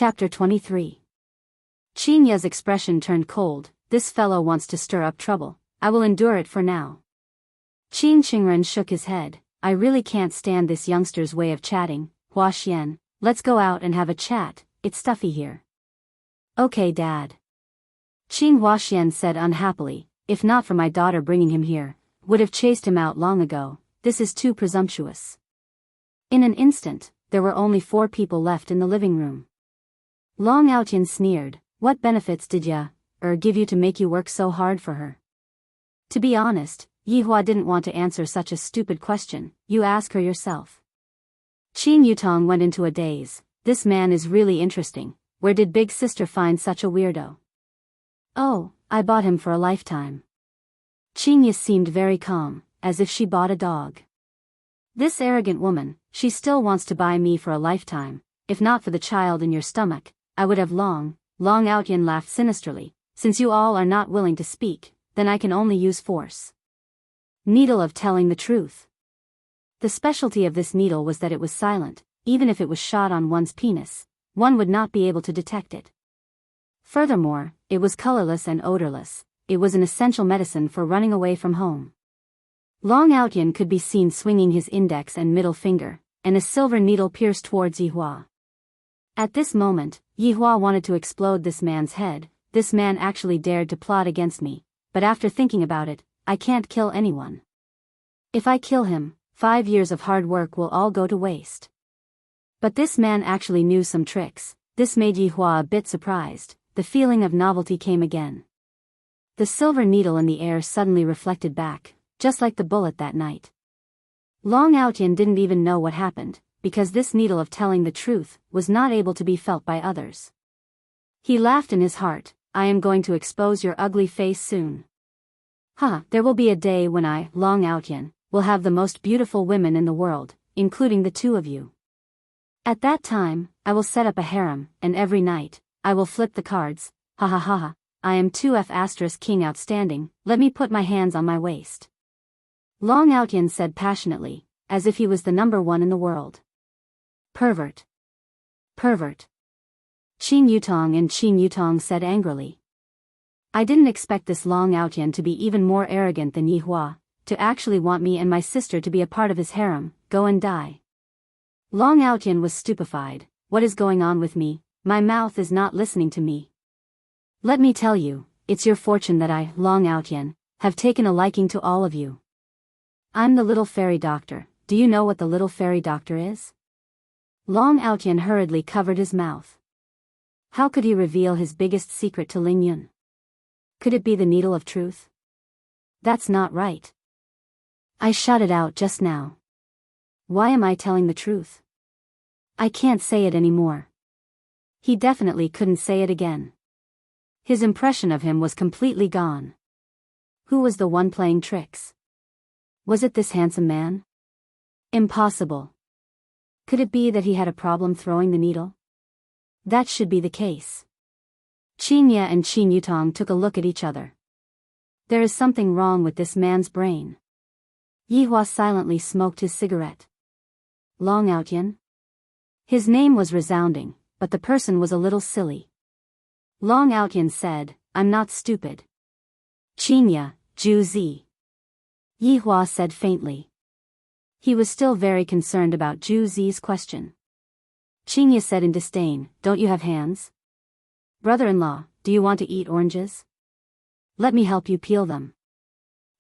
Chapter 23. Qinya's expression turned cold. This fellow wants to stir up trouble. I will endure it for now. Qin Qingren shook his head. I really can't stand this youngster's way of chatting. Hua Xian, let's go out and have a chat, it's stuffy here. Okay, Dad. Qin Huaxian said unhappily, if not for my daughter bringing him here, would have chased him out long ago. This is too presumptuous. In an instant, there were only 4 people left in the living room. Long Outyan sneered, what benefits did give you to make you work so hard for her? To be honest, Yihua didn't want to answer such a stupid question. You ask her yourself. Qin Yutong went into a daze. This man is really interesting. Where did big sister find such a weirdo? Oh, I bought him for a lifetime. Qin seemed very calm, as if she bought a dog. This arrogant woman, she still wants to buy me for a lifetime. If not for the child in your stomach, I would have Long Outyan laughed sinisterly. Since you all are not willing to speak, then I can only use force. Needle of telling the truth. The specialty of this needle was that it was silent. Even if it was shot on one's penis, one would not be able to detect it. Furthermore, it was colorless and odorless. It was an essential medicine for running away from home. Long Outyan could be seen swinging his index and middle finger, and a silver needle pierced towards Yihua. At this moment, Yihua wanted to explode this man's head. This man actually dared to plot against me, but after thinking about it, I can't kill anyone. If I kill him, 5 years of hard work will all go to waste. But this man actually knew some tricks. This made Yihua a bit surprised. The feeling of novelty came again. The silver needle in the air suddenly reflected back, just like the bullet that night. Long Outyan didn't even know what happened, because this needle of telling the truth was not able to be felt by others. He laughed in his heart, I am going to expose your ugly face soon. There will be a day when I, Long Outyan, will have the most beautiful women in the world, including the 2 of you. At that time, I will set up a harem, and every night, I will flip the cards. I am 2F** king outstanding, let me put my hands on my waist. Long Outyan said passionately, as if he was the number 1 in the world. Pervert. Pervert. Qin Yutong said angrily. I didn't expect this Long Outyan to be even more arrogant than Yihua, to actually want me and my sister to be a part of his harem. Go and die. Long Outyan was stupefied. What is going on with me? My mouth is not listening to me. Let me tell you, it's your fortune that I, Long Outyan, have taken a liking to all of you. I'm the little fairy doctor. Do you know what the little fairy doctor is? Long Outyan hurriedly covered his mouth. How could he reveal his biggest secret to Ling Yun? Could it be the needle of truth? That's not right. I shot it out just now. Why am I telling the truth? I can't say it anymore. He definitely couldn't say it again. His impression of him was completely gone. Who was the one playing tricks? Was it this handsome man? Impossible. Could it be that he had a problem throwing the needle? That should be the case. Qin and Qin Yutong took a look at each other. There is something wrong with this man's brain. Yihua silently smoked his cigarette. Long Outyan? His name was resounding, but the person was a little silly. Long Outyan said, I'm not stupid. Qin Ju Zi. Yihua said faintly. He was still very concerned about Ju Zi's question. Qin said in disdain, don't you have hands? Brother-in-law, do you want to eat oranges? Let me help you peel them.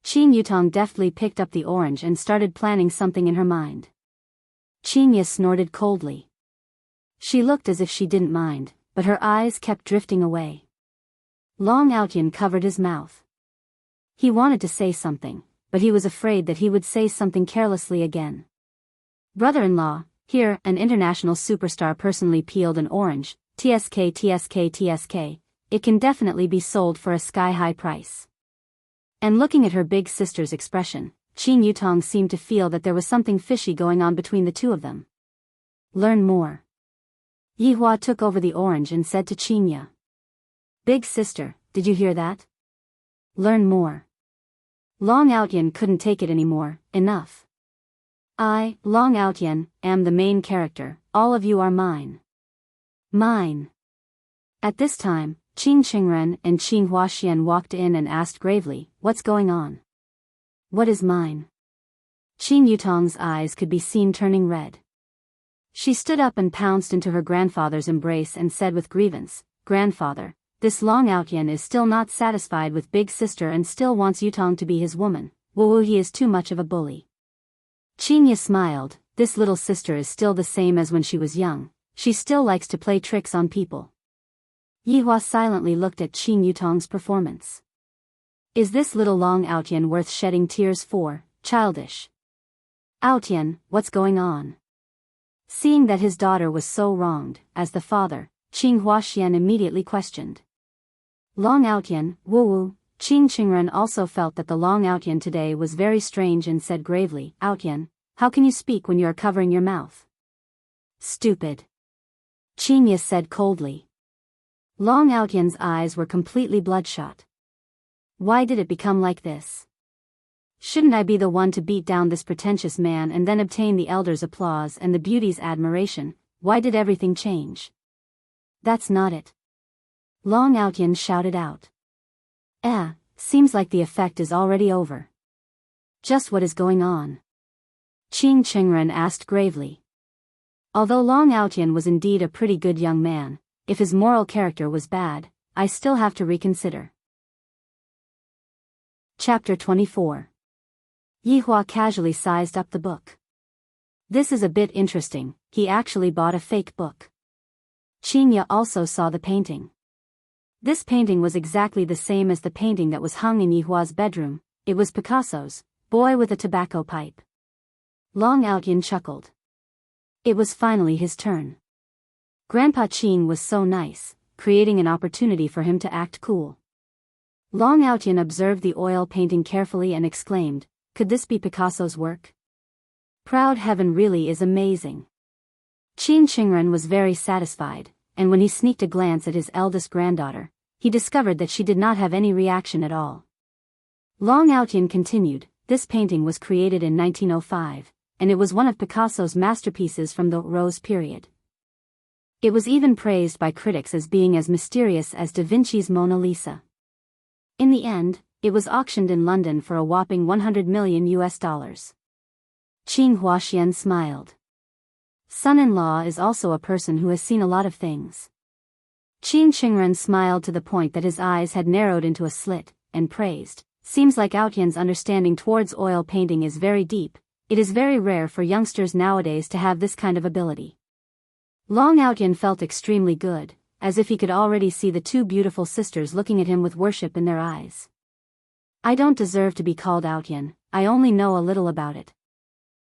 Qin Yutong deftly picked up the orange and started planning something in her mind. Qin snorted coldly. She looked as if she didn't mind, but her eyes kept drifting away. Long Outyan covered his mouth. He wanted to say something, but he was afraid that he would say something carelessly again. Brother-in-law, here, an international superstar personally peeled an orange, TSK. It can definitely be sold for a sky-high price. And looking at her big sister's expression, Qin Yutong seemed to feel that there was something fishy going on between the 2 of them. Learn more. Yihua took over the orange and said to Qin. Big sister, did you hear that? Learn more. Long Outyan couldn't take it anymore. Enough. I, Long Outyan, am the main character, all of you are mine. Mine. At this time, Qing Qingren and Qing Huaxian walked in and asked gravely, "What's going on? What is mine?" Qing Yutong's eyes could be seen turning red. She stood up and pounced into her grandfather's embrace and said with grievance, "Grandfather, this Long Outyan is still not satisfied with big sister and still wants Yutong to be his woman. Wu, he is too much of a bully." Qing Ye smiled. This little sister is still the same as when she was young. She still likes to play tricks on people. Yihua silently looked at Qing Yutong's performance. Is this little Long Outyan worth shedding tears for? Childish. Outyan, what's going on? Seeing that his daughter was so wronged, as the father, Qing Huaxian immediately questioned. Long Outyan, Wu. Qing Qingren also felt that the Long Outyan today was very strange and said gravely, "Outyan, how can you speak when you are covering your mouth?" "Stupid." Qing Ye said coldly. Long Outyan's eyes were completely bloodshot. Why did it become like this? Shouldn't I be the one to beat down this pretentious man and then obtain the elders' applause and the beauty's admiration? Why did everything change? That's not it. Long Outyan shouted out. Seems like the effect is already over. Just what is going on? Qing Qingren asked gravely. Although Long Outyan was indeed a pretty good young man, if his moral character was bad, I still have to reconsider. Chapter 24. Yihua casually sized up the book. This is a bit interesting, he actually bought a fake book. Qing Ye also saw the painting. This painting was exactly the same as the painting that was hung in Yihua's bedroom. It was Picasso's, Boy with a Tobacco Pipe. Long Outyan chuckled. It was finally his turn. Grandpa Qing was so nice, creating an opportunity for him to act cool. Long Outyan observed the oil painting carefully and exclaimed, "Could this be Picasso's work? Proud heaven really is amazing." Qing Qingren was very satisfied, and when he sneaked a glance at his eldest granddaughter, he discovered that she did not have any reaction at all. Long Outyan continued, "This painting was created in 1905, and it was one of Picasso's masterpieces from the Rose period. It was even praised by critics as being as mysterious as Da Vinci's Mona Lisa. In the end, it was auctioned in London for a whopping $100 million. Qing Huaxian smiled. Son-in-law is also a person who has seen a lot of things. Qing Qingren smiled to the point that his eyes had narrowed into a slit, and praised, "Seems like Outyan's understanding towards oil painting is very deep. It is very rare for youngsters nowadays to have this kind of ability." Long Outyan felt extremely good, as if he could already see the two beautiful sisters looking at him with worship in their eyes. "I don't deserve to be called Outyan, I only know a little about it.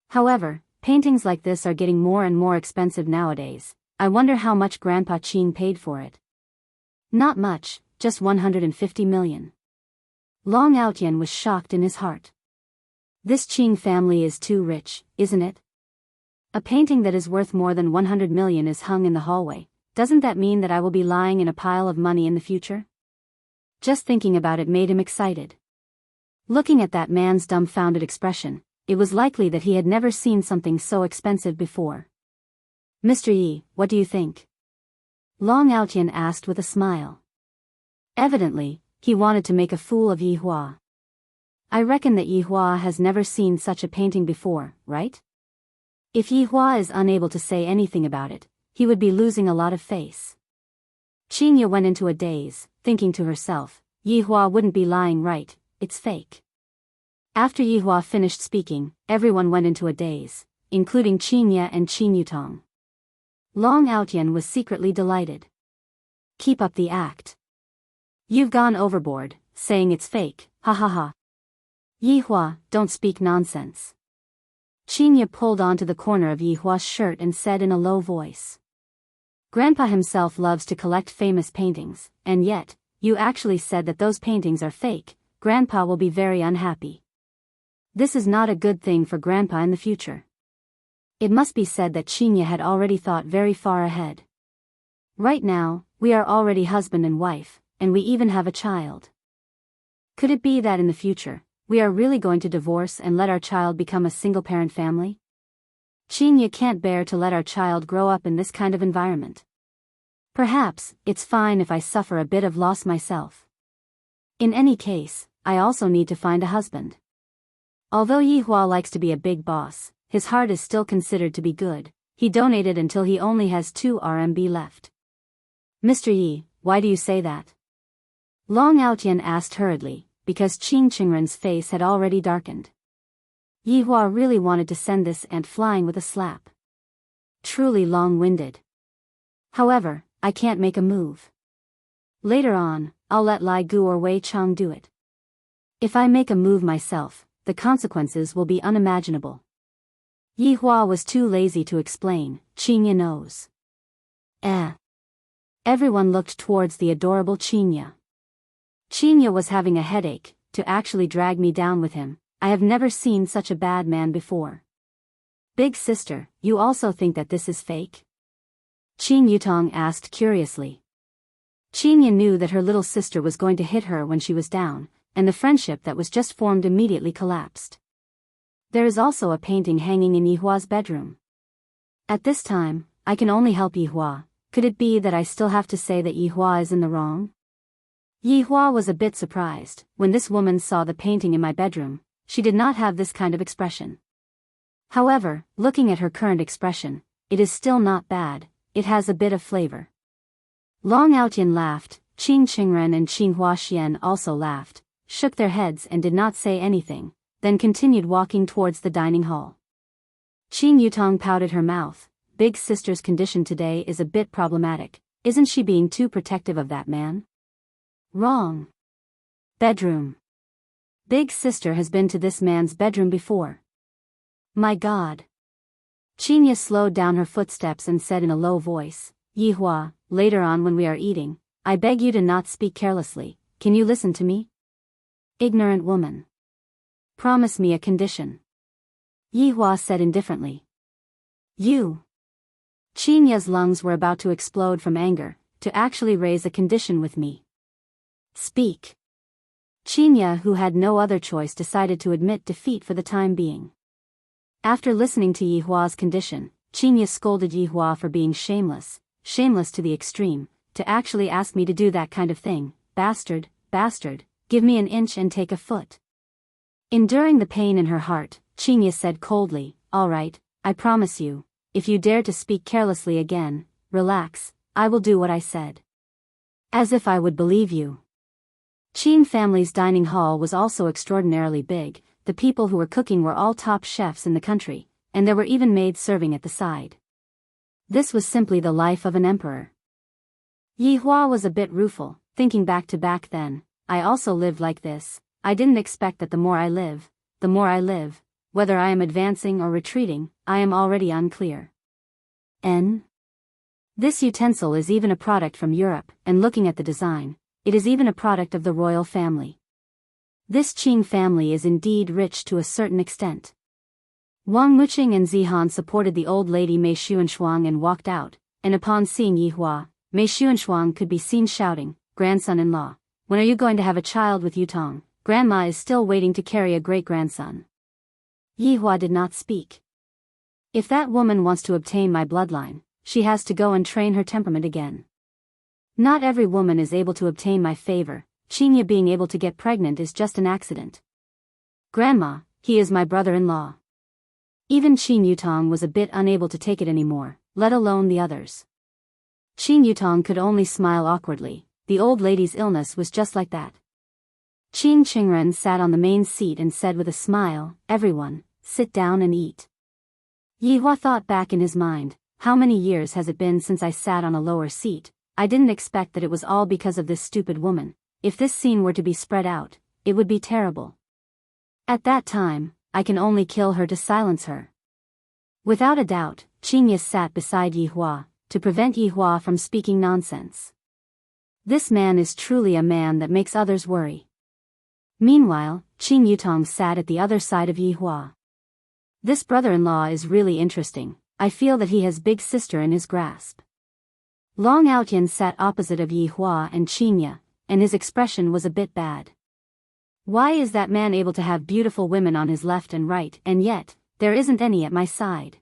However, paintings like this are getting more and more expensive nowadays. I wonder how much Grandpa Qing paid for it." "Not much, just 150 million. Long Outyan was shocked in his heart. This Qing family is too rich, isn't it? A painting that is worth more than 100 million is hung in the hallway. Doesn't that mean that I will be lying in a pile of money in the future? Just thinking about it made him excited. Looking at that man's dumbfounded expression, it was likely that he had never seen something so expensive before. "Mr. Yi, what do you think?" Long Outyan asked with a smile. Evidently, he wanted to make a fool of Yihua. "I reckon that Yihua has never seen such a painting before, right? If Yihua is unable to say anything about it, he would be losing a lot of face." Qing Ye went into a daze, thinking to herself, "Yihua wouldn't be lying, right? It's fake." After Yihua finished speaking, everyone went into a daze, including Qing Ye and Qing Yutong. Long Outyan was secretly delighted. "Keep up the act. You've gone overboard, saying it's fake, ha ha ha. Yihua, don't speak nonsense." Qing Ye pulled onto the corner of Yihua's shirt and said in a low voice. "Grandpa himself loves to collect famous paintings, and yet, you actually said that those paintings are fake. Grandpa will be very unhappy. This is not a good thing for Grandpa in the future." It must be said that Qing Ye had already thought very far ahead. "Right now, we are already husband and wife, and we even have a child. Could it be that in the future, we are really going to divorce and let our child become a single-parent family? Qing Ye can't bear to let our child grow up in this kind of environment." Perhaps, it's fine if I suffer a bit of loss myself. In any case, I also need to find a husband. Although Yi Hua likes to be a big boss, his heart is still considered to be good. He donated until he only has 2 RMB left. Mr. Yi, why do you say that? Long Aotian asked hurriedly, because Qing Qingren's face had already darkened. Yi Hua really wanted to send this ant flying with a slap. Truly long-winded. However, I can't make a move. Later on, I'll let Lai Gu or Wei Chang do it. If I make a move myself, the consequences will be unimaginable. Yi Hua was too lazy to explain. Qinya knows. Everyone looked towards the adorable Qinya. Qinya was having a headache. To actually drag me down with him, I have never seen such a bad man before. Big sister, you also think that this is fake? Qing Yutong asked curiously. Qinya knew that her little sister was going to hit her when she was down, and the friendship that was just formed immediately collapsed. There is also a painting hanging in Yi Hua's bedroom. At this time, I can only help Yi Hua. Could it be that I still have to say that Yi Hua is in the wrong? Yi Hua was a bit surprised. When this woman saw the painting in my bedroom, she did not have this kind of expression. However, looking at her current expression, it is still not bad. It has a bit of flavor. Long Aotian laughed. Qing Qingren and Qing Huaxian also laughed, shook their heads and did not say anything, then continued walking towards the dining hall. Qing Yutong pouted her mouth. Big sister's condition today is a bit problematic. Isn't she being too protective of that man? Wrong. Bedroom. Big sister has been to this man's bedroom before. My God. Qinya slowed down her footsteps and said in a low voice, Yi Hua, later on when we are eating, I beg you to not speak carelessly. Can you listen to me? Ignorant woman. Promise me a condition. Yi Hua said indifferently. You. Qinya's lungs were about to explode from anger, to actually raise a condition with me. Speak. Qinya, who had no other choice, decided to admit defeat for the time being. After listening to Yi Hua's condition, Qinya scolded Yi Hua for being shameless to the extreme, to actually ask me to do that kind of thing. Bastard, give me an inch and take a foot. Enduring the pain in her heart, Qinya said coldly, all right, I promise you, if you dare to speak carelessly again, relax, I will do what I said. As if I would believe you. Qin family's dining hall was also extraordinarily big. The people who were cooking were all top chefs in the country, and there were even maids serving at the side. This was simply the life of an emperor. Yi Hua was a bit rueful, thinking back then, I also lived like this. I didn't expect that the more I live, whether I am advancing or retreating, I am already unclear. This utensil is even a product from Europe, and looking at the design, it is even a product of the royal family. This Qing family is indeed rich to a certain extent. Wang Muqing and Zihan supported the old lady Mei Xuanshuang and walked out, and upon seeing Yi Hua, Mei Xuanshuang could be seen shouting, grandson-in-law, when are you going to have a child with Yutong? Grandma is still waiting to carry a great-grandson. Yi Hua did not speak. If that woman wants to obtain my bloodline, she has to go and train her temperament again. Not every woman is able to obtain my favor. Qinya being able to get pregnant is just an accident. Grandma, he is my brother-in-law. Even Qin Yutong was a bit unable to take it anymore, let alone the others. Qin Yutong could only smile awkwardly. The old lady's illness was just like that. Qin Qingren sat on the main seat and said with a smile, everyone, sit down and eat. Yi Hua thought back in his mind, how many years has it been since I sat on a lower seat? I didn't expect that it was all because of this stupid woman. If this scene were to be spread out, it would be terrible. At that time, I can only kill her to silence her. Without a doubt, Qingya sat beside Yi Hua, to prevent Yi Hua from speaking nonsense. This man is truly a man that makes others worry. Meanwhile, Qin Yutong sat at the other side of Yi Hua. This brother-in-law is really interesting. I feel that he has big sister in his grasp. Long Aotian sat opposite of Yi Hua and Qingya, and his expression was a bit bad. Why is that man able to have beautiful women on his left and right, and yet, there isn't any at my side?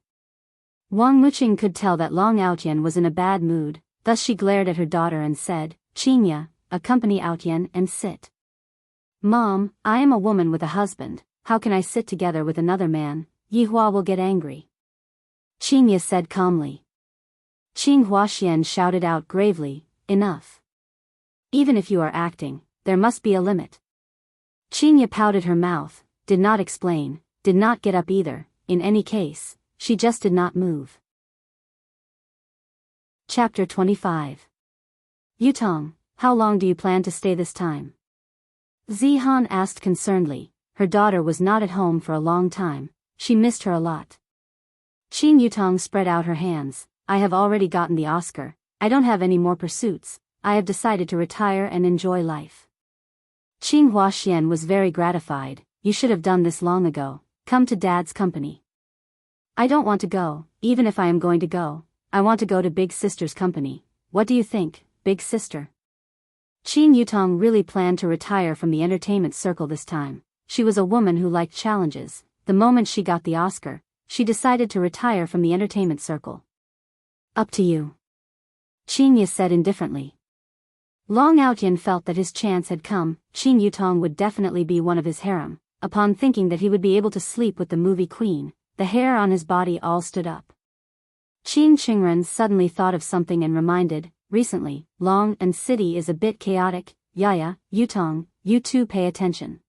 Wang Muqing could tell that Long Aotian was in a bad mood. Thus she glared at her daughter and said, Chinya, accompany Outyen and sit. Mom, I am a woman with a husband, how can I sit together with another man? Yihua will get angry. Chinya said calmly. Qing Huaxian shouted out gravely, enough. Even if you are acting, there must be a limit. Chinya pouted her mouth, did not explain, did not get up either, in any case, she just did not move. Chapter 25. Yutong, how long do you plan to stay this time? Zihan asked concernedly. Her daughter was not at home for a long time, she missed her a lot. Qin Yutong spread out her hands, I have already gotten the Oscar, I don't have any more pursuits, I have decided to retire and enjoy life. Qing Huaxian was very gratified, you should have done this long ago, come to Dad's company. I don't want to go, even if I am going to go, I want to go to Big Sister's company, what do you think, Big Sister? Qin Yutong really planned to retire from the entertainment circle this time. She was a woman who liked challenges. The moment she got the Oscar, she decided to retire from the entertainment circle. Up to you. Qin said indifferently. Long Outyen felt that his chance had come. Qin Yutong would definitely be one of his harem. Upon thinking that he would be able to sleep with the movie queen, the hair on his body all stood up. Qin Qingren suddenly thought of something and reminded, recently, Long and City is a bit chaotic. Yaya, Yutong, you two pay attention.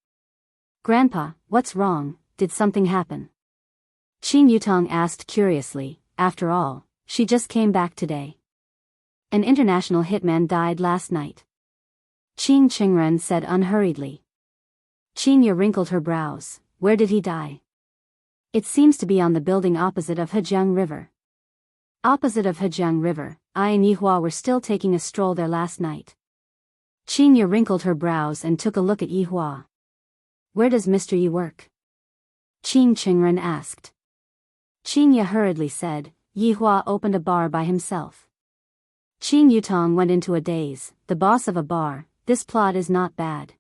Grandpa, what's wrong, did something happen? Qin Yutong asked curiously, after all, she just came back today. An international hitman died last night. Qin Qingren said unhurriedly. Qinya wrinkled her brows, where did he die? It seems to be on the building opposite of Hejiang River. Opposite of Hejiang River, I and Yihua were still taking a stroll there last night. Qinya wrinkled her brows and took a look at Yihua. Where does Mr. Yi work? Qin Qingren asked. Qinya hurriedly said, Yihua opened a bar by himself. Qin Yutong went into a daze, the boss of a bar, this plot is not bad.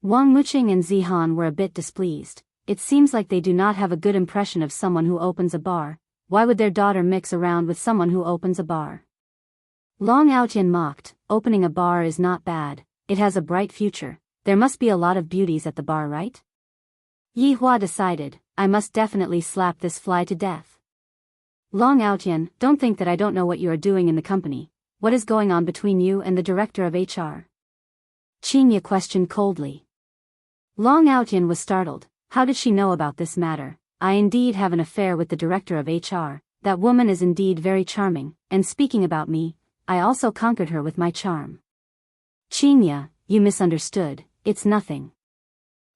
Wang Muqing and Zihan were a bit displeased, it seems like they do not have a good impression of someone who opens a bar, why would their daughter mix around with someone who opens a bar? Long Outyen mocked, opening a bar is not bad, it has a bright future. There must be a lot of beauties at the bar, right? Yihua decided, I must definitely slap this fly to death. Long Outyen, don't think that I don't know what you are doing in the company. What is going on between you and the director of HR? Qinya questioned coldly. Long Outyen was startled, how did she know about this matter? I indeed have an affair with the director of HR, that woman is indeed very charming, and speaking about me, I also conquered her with my charm. Qinya, you misunderstood. It's nothing.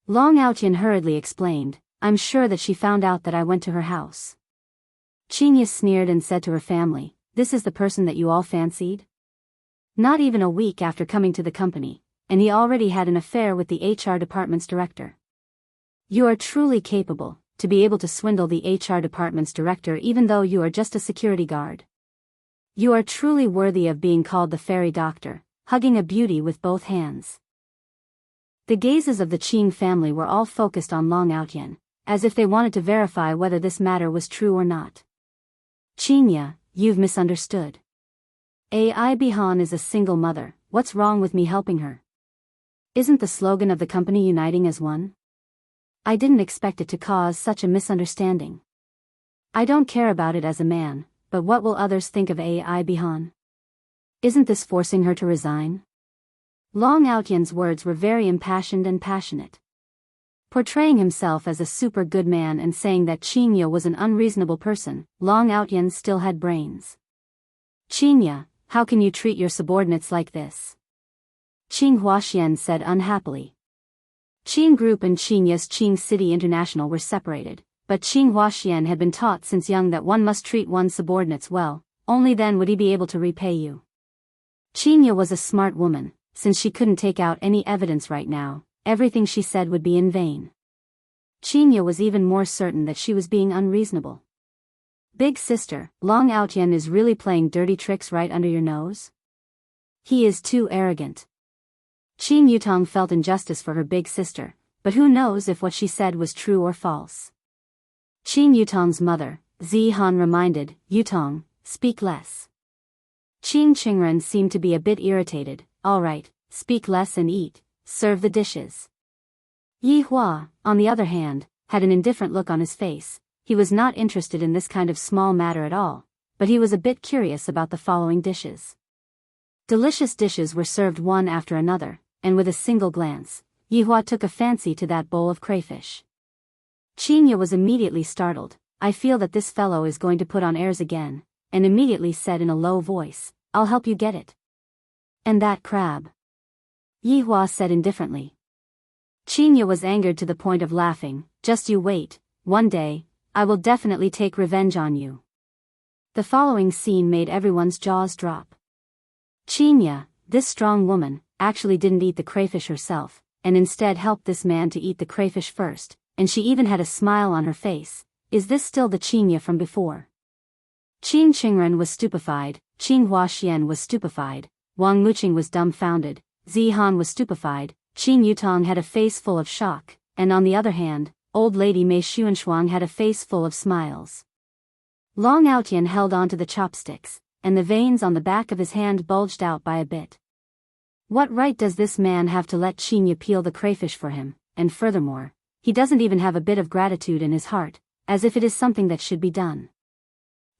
Long Outyen hurriedly explained, I'm sure that she found out that I went to her house. Qinya sneered and said to her family, this is the person that you all fancied? Not even a week after coming to the company, and he already had an affair with the HR department's director. You are truly capable, to be able to swindle the HR department's director even though you are just a security guard. You are truly worthy of being called the fairy doctor, hugging a beauty with both hands. The gazes of the Qing family were all focused on Long Outyen, as if they wanted to verify whether this matter was true or not. Qinya, you've misunderstood. Ai Bihan is a single mother, what's wrong with me helping her? Isn't the slogan of the company uniting as one? I didn't expect it to cause such a misunderstanding. I don't care about it as a man, but what will others think of Ai Bihan? Isn't this forcing her to resign? Long Outyen's words were very impassioned and passionate. Portraying himself as a super good man and saying that Qinya was an unreasonable person, Long Outyen still had brains. Qinya, how can you treat your subordinates like this? Qing Huaxian said unhappily. Qing Group and Qinya's Qing City International were separated, but Qing Huaxian had been taught since young that one must treat one's subordinates well, only then would he be able to repay you. Qinya was a smart woman. Since she couldn't take out any evidence right now, everything she said would be in vain. Qinya was even more certain that she was being unreasonable. Big sister, Long Outyen is really playing dirty tricks right under your nose? He is too arrogant. Qin Yutong felt injustice for her big sister, but who knows if what she said was true or false. Qin Yutong's mother, Zihan reminded, Yutong, speak less. Qin Qingren seemed to be a bit irritated. All right, speak less and eat, serve the dishes. Yi Hua, on the other hand, had an indifferent look on his face. He was not interested in this kind of small matter at all, but he was a bit curious about the following dishes. Delicious dishes were served one after another, and with a single glance, Yi Hua took a fancy to that bowl of crayfish. Qinya was immediately startled. I feel that this fellow is going to put on airs again, and immediately said in a low voice, I'll help you get it. And that crab? Yi Hua said indifferently. Qinya was angered to the point of laughing. Just you wait, one day, I will definitely take revenge on you. The following scene made everyone's jaws drop. Qinya, this strong woman, actually didn't eat the crayfish herself, and instead helped this man to eat the crayfish first, and she even had a smile on her face. Is this still the Qinya from before? Qin Qingren was stupefied, Qin Huaxian was stupefied, Wang Muqing was dumbfounded, Zi Han was stupefied, Qin Yutong had a face full of shock, and on the other hand, old lady Mei Xuanshuang had a face full of smiles. Long Outyan held on to the chopsticks, and the veins on the back of his hand bulged out by a bit. What right does this man have to let Qinya peel the crayfish for him, and furthermore, he doesn't even have a bit of gratitude in his heart, as if it is something that should be done.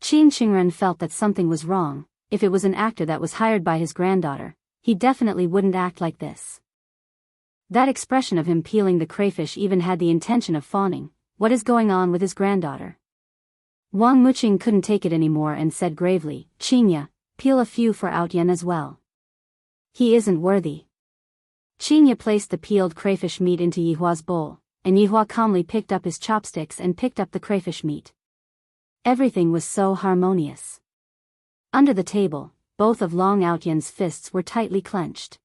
Qin Qingren felt that something was wrong. If it was an actor that was hired by his granddaughter, he definitely wouldn't act like this. That expression of him peeling the crayfish even had the intention of fawning. What is going on with his granddaughter? Wang Muqing couldn't take it anymore and said gravely, Qinya, peel a few for Outyan as well. He isn't worthy. Qinya placed the peeled crayfish meat into Yi Hua's bowl, and Yi Hua calmly picked up his chopsticks and picked up the crayfish meat. Everything was so harmonious. Under the table, both of Long Outyan's fists were tightly clenched.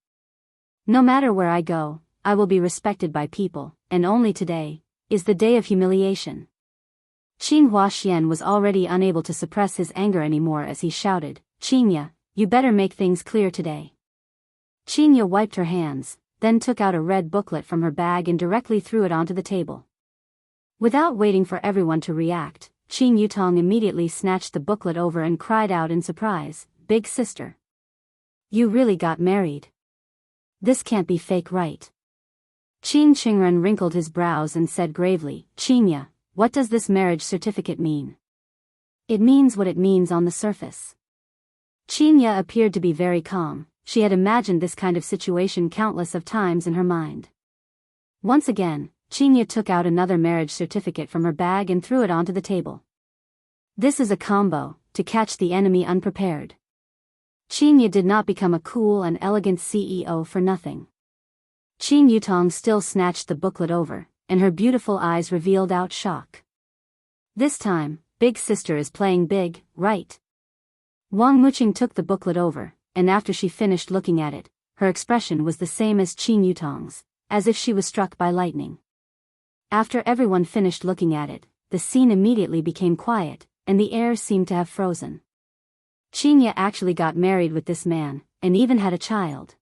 No matter where I go, I will be respected by people, and only today is the day of humiliation. Qin Huaxian was already unable to suppress his anger anymore as he shouted, Qinya, you better make things clear today. Qinya wiped her hands, then took out a red booklet from her bag and directly threw it onto the table. Without waiting for everyone to react, Qin Yutong immediately snatched the booklet over and cried out in surprise, Big sister. You really got married. This can't be fake, right? Qin Qingren wrinkled his brows and said gravely, Qinya, what does this marriage certificate mean? It means what it means on the surface. Qinya appeared to be very calm. She had imagined this kind of situation countless of times in her mind. Once again, Qinya took out another marriage certificate from her bag and threw it onto the table. This is a combo, to catch the enemy unprepared. Qinya did not become a cool and elegant CEO for nothing. Qin Yutong still snatched the booklet over, and her beautiful eyes revealed out shock. This time, Big Sister is playing big, right? Wang Muqing took the booklet over, and after she finished looking at it, her expression was the same as Qin Yutong's, as if she was struck by lightning. After everyone finished looking at it, the scene immediately became quiet, and the air seemed to have frozen. Qinya actually got married with this man, and even had a child.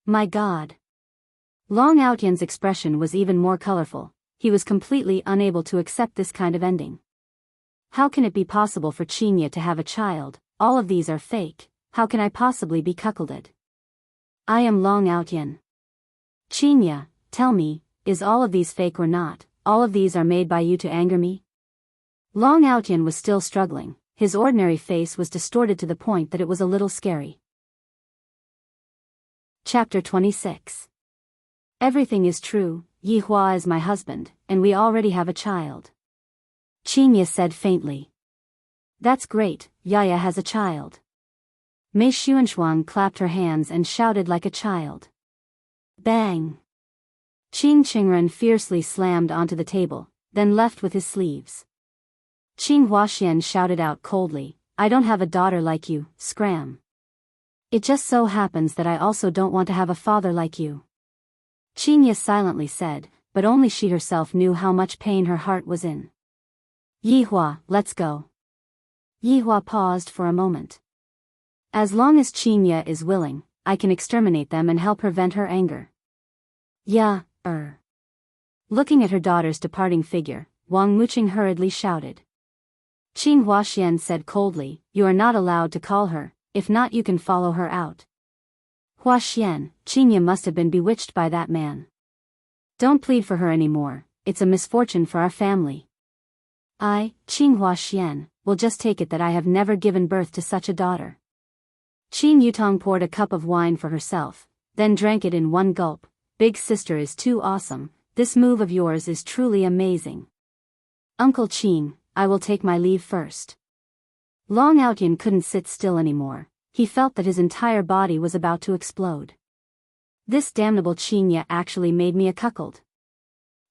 My God! Long Outyan's expression was even more colorful. He was completely unable to accept this kind of ending. How can it be possible for Qinya to have a child? All of these are fake. How can I possibly be cuckolded? I am Long Outyan. Qinya, tell me, is all of these fake or not? All of these are made by you to anger me? Long Outyan was still struggling. His ordinary face was distorted to the point that it was a little scary. Chapter 26. Everything is true. Yi Hua is my husband, and we already have a child. Qinya said faintly. That's great, Yaya has a child. Mei Xuanshuang clapped her hands and shouted like a child. Bang! Qin Qingren fiercely slammed onto the table, then left with his sleeves. Qin Huaxian shouted out coldly, I don't have a daughter like you, scram. It just so happens that I also don't want to have a father like you. Qinya silently said, but only she herself knew how much pain her heart was in. Yi Hua, let's go. Yi Hua paused for a moment. As long as Qinya is willing, I can exterminate them and help her vent her anger. Yeah, Looking at her daughter's departing figure, Wang Muqing hurriedly shouted. Qin Huaxian said coldly, you are not allowed to call her, if not you can follow her out. Hua Xian, Qingya must have been bewitched by that man. Don't plead for her anymore, it's a misfortune for our family. I, Qing Hua Xian, will just take it that I have never given birth to such a daughter. Qin Yutong poured a cup of wine for herself, then drank it in one gulp. Big sister is too awesome, this move of yours is truly amazing. Uncle Qin, I will take my leave first. Long Outyan couldn't sit still anymore, he felt that his entire body was about to explode. This damnable Qingya actually made me a cuckold.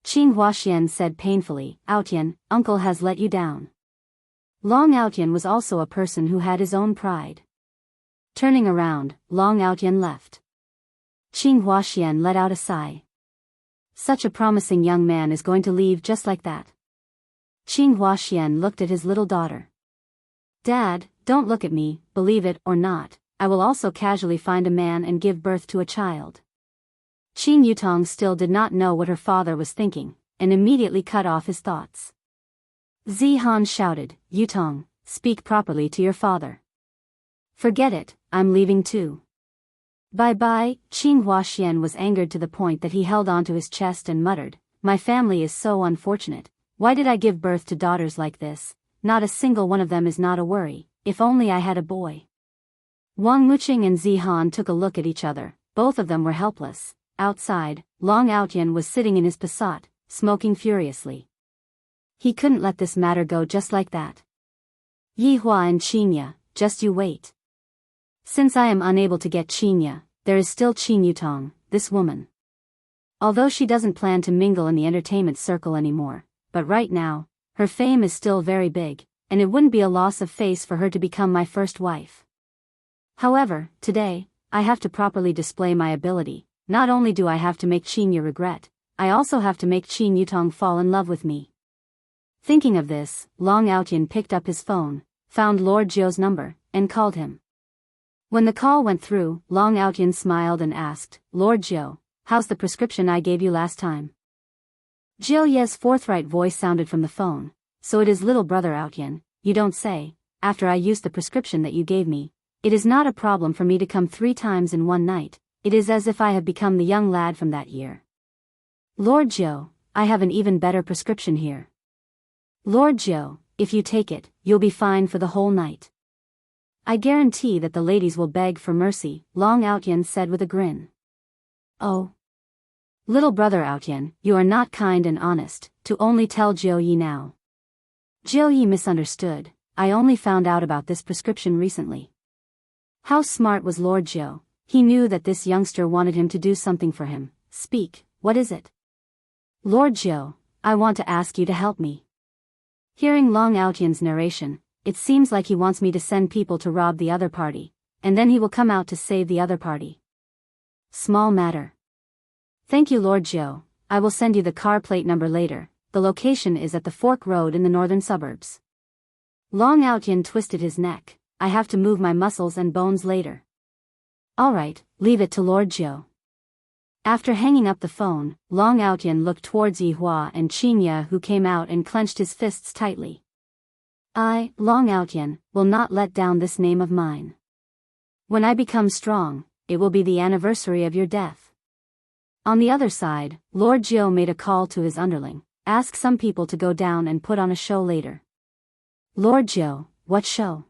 Qin Huaxian said painfully, Outyan, uncle has let you down. Long Outyan was also a person who had his own pride. Turning around, Long Outyan left. Qin Huaxian let out a sigh. Such a promising young man is going to leave just like that. Qin Huaxian looked at his little daughter. Dad, don't look at me, believe it or not, I will also casually find a man and give birth to a child. Qin Yutong still did not know what her father was thinking, and immediately cut off his thoughts. Zihan shouted, Yutong, speak properly to your father. Forget it, I'm leaving too. Bye-bye. Qin Huaxian was angered to the point that he held onto his chest and muttered, my family is so unfortunate, why did I give birth to daughters like this, not a single one of them is not a worry, if only I had a boy. Wang Muqing and Zihan took a look at each other, both of them were helpless. Outside, Long Outyan was sitting in his Passat, smoking furiously. He couldn't let this matter go just like that. Yi Hua and Qingya, just you wait. Since I am unable to get Qingya, there is still Qin Yutong, this woman. Although she doesn't plan to mingle in the entertainment circle anymore, but right now, her fame is still very big, and it wouldn't be a loss of face for her to become my first wife. However, today, I have to properly display my ability. Not only do I have to make Qingya regret, I also have to make Qin Yutong fall in love with me. Thinking of this, Long Outyan picked up his phone, found Lord Jiu's number, and called him. When the call went through, Long Outyan smiled and asked, Lord Jiu, how's the prescription I gave you last time? Jiu Ye's forthright voice sounded from the phone, so it is little brother Outyan, you don't say, after I used the prescription that you gave me, it is not a problem for me to come 3 times in one night. It is as if I have become the young lad from that year. Lord Jiu, I have an even better prescription here. Lord Jiu, if you take it, you'll be fine for the whole night. I guarantee that the ladies will beg for mercy, Long Outyan said with a grin. Oh. Little brother Outyan, you are not kind and honest, to only tell Jiu Yi now. Jiu Yi misunderstood, I only found out about this prescription recently. How smart was Lord Jiu? He knew that this youngster wanted him to do something for him. Speak, what is it? Lord Jiu, I want to ask you to help me. Hearing Long Outyan's narration, it seems like he wants me to send people to rob the other party, and then he will come out to save the other party. Small matter. Thank you Lord Jiu, I will send you the car plate number later, the location is at the Fork Road in the northern suburbs. Long Outyan twisted his neck, I have to move my muscles and bones later. Alright, leave it to Lord Jiu. After hanging up the phone, Long Outyan looked towards Yi Hua and Qingya who came out and clenched his fists tightly. I, Long Outyan, will not let down this name of mine. When I become strong, it will be the anniversary of your death. On the other side, Lord Jiu made a call to his underling, ask some people to go down and put on a show later. Lord Jiu, what show?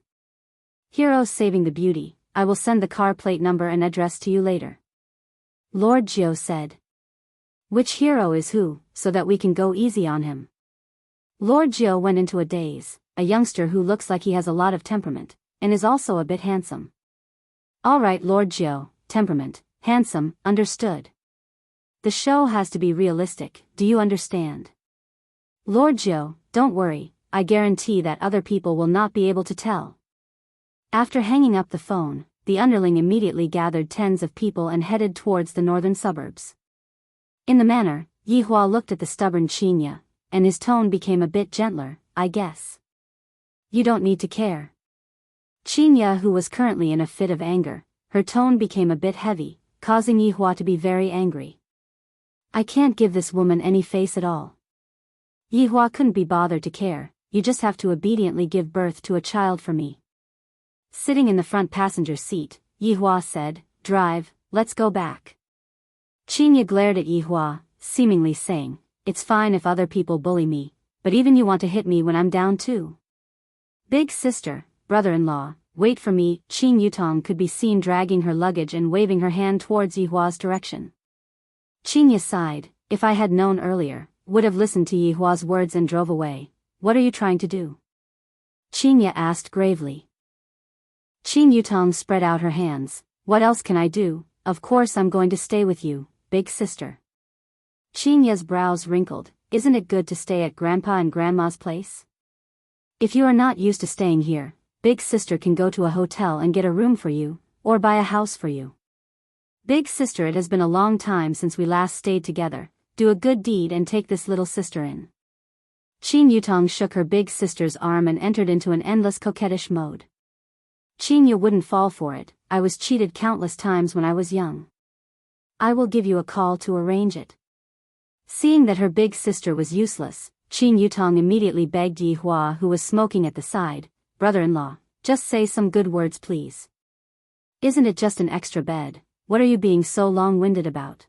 Heroes Saving the Beauty. I will send the car plate number and address to you later. Lord Jiu said. Which hero is who, so that we can go easy on him? Lord Jiu went into a daze, a youngster who looks like he has a lot of temperament, and is also a bit handsome. Alright Lord Jiu, temperament, handsome, understood. The show has to be realistic, do you understand? Lord Jiu, don't worry, I guarantee that other people will not be able to tell. After hanging up the phone, the underling immediately gathered tens of people and headed towards the northern suburbs. In the manner, Yi Hua looked at the stubborn Qingya, and his tone became a bit gentler, I guess. You don't need to care. Qingya, who was currently in a fit of anger, her tone became a bit heavy, causing Yi Hua to be very angry. I can't give this woman any face at all. Yi Hua couldn't be bothered to care, you just have to obediently give birth to a child for me. Sitting in the front passenger seat, Yihua said, "Drive, let's go back." Qinya glared at Yihua, seemingly saying, "It's fine if other people bully me, but even you want to hit me when I'm down too." "Big sister, brother-in-law, wait for me." Qin Yutong could be seen dragging her luggage and waving her hand towards Yihua's direction. Qinya sighed, "If I had known earlier, would have listened to Yihua's words and drove away." "What are you trying to do?" Qinya asked gravely. Qin Yutong spread out her hands. "What else can I do? Of course I'm going to stay with you, big sister." Qinya's brows wrinkled. "Isn't it good to stay at Grandpa and Grandma's place? If you are not used to staying here, big sister can go to a hotel and get a room for you, or buy a house for you. Big sister, it has been a long time since we last stayed together. Do a good deed and take this little sister in." Qin Yutong shook her big sister's arm and entered into an endless coquettish mode. "Qinya wouldn't fall for it. I was cheated countless times when I was young. I will give you a call to arrange it." Seeing that her big sister was useless, Qin Yutong immediately begged Yihua, who was smoking at the side, "Brother-in-law, just say some good words please. Isn't it just an extra bed? What are you being so long-winded about?"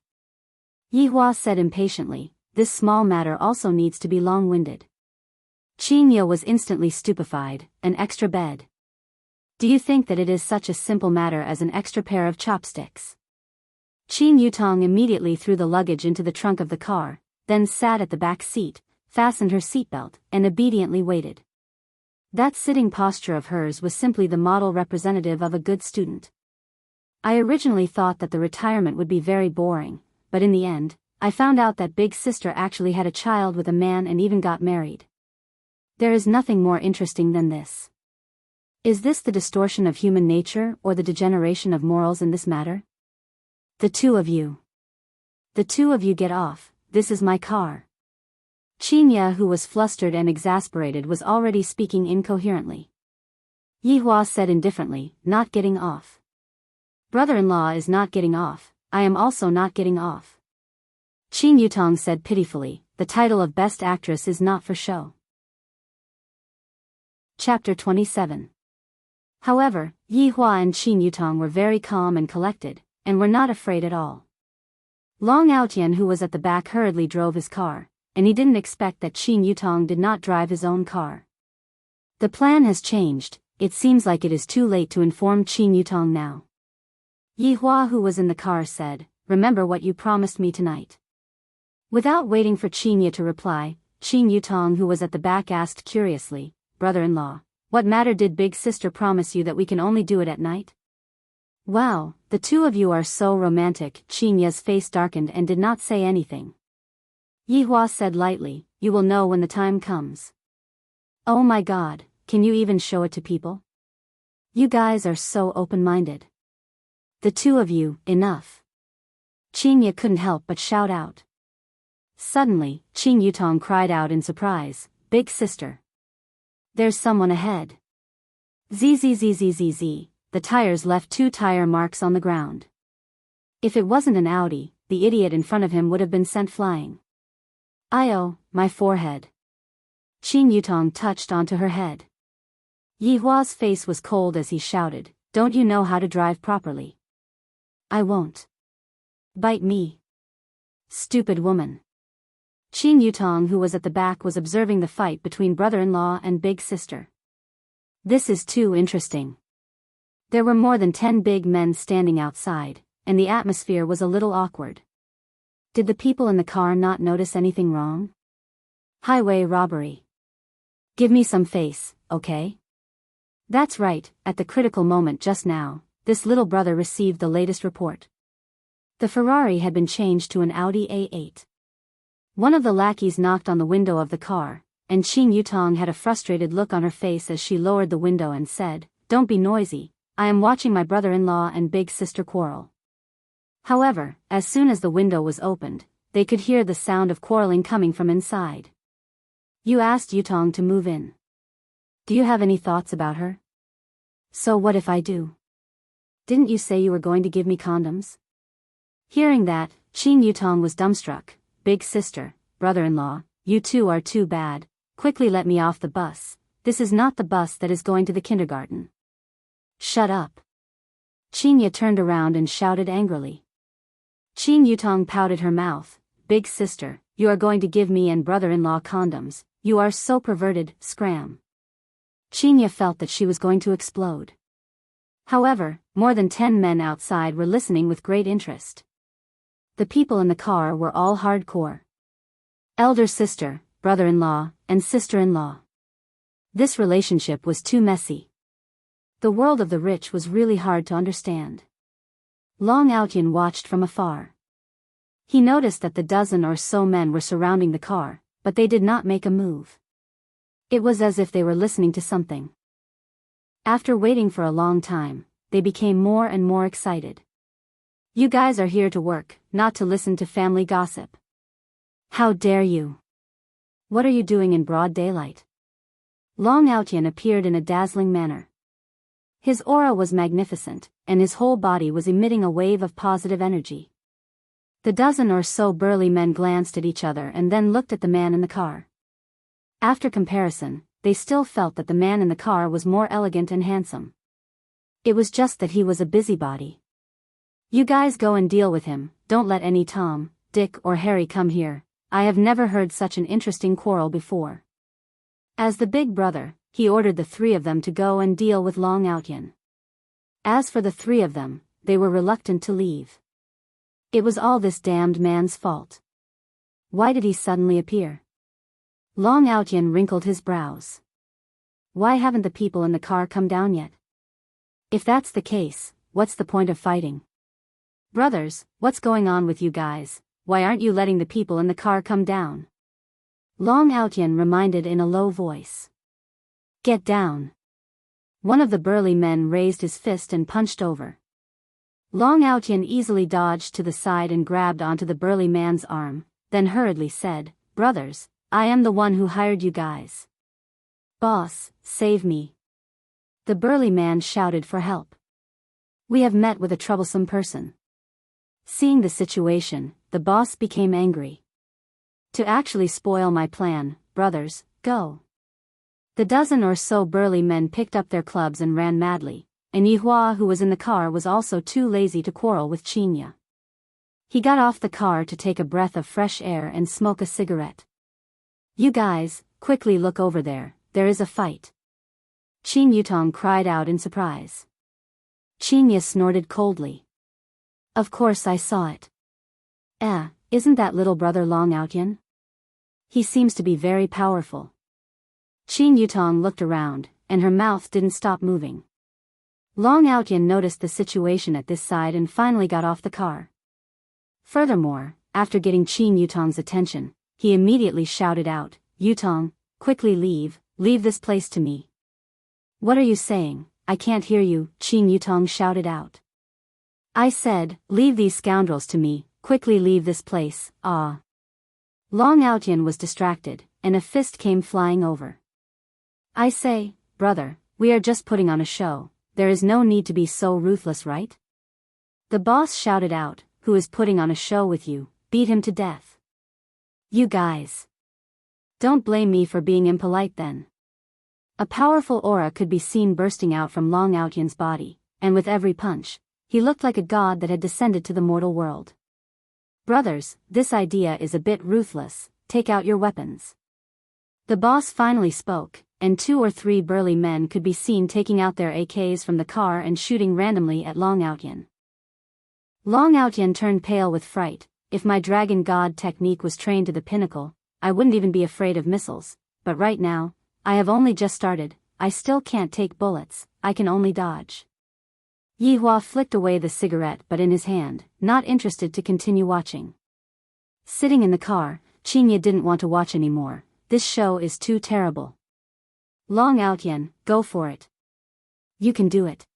Yihua said impatiently, "This small matter also needs to be long-winded." Qinya was instantly stupefied. "An extra bed? Do you think that it is such a simple matter as an extra pair of chopsticks?" Qin Yutong immediately threw the luggage into the trunk of the car, then sat at the back seat, fastened her seatbelt, and obediently waited. That sitting posture of hers was simply the model representative of a good student. "I originally thought that the retirement would be very boring, but in the end, I found out that big sister actually had a child with a man and even got married. There is nothing more interesting than this. Is this the distortion of human nature or the degeneration of morals in this matter? The two of you get off, this is my car." Qinya, who was flustered and exasperated, was already speaking incoherently. Yihua said indifferently, "Not getting off. Brother-in-law is not getting off, I am also not getting off." Qin Yutong said pitifully, "The title of Best Actress is not for show." Chapter 27. However, Yihua and Qin Yutong were very calm and collected, and were not afraid at all. Long Aotian, who was at the back, hurriedly drove his car, and he didn't expect that Qin Yutong did not drive his own car. "The plan has changed, it seems like it is too late to inform Qin Yutong now." Yihua, who was in the car, said, "Remember what you promised me tonight." Without waiting for Qinya to reply, Qin Yutong, who was at the back, asked curiously, "Brother-in-law, what matter did big sister promise you that we can only do it at night?" "Wow, the two of you are so romantic." Qinya's face darkened and did not say anything. Yihua said lightly, "You will know when the time comes." "Oh my God, can you even show it to people? You guys are so open-minded. The two of you, enough." Qinya couldn't help but shout out. Suddenly, Qin Yutong cried out in surprise, "Big sister! There's someone ahead." Zzzzzzz. The tires left 2 tire marks on the ground. If it wasn't an Audi, the idiot in front of him would have been sent flying. "Io, my forehead." Qin Yutong touched onto her head. Yihua's face was cold as he shouted, "Don't you know how to drive properly?" "I won't." "Bite me. Stupid woman." Qin Yutong, who was at the back, was observing the fight between brother-in-law and big sister. "This is too interesting." There were more than 10 big men standing outside, and the atmosphere was a little awkward. Did the people in the car not notice anything wrong? Highway robbery. Give me some face, okay? That's right, at the critical moment just now, this little brother received the latest report. The Ferrari had been changed to an Audi A8. One of the lackeys knocked on the window of the car, and Qin Yutong had a frustrated look on her face as she lowered the window and said, "Don't be noisy, I am watching my brother-in-law and big sister quarrel." However, as soon as the window was opened, they could hear the sound of quarreling coming from inside. "You asked Yutong to move in. Do you have any thoughts about her?" "So what if I do? Didn't you say you were going to give me condoms?" Hearing that, Qin Yutong was dumbstruck. "Big sister, brother-in-law, you two are too bad, quickly let me off the bus, this is not the bus that is going to the kindergarten." Shut up. Chinya turned around and shouted angrily. Qin Yutong pouted her mouth. Big sister, you are going to give me and brother-in-law condoms. You are so perverted, scram. Chinya felt that she was going to explode. However, more than 10 men outside were listening with great interest. The people in the car were all hardcore. Elder sister, brother-in-law, and sister-in-law. This relationship was too messy. The world of the rich was really hard to understand. Long Outyin watched from afar. He noticed that the dozen or so men were surrounding the car, but they did not make a move. It was as if they were listening to something. After waiting for a long time, they became more and more excited. You guys are here to work, not to listen to family gossip. How dare you? What are you doing in broad daylight? Long Outyin appeared in a dazzling manner. His aura was magnificent, and his whole body was emitting a wave of positive energy. The dozen or so burly men glanced at each other and then looked at the man in the car. After comparison, they still felt that the man in the car was more elegant and handsome. It was just that he was a busybody. You guys go and deal with him, don't let any Tom, Dick or Harry come here. I have never heard such an interesting quarrel before. As the big brother, he ordered the three of them to go and deal with Long Outyin. As for the three of them, they were reluctant to leave. It was all this damned man's fault. Why did he suddenly appear? Long Outyin wrinkled his brows. Why haven't the people in the car come down yet? If that's the case, what's the point of fighting? Brothers, what's going on with you guys? Why aren't you letting the people in the car come down? Long Outyin reminded in a low voice. Get down. One of the burly men raised his fist and punched over. Long Outyin easily dodged to the side and grabbed onto the burly man's arm, then hurriedly said, Brothers, I am the one who hired you guys. Boss, save me. The burly man shouted for help. We have met with a troublesome person. Seeing the situation, the boss became angry. To actually spoil my plan, brothers, go. The dozen or so burly men picked up their clubs and ran madly, and Yihua, who was in the car, was also too lazy to quarrel with Chinya. He got off the car to take a breath of fresh air and smoke a cigarette. You guys, quickly look over there, there is a fight. Qin Yutong cried out in surprise. Chinya snorted coldly. Of course I saw it. Isn't that little brother Long Outyin? He seems to be very powerful. Qin Yutong looked around, and her mouth didn't stop moving. Long Outyin noticed the situation at this side and finally got off the car. Furthermore, after getting Qin Yutong's attention, he immediately shouted out, Yutong, quickly leave this place to me. What are you saying? I can't hear you, Qin Yutong shouted out. I said, leave these scoundrels to me, quickly leave this place, ah. Long Outyin was distracted, and a fist came flying over. I say, brother, we are just putting on a show, there is no need to be so ruthless, right? The boss shouted out, who is putting on a show with you, beat him to death. You guys. Don't blame me for being impolite then. A powerful aura could be seen bursting out from Long Outyin's body, and with every punch, he looked like a god that had descended to the mortal world. Brothers, this idea is a bit ruthless, take out your weapons. The boss finally spoke, and 2 or 3 burly men could be seen taking out their AKs from the car and shooting randomly at Long Outyin. Long Outyin turned pale with fright. If my dragon god technique was trained to the pinnacle, I wouldn't even be afraid of missiles, but right now, I have only just started, I still can't take bullets, I can only dodge. Yihua flicked away the cigarette but in his hand, not interested to continue watching. Sitting in the car, Chinya didn't want to watch anymore, this show is too terrible. Long Outyin, go for it. You can do it.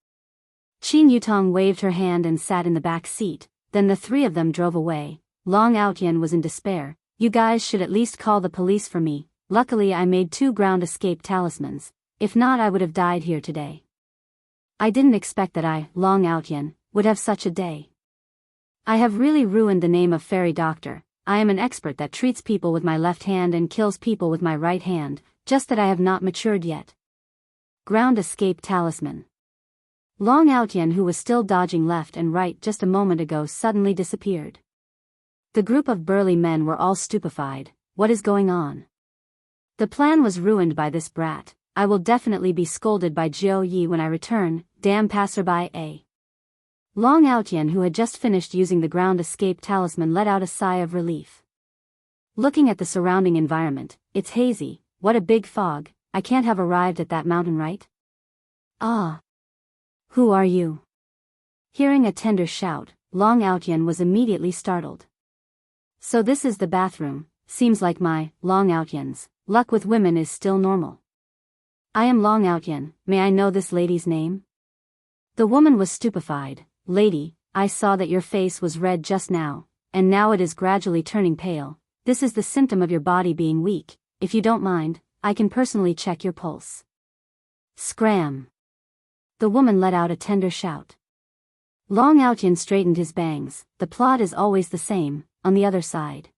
Qin Yutong waved her hand and sat in the back seat, then the 3 of them drove away. Long Outyin was in despair. You guys should at least call the police for me. Luckily I made 2 ground escape talismans, if not I would have died here today. I didn't expect that I, Long Outyin, would have such a day. I have really ruined the name of Fairy Doctor. I am an expert that treats people with my left hand and kills people with my right hand, just that I have not matured yet. Ground escape talisman. Long Outyan, who was still dodging left and right just a moment ago, suddenly disappeared. The group of burly men were all stupefied. What is going on? The plan was ruined by this brat. I will definitely be scolded by Jiao Yi when I return, damn passerby a. Long Outyan, who had just finished using the ground escape talisman, let out a sigh of relief. Looking at the surrounding environment, it's hazy. What a big fog. I can't have arrived at that mountain, right? Ah. Who are you? Hearing a tender shout, Long Outyan was immediately startled. So this is the bathroom. Seems like my, Long Outyan's, luck with women is still normal. I am Long Outyan, may I know this lady's name? The woman was stupefied. Lady, I saw that your face was red just now, and now it is gradually turning pale. This is the symptom of your body being weak. If you don't mind, I can personally check your pulse. Scram. The woman let out a tender shout. Long Outyan straightened his bangs. The plot is always the same, on the other side.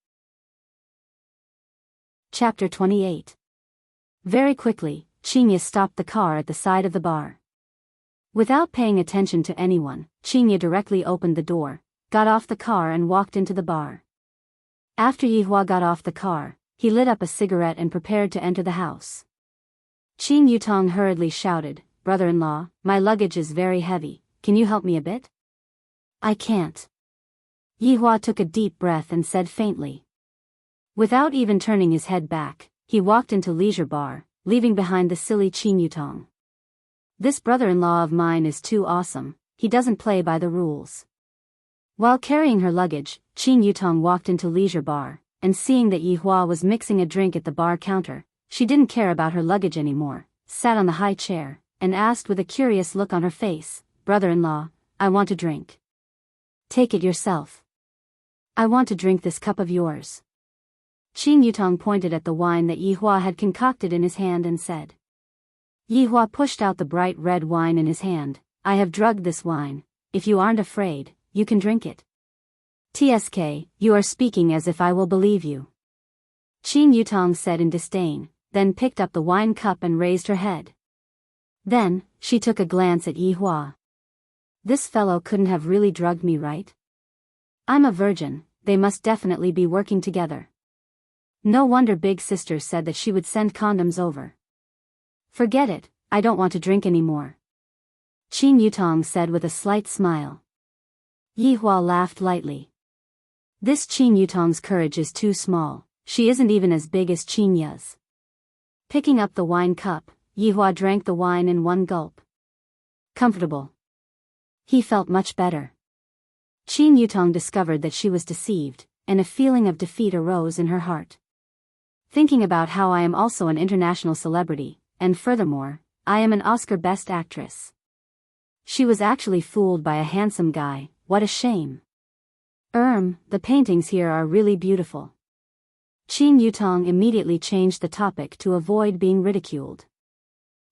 Chapter 28. Very quickly, Chinya stopped the car at the side of the bar. Without paying attention to anyone, Chinya directly opened the door, got off the car and walked into the bar. After Yihua got off the car, he lit up a cigarette and prepared to enter the house. Qin Yutong hurriedly shouted, "Brother-in-law, my luggage is very heavy, can you help me a bit?" "I can't." Yihua took a deep breath and said faintly. Without even turning his head back, he walked into leisure bar, leaving behind the silly Qin Yutong. This brother-in-law of mine is too awesome, he doesn't play by the rules. While carrying her luggage, Qin Yutong walked into leisure bar, and seeing that Yihua was mixing a drink at the bar counter, she didn't care about her luggage anymore, sat on the high chair, and asked with a curious look on her face, "Brother-in-law, I want a drink." "Take it yourself." "I want to drink this cup of yours." Qin Yutong pointed at the wine that Yihua had concocted in his hand and said. Yihua pushed out the bright red wine in his hand. "I have drugged this wine. If you aren't afraid, you can drink it." "TSK, you are speaking as if I will believe you," Qin Yutong said in disdain, then picked up the wine cup and raised her head. Then, she took a glance at Yihua. This fellow couldn't have really drugged me, right? I'm a virgin, they must definitely be working together. No wonder Big Sister said that she would send condoms over. Forget it, I don't want to drink anymore, Qin Yutong said with a slight smile. Yihua laughed lightly. This Qin Yutong's courage is too small, she isn't even as big as Qin Ya's. Picking up the wine cup, Yihua drank the wine in one gulp. Comfortable. He felt much better. Qin Yutong discovered that she was deceived, and a feeling of defeat arose in her heart. Thinking about how I am also an international celebrity, and furthermore, I am an Oscar Best Actress. She was actually fooled by a handsome guy, what a shame. The paintings here are really beautiful. Qin Yutong immediately changed the topic to avoid being ridiculed.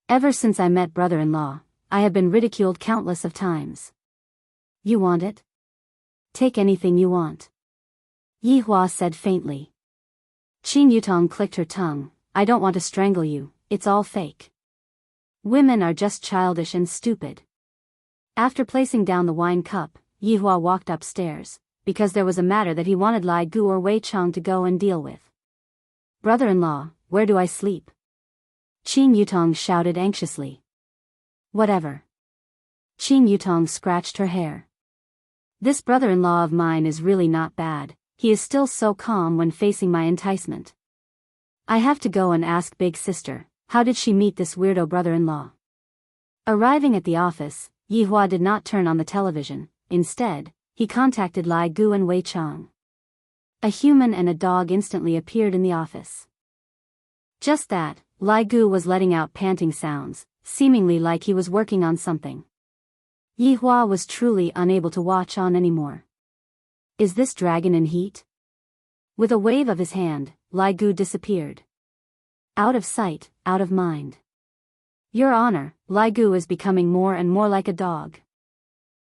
Ever since I met brother-in-law, I have been ridiculed countless of times. You want it? Take anything you want, Yihua said faintly. Qin Yutong clicked her tongue. I don't want to strangle you, it's all fake. Women are just childish and stupid. After placing down the wine cup, Yihua walked upstairs, because there was a matter that he wanted Lai Gu or Wei Chang to go and deal with. Brother-in-law, where do I sleep? Qin Yutong shouted anxiously. Whatever. Qin Yutong scratched her hair. This brother-in-law of mine is really not bad, he is still so calm when facing my enticement. I have to go and ask Big Sister, how did she meet this weirdo brother-in-law? Arriving at the office, Yihua did not turn on the television, instead, he contacted Lai Gu and Wei Chang. A human and a dog instantly appeared in the office. Just that, Lai Gu was letting out panting sounds, seemingly like he was working on something. Yihua was truly unable to watch on anymore. Is this dragon in heat? With a wave of his hand, Lai Gu disappeared. Out of sight, out of mind. Your Honor, Lai Gu is becoming more and more like a dog.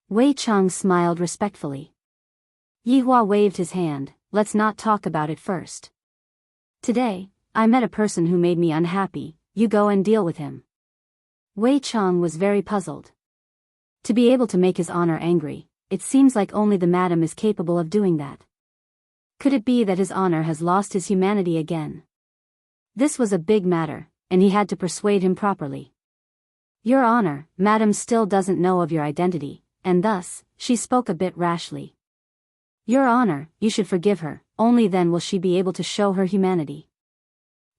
Wei Chang smiled respectfully. Yihua waved his hand, let's not talk about it first. Today, I met a person who made me unhappy, you go and deal with him. Wei Chang was very puzzled. To be able to make his honor angry, it seems like only the madam is capable of doing that. Could it be that his honor has lost his humanity again? This was a big matter, and he had to persuade him properly. Your honor, madam still doesn't know of your identity, and thus, she spoke a bit rashly. Your honor, you should forgive her, only then will she be able to show her humanity.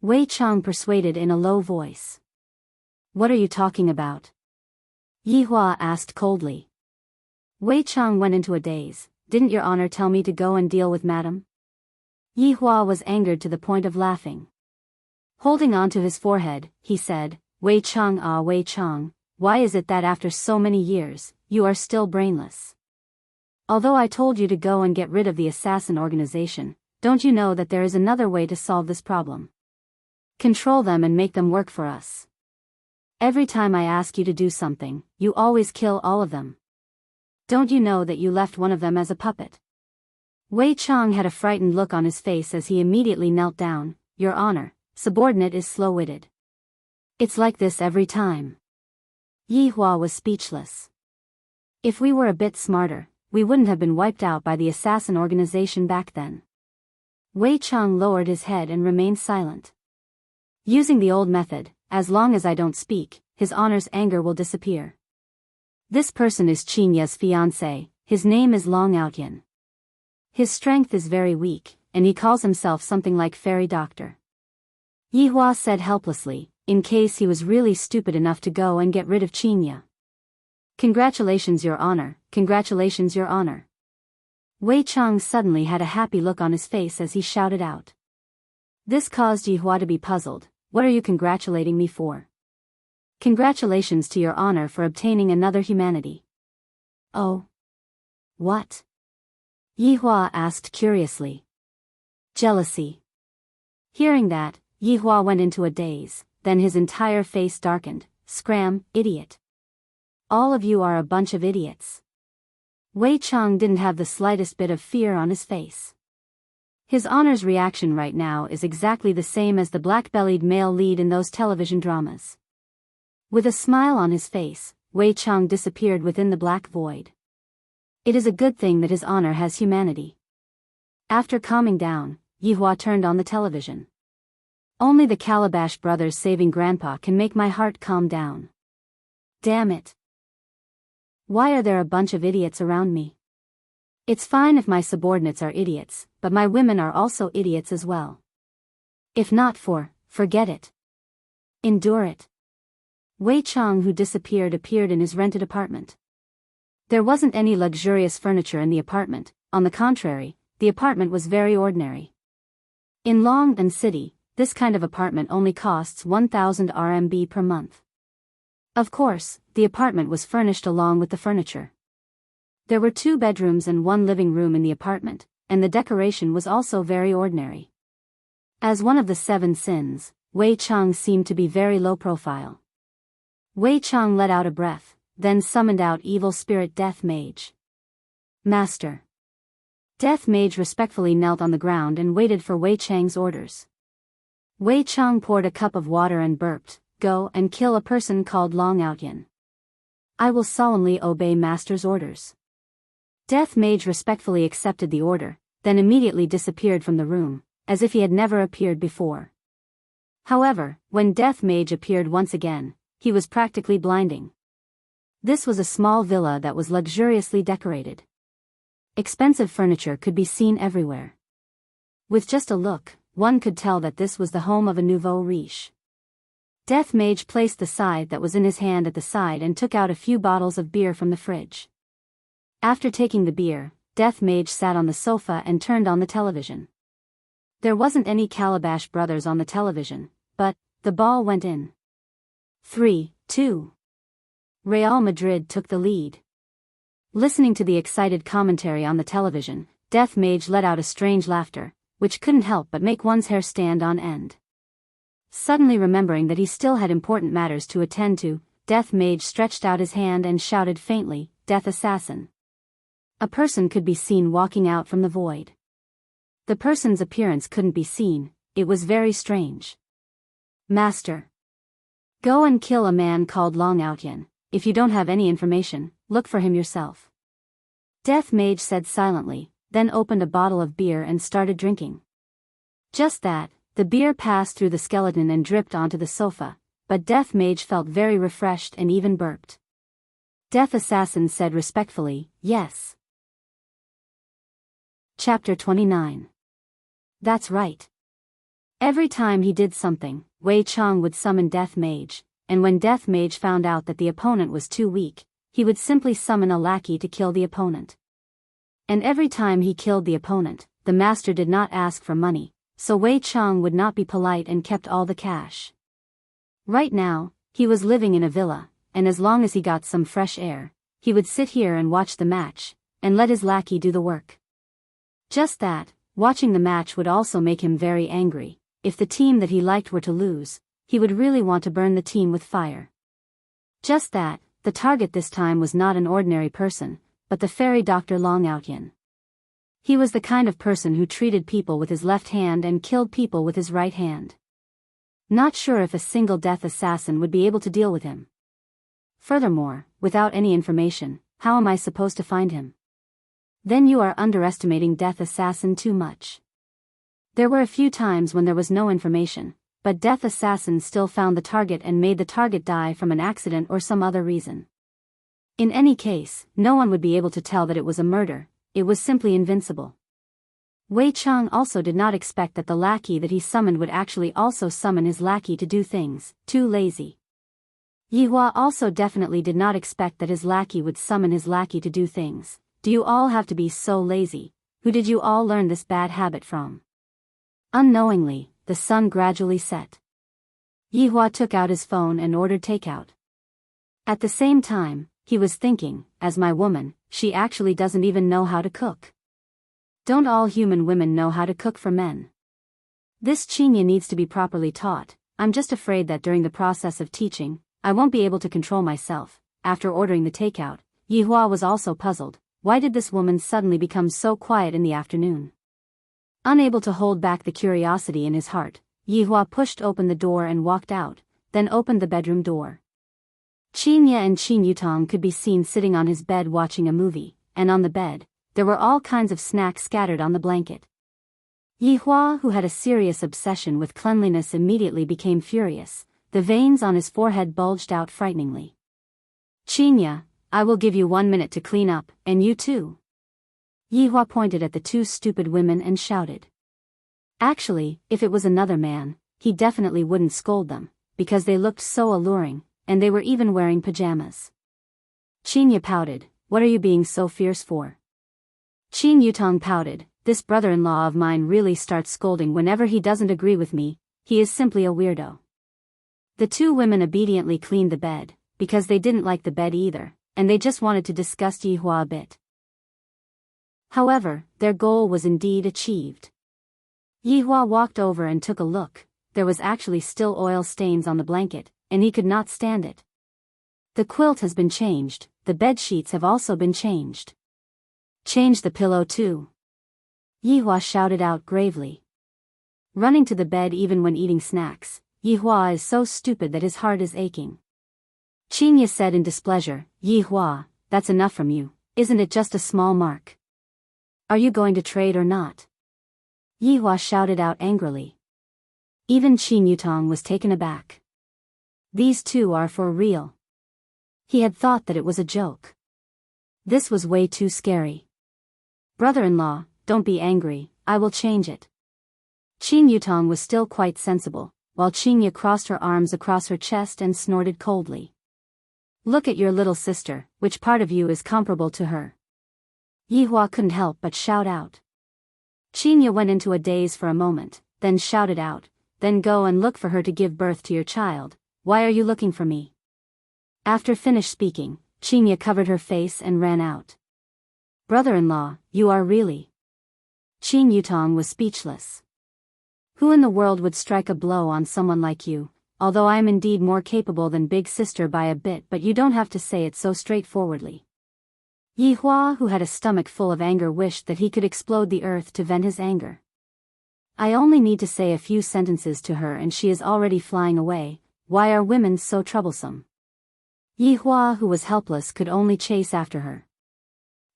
Wei Chang persuaded in a low voice. What are you talking about? Yi Hua asked coldly. Wei Chang went into a daze. Didn't your honor tell me to go and deal with madam? Yi Hua was angered to the point of laughing. Holding on to his forehead, he said, Wei Chang, Wei Chang, why is it that after so many years, you are still brainless? Although I told you to go and get rid of the assassin organization, don't you know that there is another way to solve this problem? Control them and make them work for us. Every time I ask you to do something, you always kill all of them. Don't you know that you left one of them as a puppet? Wei Chang had a frightened look on his face as he immediately knelt down. Your honor, subordinate is slow-witted. It's like this every time. Yi Hua was speechless. If we were a bit smarter, we wouldn't have been wiped out by the assassin organization back then. Wei Chang lowered his head and remained silent. Using the old method, as long as I don't speak, his honor's anger will disappear. This person is Qin Ye's fiancé, his name is Long Outyan. His strength is very weak, and he calls himself something like fairy doctor. Yi Hua said helplessly, in case he was really stupid enough to go and get rid of Qin Ye. Congratulations your honor, congratulations your honor. Wei Chang suddenly had a happy look on his face as he shouted out. This caused Yi Hua to be puzzled. What are you congratulating me for? Congratulations to your honor for obtaining another humanity. Oh. What? Yi Hua asked curiously. Jealousy. Hearing that, Yi Hua went into a daze, then his entire face darkened. Scram, idiot. All of you are a bunch of idiots. Wei Chang didn't have the slightest bit of fear on his face. His honor's reaction right now is exactly the same as the black-bellied male lead in those television dramas. With a smile on his face, Wei Chang disappeared within the black void. It is a good thing that his honor has humanity. After calming down, Yi Hua turned on the television. Only the Calabash brothers saving Grandpa can make my heart calm down. Damn it. Why are there a bunch of idiots around me? It's fine if my subordinates are idiots, but my women are also idiots as well. If not forget it. Endure it. Wei Chang, who disappeared, appeared in his rented apartment. There wasn't any luxurious furniture in the apartment, on the contrary, the apartment was very ordinary. In Long City, this kind of apartment only costs 1,000 RMB per month. Of course, the apartment was furnished along with the furniture. There were 2 bedrooms and 1 living room in the apartment, and the decoration was also very ordinary. As one of the 7 sins, Wei Chang seemed to be very low profile. Wei Chang let out a breath, then summoned out evil spirit Death Mage. Master. Death Mage respectfully knelt on the ground and waited for Wei Chang's orders. Wei Chang poured a cup of water and burped, Go and kill a person called Long Outyan. I will solemnly obey Master's orders. Death Mage respectfully accepted the order, then immediately disappeared from the room, as if he had never appeared before. However, when Death Mage appeared once again, he was practically blinding. This was a small villa that was luxuriously decorated. Expensive furniture could be seen everywhere. With just a look, one could tell that this was the home of a nouveau riche. Death Mage placed the scythe that was in his hand at the side and took out a few bottles of beer from the fridge. After taking the beer, Death Mage sat on the sofa and turned on the television. There wasn't any Calabash brothers on the television, but the ball went in. 3-2. Real Madrid took the lead. Listening to the excited commentary on the television, Death Mage let out a strange laughter, which couldn't help but make one's hair stand on end. Suddenly remembering that he still had important matters to attend to, Death Mage stretched out his hand and shouted faintly, Death Assassin. A person could be seen walking out from the void. The person's appearance couldn't be seen, it was very strange. Master. Go and kill a man called Long Outyan. If you don't have any information, look for him yourself. Death Mage said silently, then opened a bottle of beer and started drinking. Just that, the beer passed through the skeleton and dripped onto the sofa, but Death Mage felt very refreshed and even burped. Death Assassin said respectfully, yes. Chapter 29. That's right. Every time he did something, Wei Chang would summon Death Mage, and when Death Mage found out that the opponent was too weak, he would simply summon a lackey to kill the opponent. And every time he killed the opponent, the master did not ask for money, so Wei Chang would not be polite and kept all the cash. Right now, he was living in a villa, and as long as he got some fresh air, he would sit here and watch the match, and let his lackey do the work. Just that, watching the match would also make him very angry. If the team that he liked were to lose, he would really want to burn the team with fire. Just that, the target this time was not an ordinary person, but the fairy Dr. Long Outyin. He was the kind of person who treated people with his left hand and killed people with his right hand. Not sure if a single death assassin would be able to deal with him. Furthermore, without any information, how am I supposed to find him? Then you are underestimating Death Assassin too much. There were a few times when there was no information, but Death Assassin still found the target and made the target die from an accident or some other reason. In any case, no one would be able to tell that it was a murder, it was simply invincible. Wei Chang also did not expect that the lackey that he summoned would actually also summon his lackey to do things, too lazy. Yihua also definitely did not expect that his lackey would summon his lackey to do things. Do you all have to be so lazy? Who did you all learn this bad habit from? Unknowingly, the sun gradually set. Yihua took out his phone and ordered takeout. At the same time, he was thinking, as my woman, she actually doesn't even know how to cook. Don't all human women know how to cook for men? This Chinya needs to be properly taught. I'm just afraid that during the process of teaching, I won't be able to control myself. After ordering the takeout, Yihua was also puzzled. Why did this woman suddenly become so quiet in the afternoon? Unable to hold back the curiosity in his heart, Yihua pushed open the door and walked out, then opened the bedroom door. Chinya and Qin Yutong could be seen sitting on his bed watching a movie, and on the bed, there were all kinds of snacks scattered on the blanket. Yihua, who had a serious obsession with cleanliness, immediately became furious. The veins on his forehead bulged out frighteningly. Chinya, I will give you 1 minute to clean up, and you too. Yihua pointed at the two stupid women and shouted. Actually, if it was another man, he definitely wouldn't scold them, because they looked so alluring, and they were even wearing pajamas. Chinya pouted, what are you being so fierce for? Qin Yutong pouted, this brother-in-law of mine really starts scolding whenever he doesn't agree with me, he is simply a weirdo. The two women obediently cleaned the bed, because they didn't like the bed either, and they just wanted to disgust Yihua a bit. However, their goal was indeed achieved. Yihua walked over and took a look. There was actually still oil stains on the blanket, and he could not stand it. The quilt has been changed, the bed sheets have also been changed. Change the pillow too. Yihua shouted out gravely. Running to the bed even when eating snacks, Yihua is so stupid that his heart is aching. Chinya said in displeasure, Yihua, that's enough from you, isn't it just a small mark? Are you going to trade or not? Yihua shouted out angrily. Even Qin Yutong was taken aback. These two are for real. He had thought that it was a joke. This was way too scary. Brother-in-law, don't be angry, I will change it. Qin Yutong was still quite sensible, while Chinya crossed her arms across her chest and snorted coldly. Look at your little sister, which part of you is comparable to her? Yihua couldn't help but shout out. Chinya went into a daze for a moment, then shouted out, then go and look for her to give birth to your child, why are you looking for me? After finished speaking, Chinya covered her face and ran out. Brother-in-law, you are really... Qin Yutong was speechless. Who in the world would strike a blow on someone like you? Although I am indeed more capable than big sister by a bit, but you don't have to say it so straightforwardly. Yihua, who had a stomach full of anger, wished that he could explode the earth to vent his anger. I only need to say a few sentences to her and she is already flying away. Why are women so troublesome? Yi Hua, who was helpless, could only chase after her.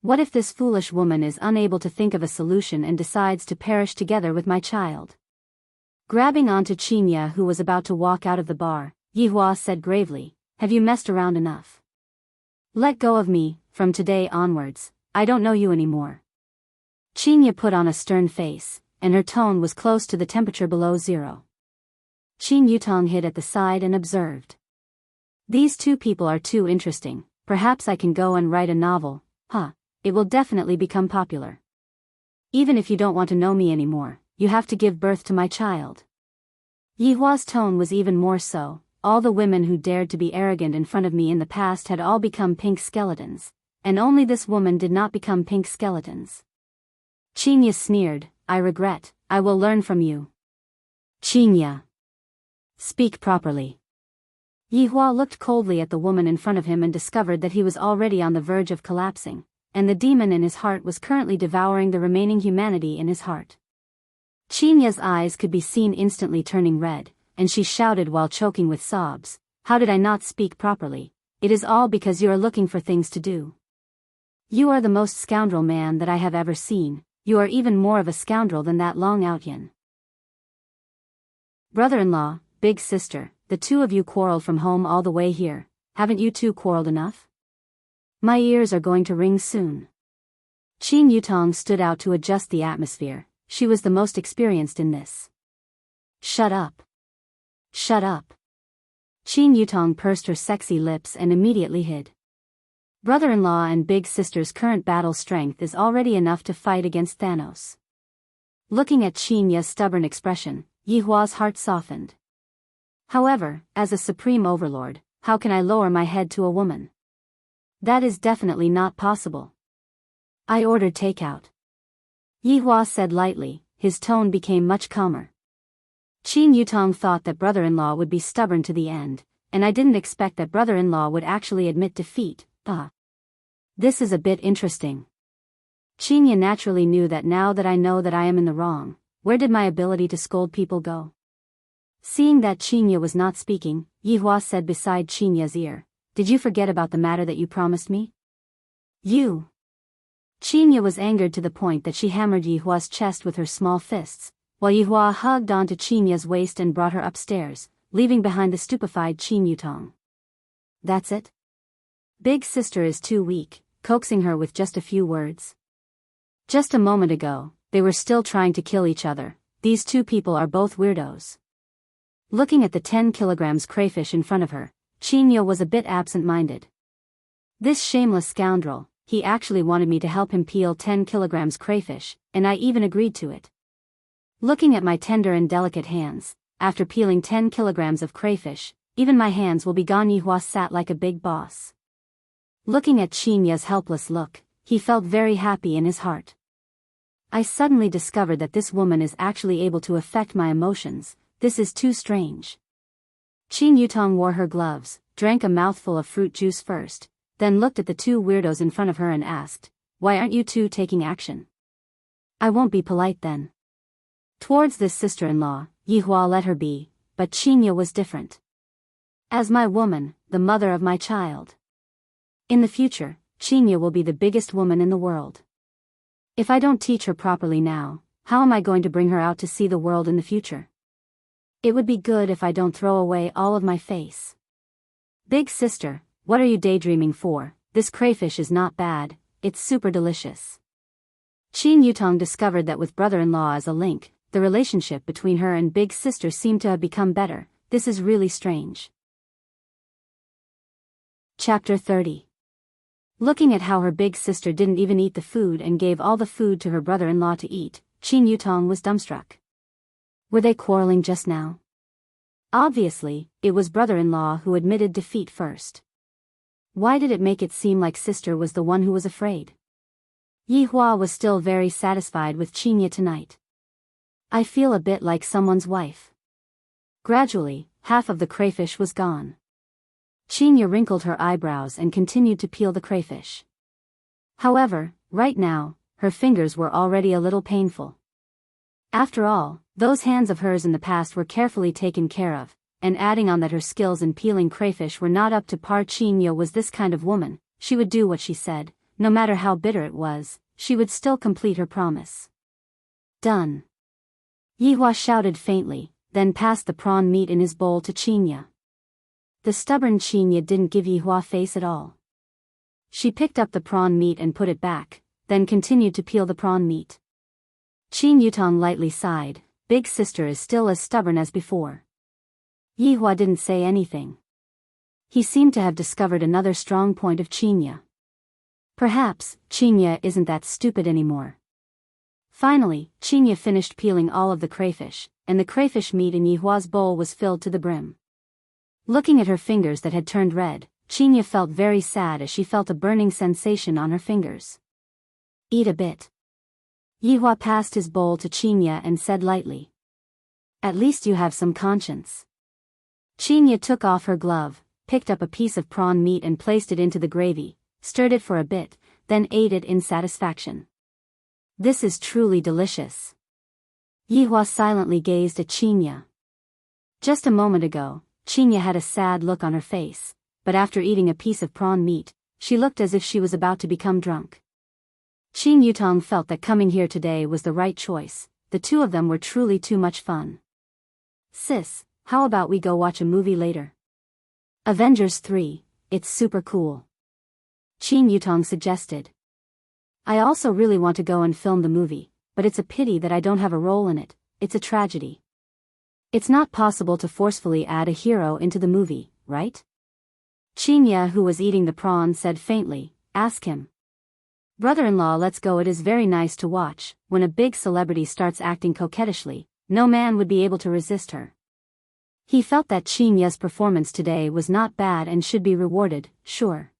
What if this foolish woman is unable to think of a solution and decides to perish together with my child? Grabbing onto Qinya, who was about to walk out of the bar, Yi Hua said gravely, "Have you messed around enough? Let go of me. From today onwards, I don't know you anymore." Qinya put on a stern face, and her tone was close to the temperature below zero. Qin Yutong hid at the side and observed. "These two people are too interesting. Perhaps I can go and write a novel. It will definitely become popular. Even if you don't want to know me anymore, you have to give birth to my child." Yi Hua's tone was even more so. All the women who dared to be arrogant in front of me in the past had all become pink skeletons, and only this woman did not become pink skeletons. Qinya sneered, "I regret. I will learn from you." "Qinya, speak properly." Yi Hua looked coldly at the woman in front of him and discovered that he was already on the verge of collapsing, and the demon in his heart was currently devouring the remaining humanity in his heart. Qinya's eyes could be seen instantly turning red, and she shouted while choking with sobs, "How did I not speak properly? It is all because you are looking for things to do. You are the most scoundrel man that I have ever seen. You are even more of a scoundrel than that Long Outyan." "Brother-in-law, big sister, the two of you quarreled from home all the way here. Haven't you two quarreled enough? My ears are going to ring soon." Qin Yutong stood out to adjust the atmosphere. She was the most experienced in this. "Shut up. Shut up." Qin Yutong pursed her sexy lips and immediately hid. Brother-in-law and big sister's current battle strength is already enough to fight against Thanos. Looking at Qinya's stubborn expression, Yi Hua's heart softened. However, as a supreme overlord, how can I lower my head to a woman? That is definitely not possible. "I ordered takeout," Yi Hua said lightly. His tone became much calmer. Qin Yutong thought that brother-in-law would be stubborn to the end, and I didn't expect that brother-in-law would actually admit defeat. This is a bit interesting. Qinya naturally knew that now that I know that I am in the wrong, where did my ability to scold people go? Seeing that Qinya was not speaking, Yi Hua said beside Qinya's ear, "Did you forget about the matter that you promised me?" "You." Qinya was angered to the point that she hammered Yi Hua's chest with her small fists, while Yi Hua hugged onto Qinya's waist and brought her upstairs, leaving behind the stupefied Qin Yutong. "That's it? Big sister is too weak," coaxing her with just a few words. "Just a moment ago, they were still trying to kill each other. These two people are both weirdos." Looking at the 10 kilograms crayfish in front of her, Qinya was a bit absent-minded. This shameless scoundrel, he actually wanted me to help him peel 10 kilograms crayfish, and I even agreed to it. Looking at my tender and delicate hands, after peeling 10 kilograms of crayfish, even my hands will be gone. Yi Hua sat like a big boss. Looking at Qinya's helpless look, he felt very happy in his heart. I suddenly discovered that this woman is actually able to affect my emotions. This is too strange. Qin Yutong wore her gloves, drank a mouthful of fruit juice first, then looked at the two weirdos in front of her and asked, "Why aren't you two taking action?" "I won't be polite then." Towards this sister-in-law, Yi Hua let her be, but Qinya was different. "As my woman, the mother of my child. In the future, Qinya will be the biggest woman in the world. If I don't teach her properly now, how am I going to bring her out to see the world in the future? It would be good if I don't throw away all of my face." "Big sister, what are you daydreaming for? This crayfish is not bad, it's super delicious." Qin Yutong discovered that with brother-in-law as a link, the relationship between her and big sister seemed to have become better. This is really strange. Chapter 30. Looking at how her big sister didn't even eat the food and gave all the food to her brother-in-law to eat, Qin Yutong was dumbstruck. Were they quarreling just now? Obviously, it was brother-in-law who admitted defeat first. Why did it make it seem like sister was the one who was afraid? Yi Hua was still very satisfied with Qinya tonight. "I feel a bit like someone's wife." Gradually, half of the crayfish was gone. Qinya wrinkled her eyebrows and continued to peel the crayfish. However, right now, her fingers were already a little painful. After all, those hands of hers in the past were carefully taken care of, and adding on that her skills in peeling crayfish were not up to par. Chinya was this kind of woman, she would do what she said, no matter how bitter it was, she would still complete her promise. Done. Yihua shouted faintly, then passed the prawn meat in his bowl to Chinya. The stubborn Chinya didn't give Yihua face at all. She picked up the prawn meat and put it back, then continued to peel the prawn meat. Qin Yutong lightly sighed, big sister is still as stubborn as before. Yihua didn't say anything. He seemed to have discovered another strong point of Chinya. Perhaps, Chinya isn't that stupid anymore. Finally, Chinya finished peeling all of the crayfish, and the crayfish meat in Yihua's bowl was filled to the brim. Looking at her fingers that had turned red, Chinya felt very sad as she felt a burning sensation on her fingers. Eat a bit. Yihua passed his bowl to Chinya and said lightly. At least you have some conscience. Chinya took off her glove, picked up a piece of prawn meat and placed it into the gravy, stirred it for a bit, then ate it in satisfaction. This is truly delicious. Yihua silently gazed at Chinya. Just a moment ago, Chinya had a sad look on her face, but after eating a piece of prawn meat, she looked as if she was about to become drunk. Qin Yutong felt that coming here today was the right choice, the two of them were truly too much fun. Sis, how about we go watch a movie later? Avengers 3, it's super cool. Qin Yutong suggested. I also really want to go and film the movie, but it's a pity that I don't have a role in it, it's a tragedy. It's not possible to forcefully add a hero into the movie, right? Chinya, who was eating the prawn, said faintly, ask him. Brother-in-law, let's go. It is very nice to watch, when a big celebrity starts acting coquettishly, no man would be able to resist her. He felt that Chinya's performance today was not bad and should be rewarded, sure.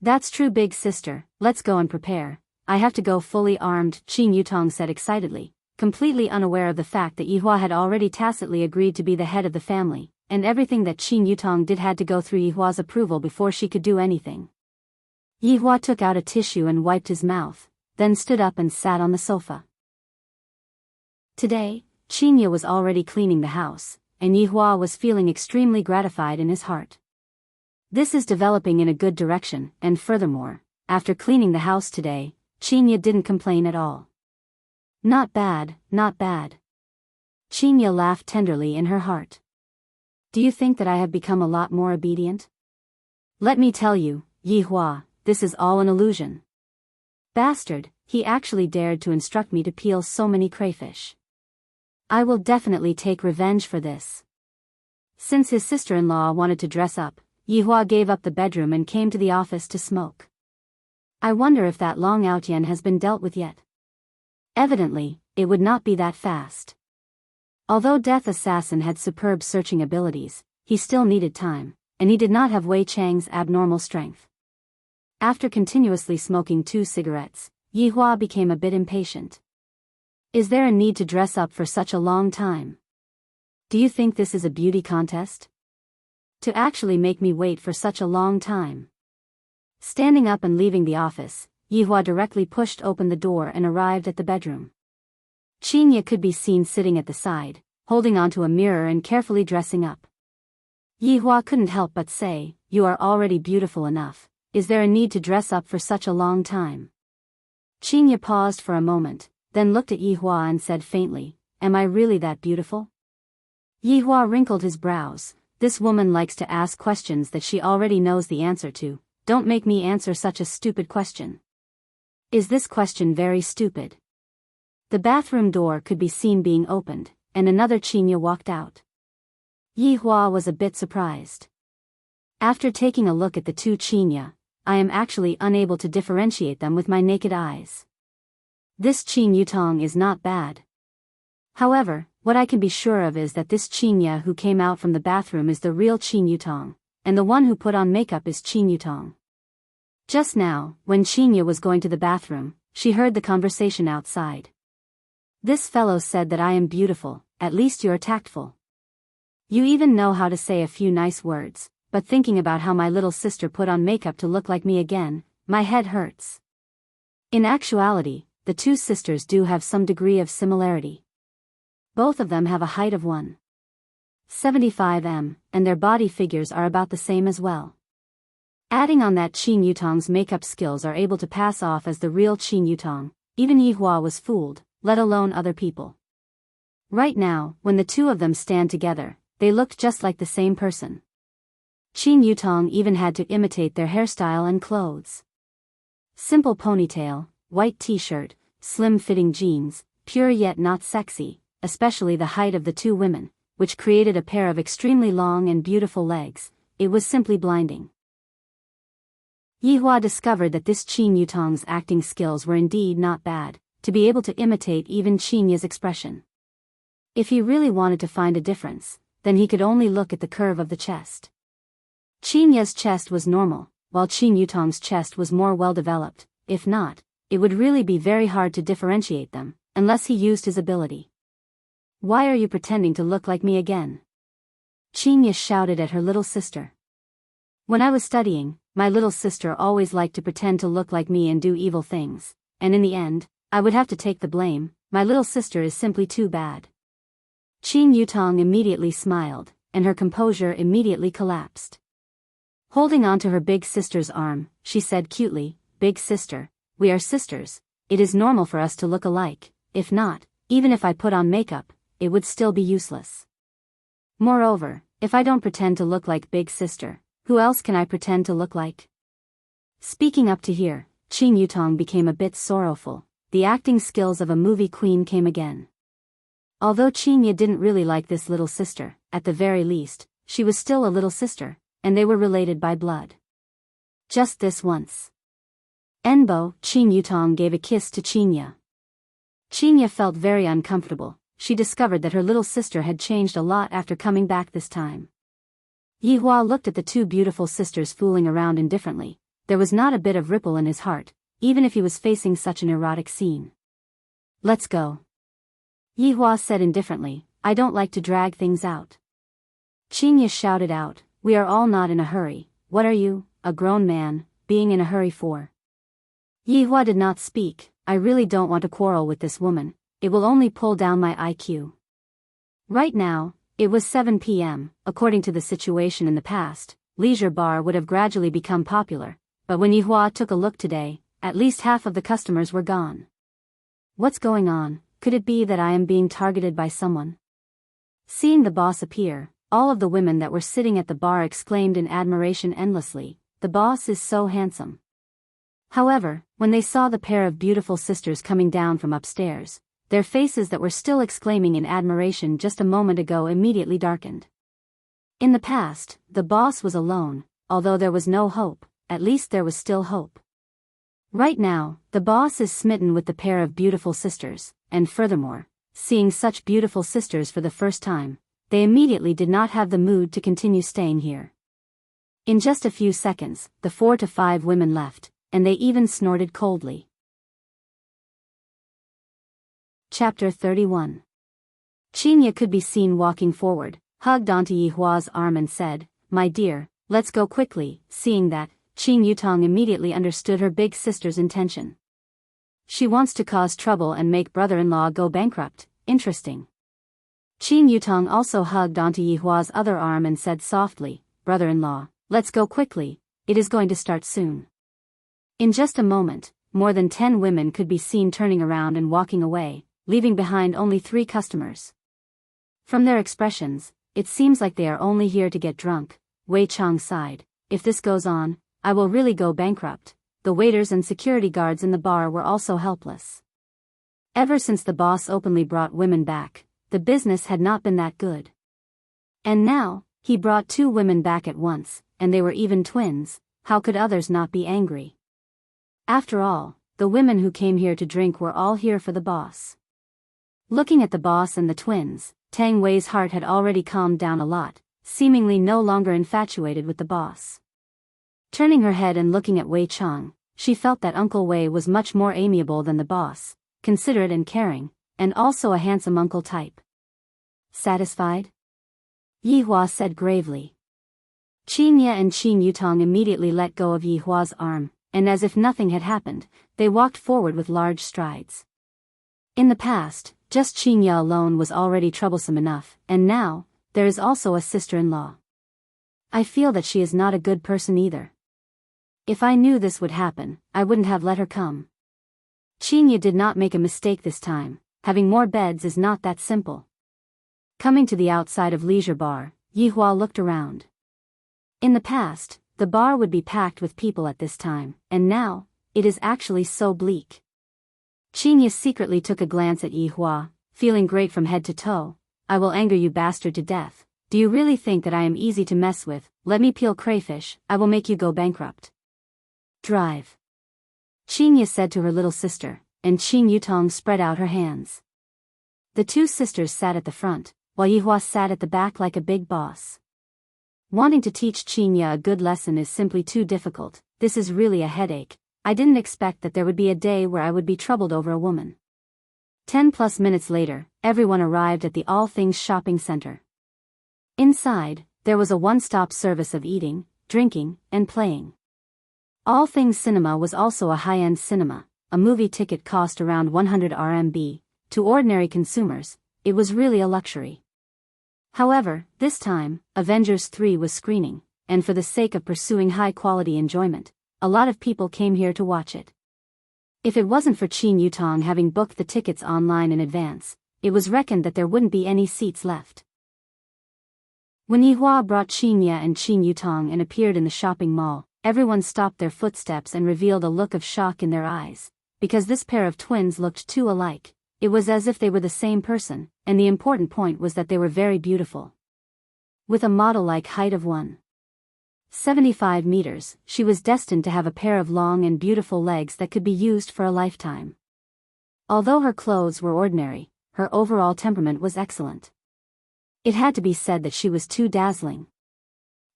That's true, big sister, let's go and prepare, I have to go fully armed, Qin Yutong said excitedly, completely unaware of the fact that Yihua had already tacitly agreed to be the head of the family, and everything that Qin Yutong did had to go through Yihua's approval before she could do anything. Yihua took out a tissue and wiped his mouth, then stood up and sat on the sofa. Today, Chinya was already cleaning the house, and Yihua was feeling extremely gratified in his heart. This is developing in a good direction, and furthermore, after cleaning the house today, Chinya didn't complain at all. Not bad, not bad. Chinya laughed tenderly in her heart. Do you think that I have become a lot more obedient? Let me tell you, Yihua, this is all an illusion. Bastard, he actually dared to instruct me to peel so many crayfish. I will definitely take revenge for this. Since his sister-in-law wanted to dress up, Yihua gave up the bedroom and came to the office to smoke. I wonder if that Long Outian has been dealt with yet. Evidently, it would not be that fast. Although Death Assassin had superb searching abilities, he still needed time, and he did not have Wei Chang's abnormal strength. After continuously smoking 2 cigarettes, Yihua became a bit impatient. Is there a need to dress up for such a long time? Do you think this is a beauty contest? To actually make me wait for such a long time. Standing up and leaving the office, Yihua directly pushed open the door and arrived at the bedroom. Chinya could be seen sitting at the side, holding onto a mirror and carefully dressing up. Yihua couldn't help but say, you are already beautiful enough, is there a need to dress up for such a long time? Chinya paused for a moment, then looked at Yihua and said faintly, am I really that beautiful? Yihua wrinkled his brows, this woman likes to ask questions that she already knows the answer to, don't make me answer such a stupid question. Is this question very stupid? The bathroom door could be seen being opened, and another Chinya walked out. Yihua was a bit surprised. After taking a look at the 2 Chinya, I am actually unable to differentiate them with my naked eyes. This Qin Yutong is not bad. However, what I can be sure of is that this Chinya who came out from the bathroom is the real Qin Yutong, and the one who put on makeup is Qin Yutong. Just now, when Chinya was going to the bathroom, she heard the conversation outside. This fellow said that I am beautiful, at least you're tactful. You even know how to say a few nice words, but thinking about how my little sister put on makeup to look like me again, my head hurts. In actuality, the 2 sisters do have some degree of similarity. Both of them have a height of 1. 75 and their body figures are about the same as well. Adding on that Qin Yutong's makeup skills are able to pass off as the real Qin Yutong, even Yi Hua was fooled, let alone other people. Right now, when the two of them stand together, they looked just like the same person. Qin Yutong even had to imitate their hairstyle and clothes. Simple ponytail, white t-shirt, slim-fitting jeans, pure yet not sexy, especially the height of the two women, which created a pair of extremely long and beautiful legs. It was simply blinding. Yi Hua discovered that this Qin Yutong's acting skills were indeed not bad, to be able to imitate even Qin Ye's expression. If he really wanted to find a difference, then he could only look at the curve of the chest. Qin Ye's chest was normal, while Qin Yutong's chest was more well-developed. If not, it would really be very hard to differentiate them, unless he used his ability. "Why are you pretending to look like me again?" Qin Ye shouted at her little sister. "When I was studying, my little sister always liked to pretend to look like me and do evil things, and in the end, I would have to take the blame. My little sister is simply too bad." Qin Yutong immediately smiled, and her composure immediately collapsed. Holding onto her big sister's arm, she said cutely, "Big sister, we are sisters. It is normal for us to look alike. If not, even if I put on makeup, it would still be useless. Moreover, if I don't pretend to look like big sister, who else can I pretend to look like?" Speaking up to here, Qin Yutong became a bit sorrowful. The acting skills of a movie queen came again. Although Qin Ye didn't really like this little sister, at the very least, she was still a little sister, and they were related by blood. Just this once. Enbo, Qin Yutong gave a kiss to Qin Ye. Qin Ye felt very uncomfortable. She discovered that her little sister had changed a lot after coming back this time. Yi Hua looked at the two beautiful sisters fooling around indifferently. There was not a bit of ripple in his heart, even if he was facing such an erotic scene. "Let's go," Yi Hua said indifferently. "I don't like to drag things out." Qin Ye shouted out, "We are all not in a hurry. What are you, a grown man, being in a hurry for?" Yi Hua did not speak. "I really don't want to quarrel with this woman. It will only pull down my IQ." Right now, it was 7 p.m. According to the situation in the past, leisure bar would have gradually become popular, but when Yi Hua took a look today, at least half of the customers were gone. What's going on? Could it be that I am being targeted by someone? Seeing the boss appear, all of the women that were sitting at the bar exclaimed in admiration endlessly, "The boss is so handsome." However, when they saw the pair of beautiful sisters coming down from upstairs, their faces that were still exclaiming in admiration just a moment ago immediately darkened. In the past, the boss was alone. Although there was no hope, at least there was still hope. Right now, the boss is smitten with the pair of beautiful sisters, and furthermore, seeing such beautiful sisters for the first time, they immediately did not have the mood to continue staying here. In just a few seconds, the 4 to 5 women left, and they even snorted coldly. Chapter 31. Qin Ye could be seen walking forward, hugged onto Yi Hua's arm and said, "My dear, let's go quickly." Seeing that, Qin Yutong immediately understood her big sister's intention. She wants to cause trouble and make brother-in-law go bankrupt. Interesting. Qin Yutong also hugged onto Yi Hua's other arm and said softly, "Brother-in-law, let's go quickly. It is going to start soon." In just a moment, more than 10 women could be seen turning around and walking away, leaving behind only 3 customers. From their expressions, it seems like they are only here to get drunk. Wei Chang sighed, "If this goes on, I will really go bankrupt." The waiters and security guards in the bar were also helpless. Ever since the boss openly brought women back, the business had not been that good. And now, he brought 2 women back at once, and they were even twins. How could others not be angry? After all, the women who came here to drink were all here for the boss. Looking at the boss and the twins, Tang Wei's heart had already calmed down a lot, seemingly no longer infatuated with the boss. Turning her head and looking at Wei Chang, she felt that Uncle Wei was much more amiable than the boss, considerate and caring, and also a handsome uncle type. "Satisfied?" Yi Hua said gravely. Qin Ye and Qin Yutong immediately let go of Yi Hua's arm, and as if nothing had happened, they walked forward with large strides. In the past, just Qin Ye alone was already troublesome enough, and now, there is also a sister-in-law. I feel that she is not a good person either. If I knew this would happen, I wouldn't have let her come. Qinya did not make a mistake this time. Having more beds is not that simple. Coming to the outside of Leisure Bar, Yihua looked around. In the past, the bar would be packed with people at this time, and now, it is actually so bleak. Qinya secretly took a glance at Yihua, feeling great from head to toe. I will anger you bastard to death. Do you really think that I am easy to mess with? Let me peel crayfish, I will make you go bankrupt. Drive. Qinya said to her little sister, and Qin Yutong spread out her hands. The two sisters sat at the front, while Yihua sat at the back like a big boss. Wanting to teach Qinya a good lesson is simply too difficult. This is really a headache. I didn't expect that there would be a day where I would be troubled over a woman. 10+ minutes later, everyone arrived at the All Things shopping center. Inside, there was a one-stop service of eating, drinking, and playing. All Things Cinema was also a high-end cinema. A movie ticket cost around 100 RMB. To ordinary consumers, it was really a luxury. However, this time, Avengers 3 was screening, and for the sake of pursuing high-quality enjoyment, a lot of people came here to watch it. If it wasn't for Qin Yutong having booked the tickets online in advance, it was reckoned that there wouldn't be any seats left. When Yihua brought Qinya and Qin Yutong and appeared in the shopping mall, everyone stopped their footsteps and revealed a look of shock in their eyes, because this pair of twins looked too alike. It was as if they were the same person, and the important point was that they were very beautiful. With a model-like height of 1.75 meters, she was destined to have a pair of long and beautiful legs that could be used for a lifetime. Although her clothes were ordinary, her overall temperament was excellent. It had to be said that she was too dazzling.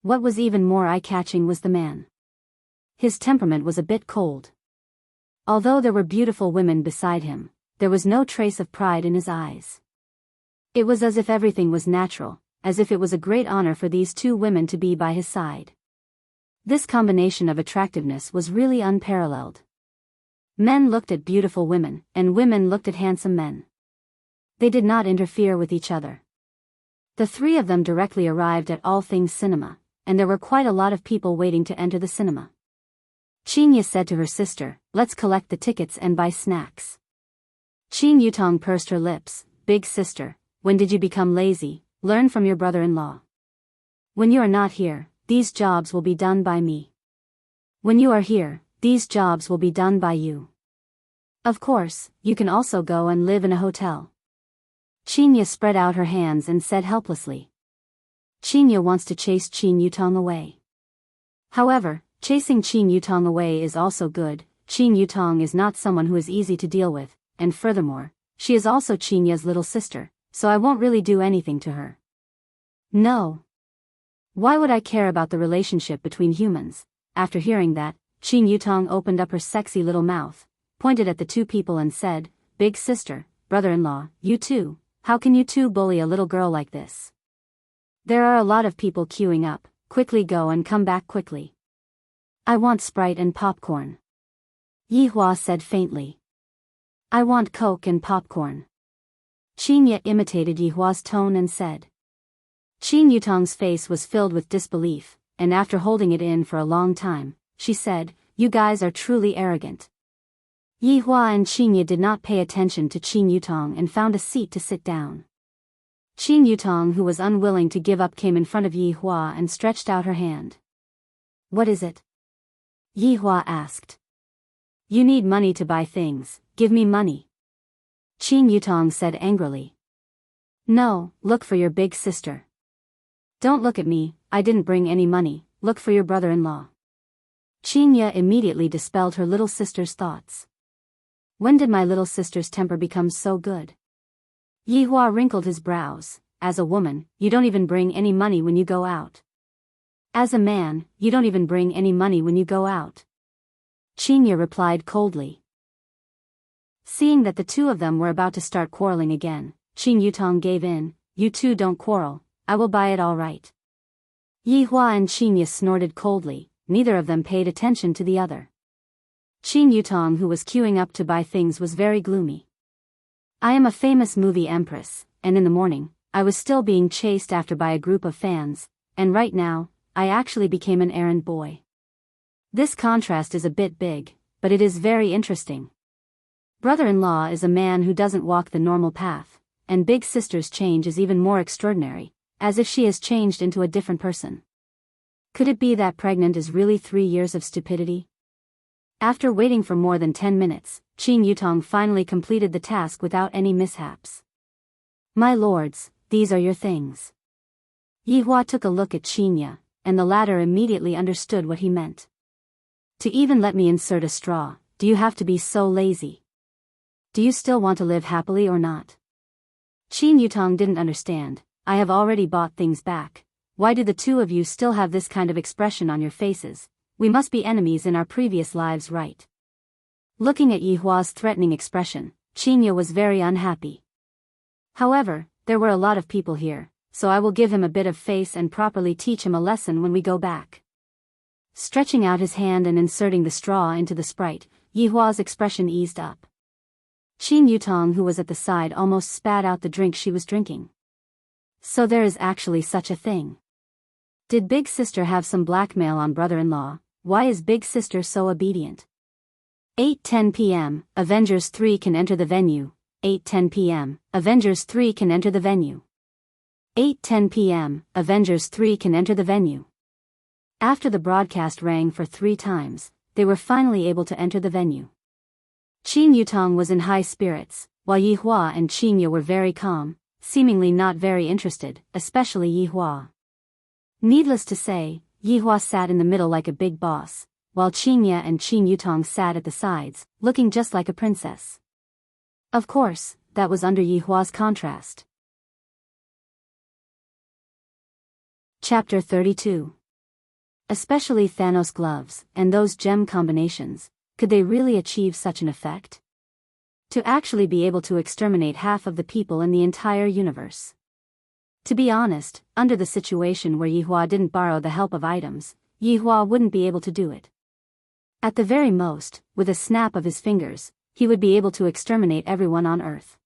What was even more eye-catching was the man. His temperament was a bit cold. Although there were beautiful women beside him, there was no trace of pride in his eyes. It was as if everything was natural, as if it was a great honor for these two women to be by his side. This combination of attractiveness was really unparalleled. Men looked at beautiful women, and women looked at handsome men. They did not interfere with each other. The three of them directly arrived at All Things Cinema, and there were quite a lot of people waiting to enter the cinema. Qinya said to her sister, "Let's collect the tickets and buy snacks." Qin Yutong pursed her lips. "Big sister, when did you become lazy? Learn from your brother-in-law. When you are not here, these jobs will be done by me. When you are here, these jobs will be done by you. Of course, you can also go and live in a hotel." Qinya spread out her hands and said helplessly. Qinya wants to chase Qin Yutong away. However, chasing Qin Yutong away is also good. Qin Yutong is not someone who is easy to deal with, and furthermore, she is also Qinya's little sister, so I won't really do anything to her. No. Why would I care about the relationship between humans? After hearing that, Qin Yutong opened up her sexy little mouth, pointed at the two people and said, "Big sister, brother-in-law, you two, how can you two bully a little girl like this? There are a lot of people queuing up, quickly go and come back quickly. I want Sprite and popcorn." Yihua said faintly. "I want Coke and popcorn." Qinya imitated Yihua's tone and said. Qin Yutong's face was filled with disbelief, and after holding it in for a long time, she said, "You guys are truly arrogant." Yihua and Qinya did not pay attention to Qin Yutong and found a seat to sit down. Qin Yutong, who was unwilling to give up, came in front of Yihua and stretched out her hand. "What is it?" Yihua asked. "You need money to buy things, give me money." Qin Yutong said angrily. "No, look for your big sister. Don't look at me, I didn't bring any money, look for your brother-in-law." Qinya immediately dispelled her little sister's thoughts. When did my little sister's temper become so good? Yihua wrinkled his brows. As a woman, you don't even bring any money when you go out. As a man, you don't even bring any money when you go out. Qinya replied coldly. Seeing that the two of them were about to start quarreling again, Qin Yutong gave in. "You two don't quarrel, I will buy it all right." Yihua and Qinya snorted coldly, neither of them paid attention to the other. Qin Yutong, who was queuing up to buy things, was very gloomy. "I am a famous movie empress, and in the morning, I was still being chased after by a group of fans, and right now, I actually became an errand boy. This contrast is a bit big, but it is very interesting. Brother-in-law is a man who doesn't walk the normal path, and big sister's change is even more extraordinary, as if she has changed into a different person. Could it be that pregnant is really 3 years of stupidity? After waiting for more than 10 minutes, Qin Yutong finally completed the task without any mishaps. My lords, these are your things. Yi Hua took a look at Qinya, and the latter immediately understood what he meant. To even let me insert a straw, do you have to be so lazy? Do you still want to live happily or not? Qin Yutong didn't understand. I have already bought things back. Why do the two of you still have this kind of expression on your faces? We must be enemies in our previous lives, right? Looking at Yi Hua's threatening expression, Qinya was very unhappy. However, there were a lot of people here, so I will give him a bit of face and properly teach him a lesson when we go back. Stretching out his hand and inserting the straw into the Sprite, Yi Hua's expression eased up. Qin Yutong, who was at the side, almost spat out the drink she was drinking. So there is actually such a thing. Did Big Sister have some blackmail on brother-in-law? Why is Big Sister so obedient? 8:10 p.m., Avengers 3 can enter the venue. 8:10 p.m., Avengers 3 can enter the venue. 8:10 p.m., Avengers 3 can enter the venue. After the broadcast rang for 3 times, they were finally able to enter the venue. Qin Yutong was in high spirits, while Yi Hua and Qinya were very calm, seemingly not very interested, especially Yi Hua. Needless to say, Yi Hua sat in the middle like a big boss, while Qinya and Qin Yutong sat at the sides, looking just like a princess. Of course, that was under Yi Hua's contrast. Chapter 32. Especially Thanos gloves, and those gem combinations, could they really achieve such an effect? To actually be able to exterminate half of the people in the entire universe. To be honest, under the situation where Yi Hua didn't borrow the help of items, Yi Hua wouldn't be able to do it. At the very most, with a snap of his fingers, he would be able to exterminate everyone on Earth.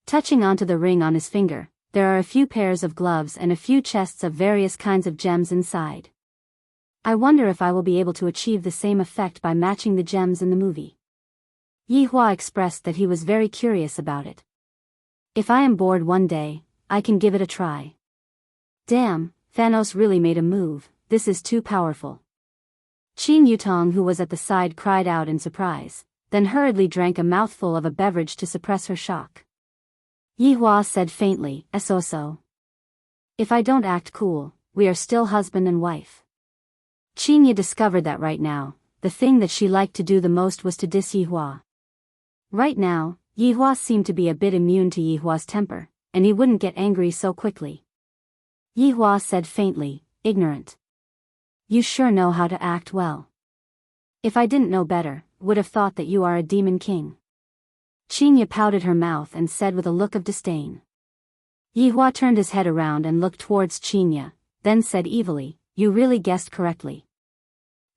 Touching onto the ring on his finger, there are a few pairs of gloves and a few chests of various kinds of gems inside. I wonder if I will be able to achieve the same effect by matching the gems in the movie. Yi Hua expressed that he was very curious about it. If I am bored one day, I can give it a try. Damn, Thanos really made a move, this is too powerful. Qin Yutong, who was at the side, cried out in surprise, then hurriedly drank a mouthful of a beverage to suppress her shock. Yi Hua said faintly, so. If I don't act cool, we are still husband and wife. Qinya discovered that right now, the thing that she liked to do the most was to diss Yi Hua. Right now, Yi Hua seemed to be a bit immune to Yi Hua's temper, and he wouldn't get angry so quickly. Yi Hua said faintly, ignorant. You sure know how to act well. If I didn't know better, would have thought that you are a demon king. Qinya pouted her mouth and said with a look of disdain. Yi Hua turned his head around and looked towards Qinya, then said evilly, you really guessed correctly.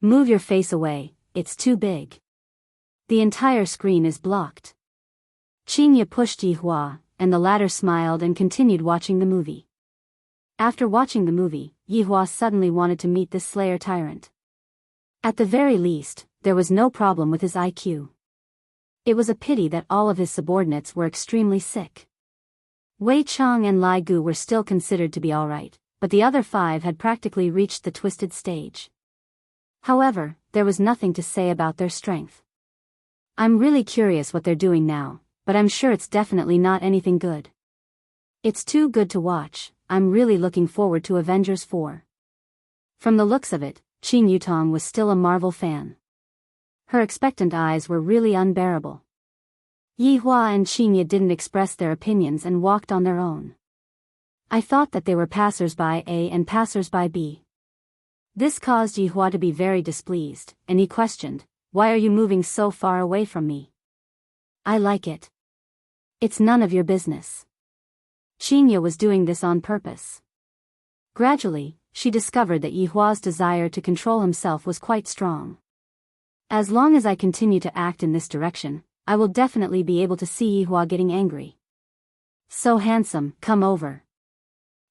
Move your face away, it's too big. The entire screen is blocked. Qinya pushed Yi Hua, and the latter smiled and continued watching the movie. After watching the movie, Yi Hua suddenly wanted to meet this Slayer tyrant. At the very least, there was no problem with his IQ. It was a pity that all of his subordinates were extremely sick. Wei Chang and Lai Gu were still considered to be alright, but the other 5 had practically reached the twisted stage. However, there was nothing to say about their strength. I'm really curious what they're doing now, but I'm sure it's definitely not anything good. It's too good to watch. I'm really looking forward to Avengers 4. From the looks of it, Qin Yutong was still a Marvel fan. Her expectant eyes were really unbearable. Yi Hua and Qinya didn't express their opinions and walked on their own. I thought that they were passers-by A and passers-by B. This caused Yi Hua to be very displeased, and he questioned, why are you moving so far away from me? I like it. It's none of your business. Qinya was doing this on purpose. Gradually, she discovered that Yi Hua's desire to control himself was quite strong. As long as I continue to act in this direction, I will definitely be able to see Yi Hua getting angry. So handsome, come over.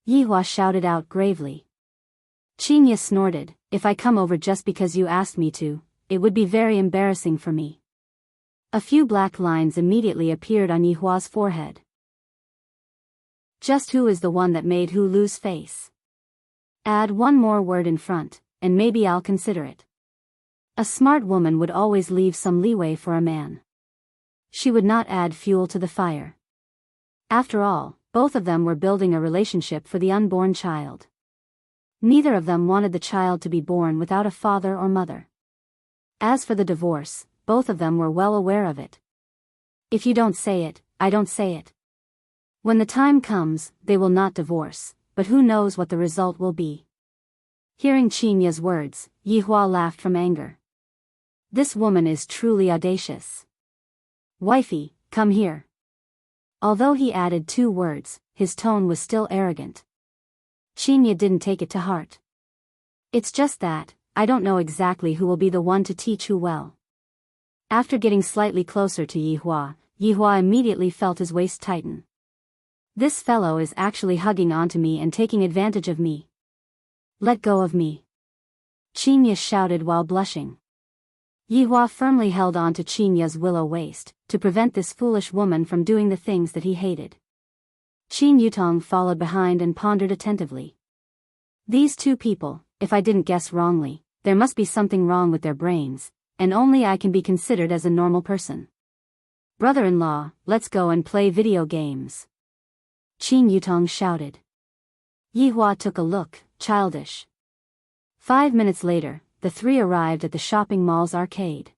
Yihua shouted out gravely. Chinya snorted, if I come over just because you asked me to, it would be very embarrassing for me. A few black lines immediately appeared on Yihua's forehead. Just who is the one that made who lose face? Add one more word in front, and maybe I'll consider it. A smart woman would always leave some leeway for a man. She would not add fuel to the fire. After all, both of them were building a relationship for the unborn child. Neither of them wanted the child to be born without a father or mother. As for the divorce, both of them were well aware of it. If you don't say it, I don't say it. When the time comes, they will not divorce, but who knows what the result will be. Hearing Chinya's words, Yihua laughed from anger. This woman is truly audacious. Wifey, come here. Although he added 2 words, his tone was still arrogant. Chinya didn't take it to heart. It's just that, I don't know exactly who will be the one to teach who well. After getting slightly closer to Yihua, Yihua immediately felt his waist tighten. This fellow is actually hugging onto me and taking advantage of me. Let go of me. Chinya shouted while blushing. Yihua firmly held on to Chinya's willow waist, to prevent this foolish woman from doing the things that he hated. Qin Yutong followed behind and pondered attentively. These 2 people, if I didn't guess wrongly, there must be something wrong with their brains, and only I can be considered as a normal person. Brother-in-law, let's go and play video games. Qin Yutong shouted. Yihua took a look, childish. 5 minutes later, the 3 arrived at the shopping mall's arcade.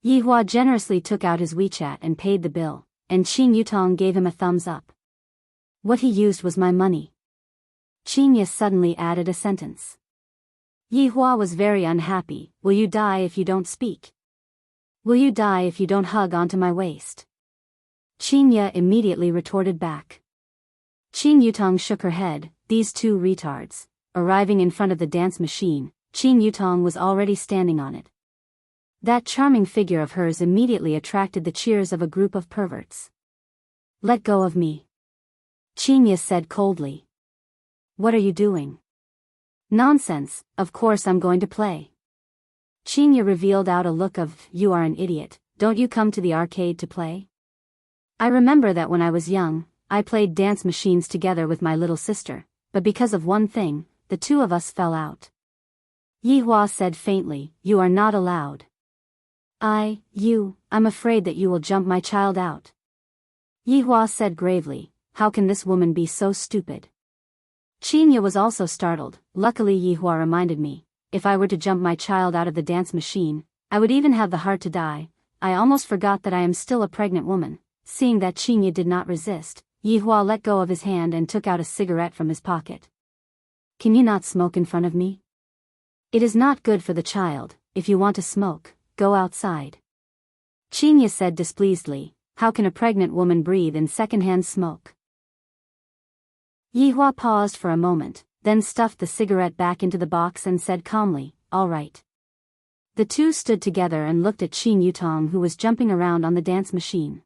Yihua generously took out his WeChat and paid the bill, and Qin Yutong gave him a thumbs up. What he used was my money. Chinya suddenly added a sentence. Yihua was very unhappy. Will you die if you don't speak? Will you die if you don't hug onto my waist? Chinya immediately retorted back. Qin Yutong shook her head, these 2 retards. Arriving in front of the dance machine, Qin Yutong was already standing on it. That charming figure of hers immediately attracted the cheers of a group of perverts. Let go of me. Chinya said coldly. What are you doing? Nonsense, of course I'm going to play. Chinya revealed out a look of, you are an idiot, don't you come to the arcade to play? I remember that when I was young, I played dance machines together with my little sister, but because of one thing, the 2 of us fell out. Yihua said faintly, you are not allowed. I'm afraid that you will jump my child out. Yihua said gravely, how can this woman be so stupid? Chinya was also startled. Luckily Yihua reminded me, if I were to jump my child out of the dance machine, I would even have the heart to die. I almost forgot that I am still a pregnant woman. Seeing that Chinya did not resist, Yihua let go of his hand and took out a cigarette from his pocket. Can you not smoke in front of me? It is not good for the child. If you want to smoke, go outside. Chinya said displeasedly, how can a pregnant woman breathe in secondhand smoke? Yihua paused for a moment, then stuffed the cigarette back into the box and said calmly, all right. The 2 stood together and looked at Qin Yutong, who was jumping around on the dance machine.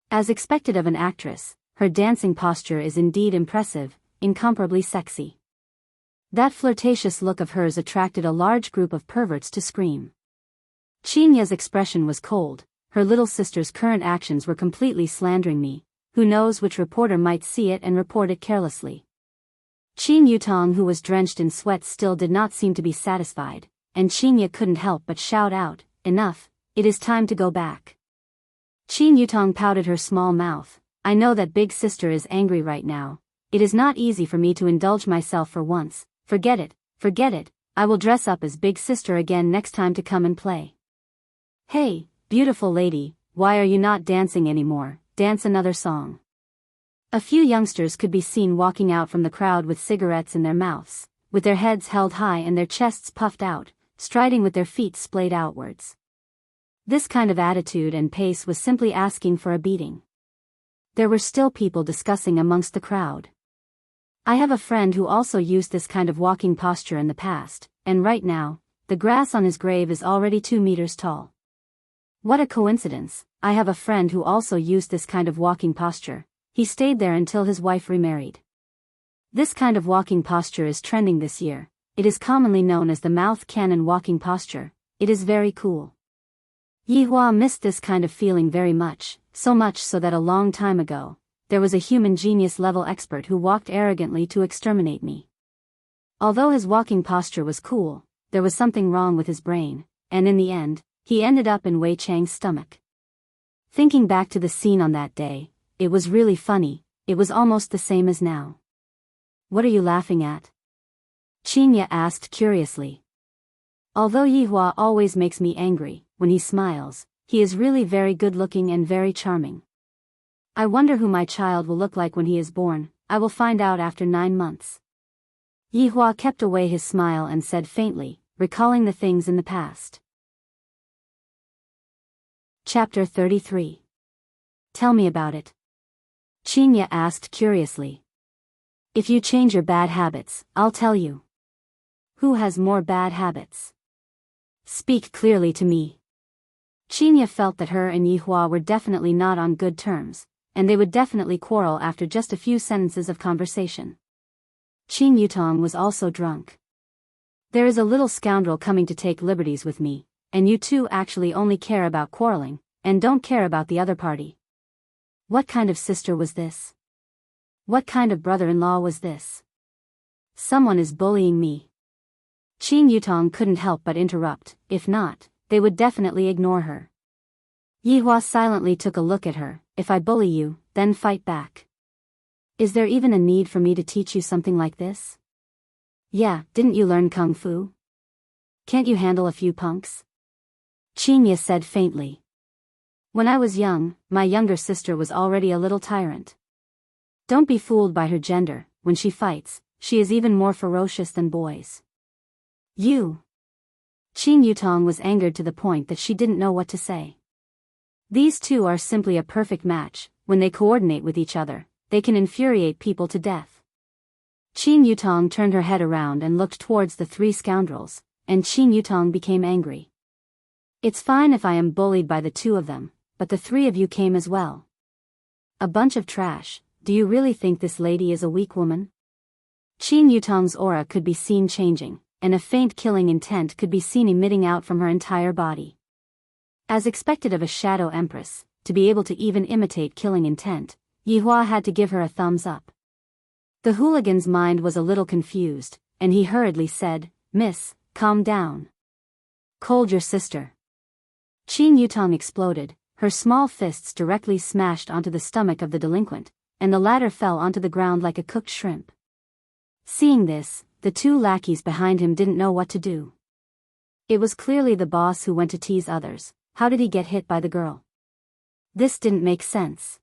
As expected of an actress, her dancing posture is indeed impressive, incomparably sexy. That flirtatious look of hers attracted a large group of perverts to scream. Chinya's expression was cold. Her little sister's current actions were completely slandering me. Who knows which reporter might see it and report it carelessly. Qin Yutong, who was drenched in sweat, still did not seem to be satisfied, and Chinya couldn't help but shout out, enough, it is time to go back. Qin Yutong pouted her small mouth. I know that big sister is angry right now. It is not easy for me to indulge myself for once. Forget it, I will dress up as big sister again next time to come and play. Hey, beautiful lady, why are you not dancing anymore? Dance another song. A few youngsters could be seen walking out from the crowd with cigarettes in their mouths, with their heads held high and their chests puffed out, striding with their feet splayed outwards. This kind of attitude and pace was simply asking for a beating. There were still people discussing amongst the crowd. I have a friend who also used this kind of walking posture in the past, and right now, the grass on his grave is already 2 meters tall. What a coincidence, I have a friend who also used this kind of walking posture, He stayed there until his wife remarried. This kind of walking posture is trending this year. It is commonly known as the mouth cannon walking posture. It is very cool. Yihua missed this kind of feeling very much, so much so that a long time ago, there was a human genius level expert who walked arrogantly to exterminate me. Although his walking posture was cool, there was something wrong with his brain, and in the end, he ended up in Wei Chang's stomach. Thinking back to the scene on that day, it was really funny. It was almost the same as now. What are you laughing at? Qinya asked curiously. Although Yihua always makes me angry, when he smiles, he is really very good-looking and very charming. I wonder who my child will look like when he is born. I will find out after 9 months. Yihua kept away his smile and said faintly, recalling the things in the past. Chapter 33. Tell me about it. Qinya asked curiously. If you change your bad habits, I'll tell you. Who has more bad habits? Speak clearly to me. Qinya felt that her and Yihua were definitely not on good terms, and they would definitely quarrel after just a few sentences of conversation. Qin Yutong was also drunk. There is a little scoundrel coming to take liberties with me, and you two actually only care about quarreling, and don't care about the other party. What kind of sister was this? What kind of brother-in-law was this? Someone is bullying me. Qin Yutong couldn't help but interrupt. If not, they would definitely ignore her. Yihua silently took a look at her. If I bully you, then fight back. Is there even a need for me to teach you something like this? Yeah, didn't you learn kung fu? Can't you handle a few punks? Qinya said faintly. When I was young, my younger sister was already a little tyrant. Don't be fooled by her gender. When she fights, she is even more ferocious than boys. You. Qin Yutong was angered to the point that she didn't know what to say. These two are simply a perfect match. When they coordinate with each other, they can infuriate people to death. Qin Yutong turned her head around and looked towards the 3 scoundrels, and Qin Yutong became angry. It's fine if I am bullied by the 2 of them, but the 3 of you came as well. A bunch of trash. Do you really think this lady is a weak woman? Qin Yutong's aura could be seen changing, and a faint killing intent could be seen emitting out from her entire body. As expected of a shadow empress, to be able to even imitate killing intent, Yihua had to give her a thumbs up. The hooligan's mind was a little confused, and he hurriedly said, Miss, calm down. Hold your sister. Qin Yutong exploded, her small fists directly smashed onto the stomach of the delinquent, and the latter fell onto the ground like a cooked shrimp. Seeing this, the 2 lackeys behind him didn't know what to do. It was clearly the boss who went to tease others. How did he get hit by the girl? This didn't make sense.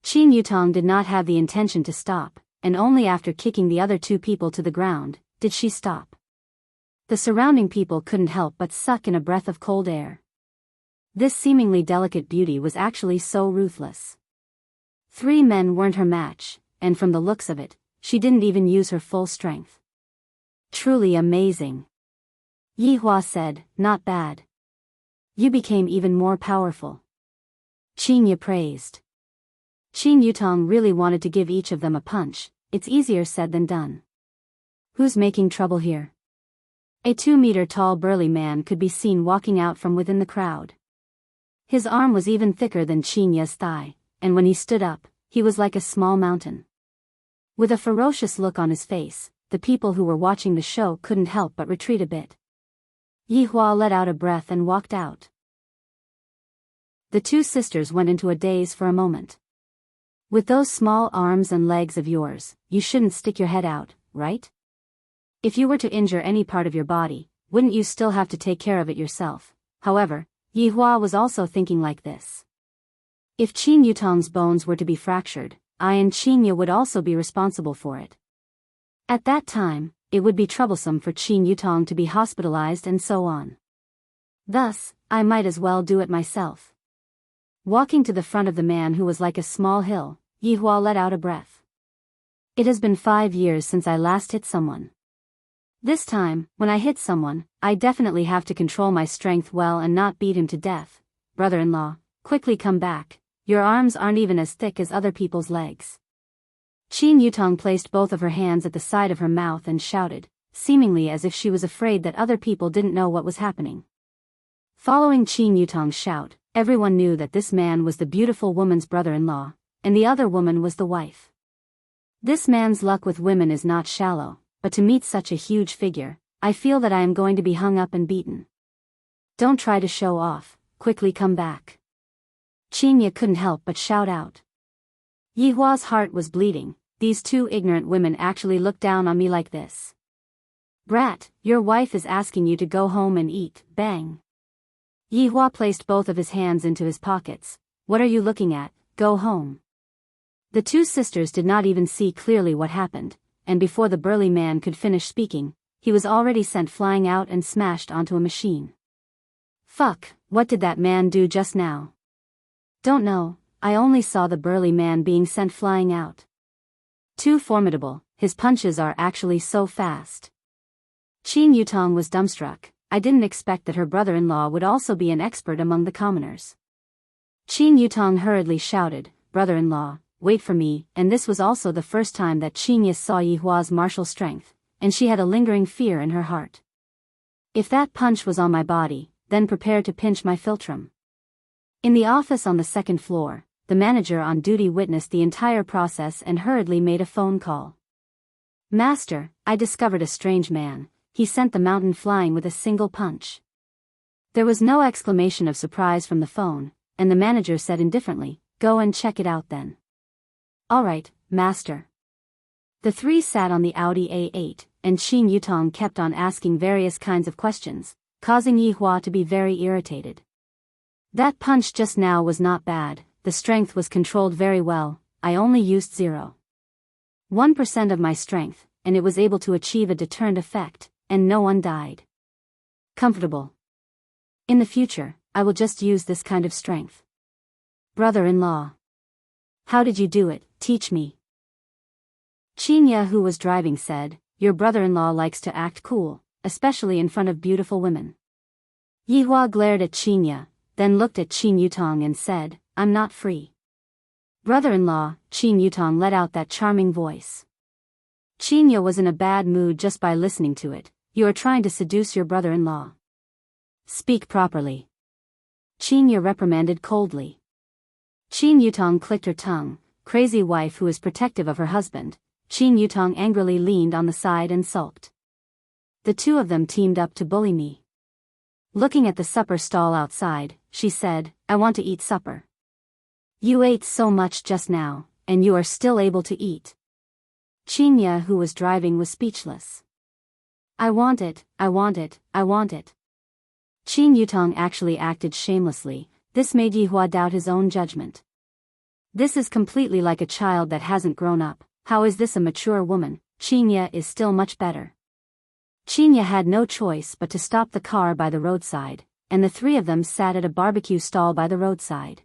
Qin Yutong did not have the intention to stop, and only after kicking the other 2 people to the ground, did she stop. The surrounding people couldn't help but suck in a breath of cold air. This seemingly delicate beauty was actually so ruthless. 3 men weren't her match, and from the looks of it, she didn't even use her full strength. Truly amazing. Yihua said, not bad. You became even more powerful. Qinya praised. Qin Yutong really wanted to give each of them a punch. It's easier said than done. Who's making trouble here? A 2-meter-tall burly man could be seen walking out from within the crowd. His arm was even thicker than Qinya's thigh, and when he stood up, he was like a small mountain. With a ferocious look on his face, the people who were watching the show couldn't help but retreat a bit. Yihua let out a breath and walked out. The 2 sisters went into a daze for a moment. With those small arms and legs of yours, you shouldn't stick your head out, right? If you were to injure any part of your body, wouldn't you still have to take care of it yourself? However, Yihua was also thinking like this. If Qin Yutong's bones were to be fractured, I and Qinya would also be responsible for it. At that time, it would be troublesome for Qin Yutong to be hospitalized and so on. Thus, I might as well do it myself. Walking to the front of the man who was like a small hill, Yihua let out a breath. It has been 5 years since I last hit someone. This time, when I hit someone, I definitely have to control my strength well and not beat him to death. Brother-in-law, quickly come back. Your arms aren't even as thick as other people's legs. Qin Yutong placed both of her hands at the side of her mouth and shouted, seemingly as if she was afraid that other people didn't know what was happening. Following Qin Yutong's shout, everyone knew that this man was the beautiful woman's brother-in-law, and the other woman was the wife. This man's luck with women is not shallow, but to meet such a huge figure, I feel that I am going to be hung up and beaten. Don't try to show off, quickly come back. Qinya couldn't help but shout out. Yihua's heart was bleeding. These two ignorant women actually looked down on me like this. Brat, your wife is asking you to go home and eat, bang. Yihua placed both of his hands into his pockets. What are you looking at? Go home. The two sisters did not even see clearly what happened, and before the burly man could finish speaking, he was already sent flying out and smashed onto a machine. Fuck, what did that man do just now? Don't know, I only saw the burly man being sent flying out. Too formidable, his punches are actually so fast. Qin Yutong was dumbstruck. I didn't expect that her brother-in-law would also be an expert among the commoners. Qin Yutong hurriedly shouted, brother-in-law, wait for me, and this was also the first time that Qinya saw Yihua's martial strength, and she had a lingering fear in her heart. If that punch was on my body, then prepare to pinch my philtrum. In the office on the second floor, the manager on duty witnessed the entire process and hurriedly made a phone call. Master, I discovered a strange man. He sent the mountain flying with a single punch. There was no exclamation of surprise from the phone, and the manager said indifferently, go and check it out then. Alright, master. The three sat on the Audi A8, and Qin Yutong kept on asking various kinds of questions, causing Yihua to be very irritated. That punch just now was not bad. The strength was controlled very well. I only used 0.1% of my strength, and it was able to achieve a deterrent effect, and no one died. Comfortable. In the future, I will just use this kind of strength. Brother-in-law. How did you do it? Teach me. Qinya, who was driving, said, your brother-in-law likes to act cool, especially in front of beautiful women. Yihua glared at Qinya, then looked at Qin Yutong and said, I'm not free. Brother-in-law, Qin Yutong let out that charming voice. Qinya was in a bad mood just by listening to it. You are trying to seduce your brother-in-law. Speak properly. Qinya reprimanded coldly. Qin Yutong clicked her tongue. Crazy wife who is protective of her husband. Qin Yutong angrily leaned on the side and sulked. The two of them teamed up to bully me. Looking at the supper stall outside, she said, I want to eat supper. You ate so much just now, and you are still able to eat. Qinya, who was driving, was speechless. I want it, I want it, I want it. Qin Yutong actually acted shamelessly. This made Yihua doubt his own judgment. This is completely like a child that hasn't grown up. How is this a mature woman? Qinya is still much better. Qinya had no choice but to stop the car by the roadside, and the three of them sat at a barbecue stall by the roadside.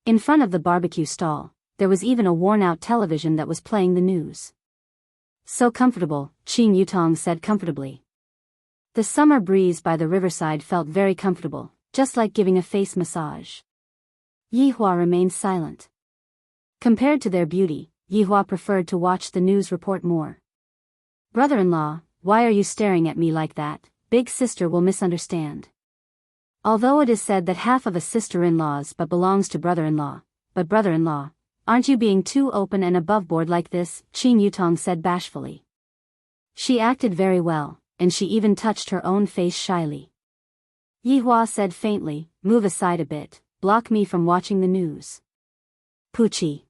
In front of the barbecue stall, there was even a worn-out television that was playing the news. So comfortable, Qin Yutong said comfortably. The summer breeze by the riverside felt very comfortable, just like giving a face massage. Yihua remained silent. Compared to their beauty, Yihua preferred to watch the news report more. Brother-in-law, why are you staring at me like that? Big sister will misunderstand. Although it is said that half of a sister-in-law's but belongs to brother-in-law, but brother-in-law, aren't you being too open and above-board like this? Qin Yutong said bashfully. She acted very well, and she even touched her own face shyly. Yihua said faintly, move aside a bit, block me from watching the news. Poochie.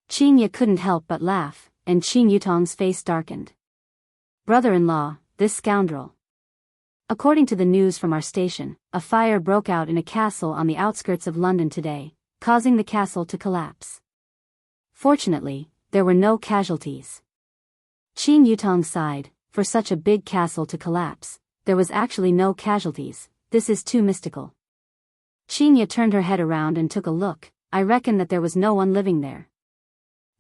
Qinya couldn't help but laugh, and Qin Yutong's face darkened. Brother-in-law, this scoundrel. According to the news from our station, a fire broke out in a castle on the outskirts of London today, causing the castle to collapse. Fortunately, there were no casualties. Qin Yutong sighed. For such a big castle to collapse, there was actually no casualties. This is too mystical. Qinya turned her head around and took a look. I reckon that there was no one living there.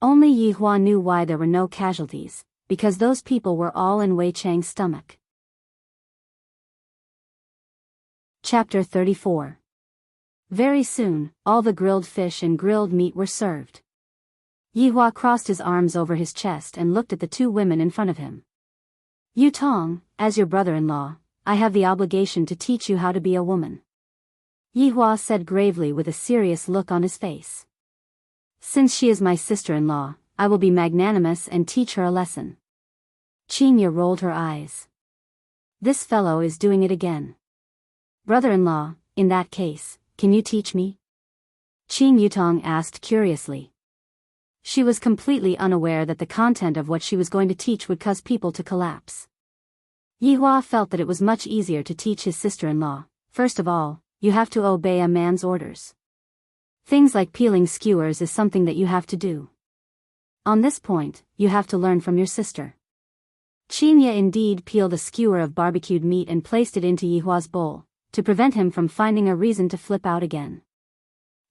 Only Yihua knew why there were no casualties, because those people were all in Wei Chang's stomach. Chapter 34. Very soon, all the grilled fish and grilled meat were served. Yihua crossed his arms over his chest and looked at the two women in front of him. Yu Tong, as your brother-in-law, I have the obligation to teach you how to be a woman. Yihua said gravely with a serious look on his face. Since she is my sister-in-law, I will be magnanimous and teach her a lesson. Qinya rolled her eyes. This fellow is doing it again. Brother-in-law, in that case, can you teach me? Qing Yutong asked curiously. She was completely unaware that the content of what she was going to teach would cause people to collapse. Yihua felt that it was much easier to teach his sister-in-law. First of all, you have to obey a man's orders. Things like peeling skewers is something that you have to do. On this point, you have to learn from your sister. Qinya indeed peeled a skewer of barbecued meat and placed it into Yihua's bowl, to prevent him from finding a reason to flip out again.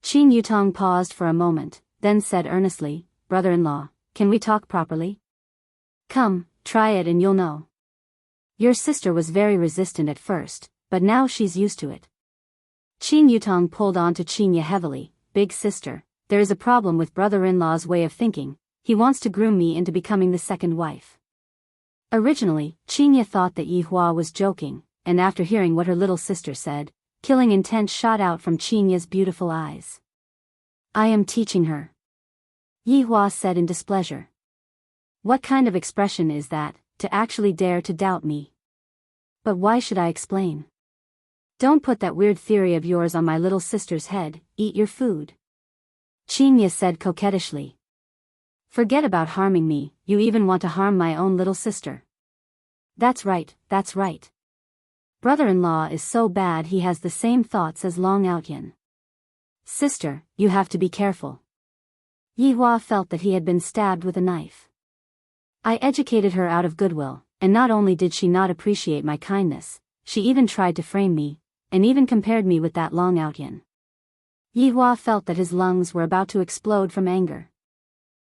Qing Yutong paused for a moment, then said earnestly, Brother-in-law, can we talk properly? Come, try it and you'll know. Your sister was very resistant at first, but now she's used to it. Qing Yutong pulled on to Qinya heavily. Big sister, there is a problem with brother-in-law's way of thinking. He wants to groom me into becoming the second wife. Originally, Qinya thought that Yihua was joking, and after hearing what her little sister said, killing intent shot out from Qinya's beautiful eyes. I am teaching her. Yihua said in displeasure. What kind of expression is that, to actually dare to doubt me? But why should I explain? Don't put that weird theory of yours on my little sister's head, eat your food. Qinya said coquettishly. Forget about harming me, you even want to harm my own little sister. That's right, that's right. Brother-in-law is so bad he has the same thoughts as Long Outyan. Sister, you have to be careful. Yihua felt that he had been stabbed with a knife. I educated her out of goodwill, and not only did she not appreciate my kindness, she even tried to frame me, and even compared me with that Long Outyan. Yihua felt that his lungs were about to explode from anger.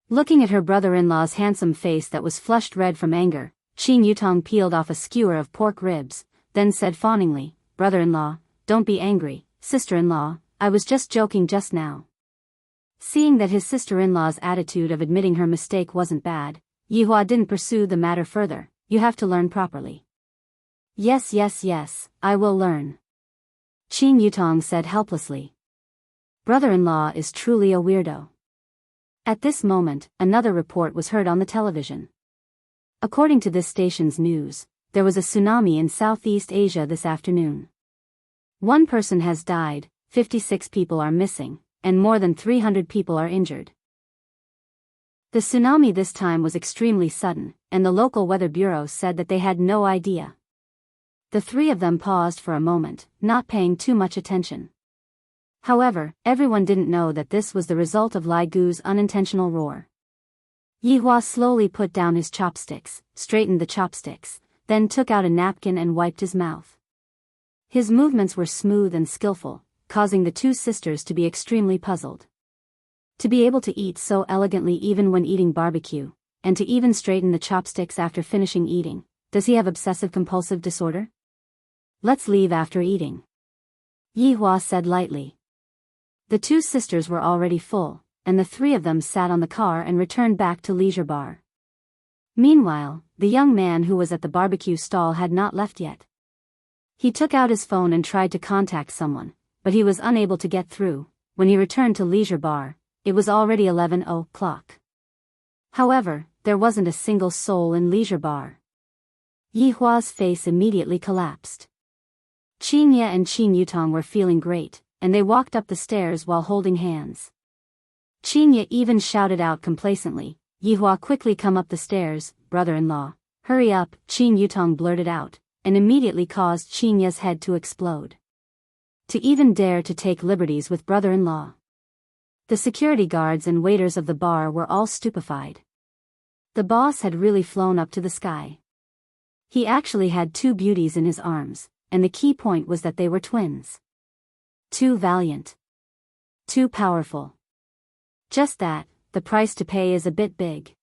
Looking at her brother-in-law's handsome face that was flushed red from anger, Qing Yutong peeled off a skewer of pork ribs, then said fawningly, Brother-in-law, don't be angry, sister-in-law, I was just joking just now. Seeing that his sister-in-law's attitude of admitting her mistake wasn't bad, Yihua didn't pursue the matter further. You have to learn properly. Yes, I will learn. Qing Yutong said helplessly. Brother-in-law is truly a weirdo. At this moment, another report was heard on the television. According to this station's news, there was a tsunami in Southeast Asia this afternoon. One person has died, 56 people are missing, and more than 300 people are injured. The tsunami this time was extremely sudden, and the local weather bureau said that they had no idea. The three of them paused for a moment, not paying too much attention. However, everyone didn't know that this was the result of Lai Gu's unintentional roar. Yihua slowly put down his chopsticks, straightened the chopsticks, then took out a napkin and wiped his mouth. His movements were smooth and skillful, causing the two sisters to be extremely puzzled. To be able to eat so elegantly even when eating barbecue, and to even straighten the chopsticks after finishing eating, does he have obsessive-compulsive disorder? Let's leave after eating. Yihua said lightly. The two sisters were already full, and the three of them sat on the car and returned back to Leisure Bar. Meanwhile, the young man who was at the barbecue stall had not left yet. He took out his phone and tried to contact someone, but he was unable to get through. When he returned to Leisure Bar, it was already 11 o'clock. However, there wasn't a single soul in Leisure Bar. Yihua's face immediately collapsed. Qinya and Qing Yutong were feeling great, and they walked up the stairs while holding hands. Qinya even shouted out complacently, Yihua, quickly come up the stairs, brother-in-law. Hurry up, Qing Yutong blurted out, and immediately caused Qinya's head to explode. To even dare to take liberties with brother-in-law. The security guards and waiters of the bar were all stupefied. The boss had really flown up to the sky. He actually had two beauties in his arms, and the key point was that they were twins. Too valiant. Too powerful. Just that, the price to pay is a bit big.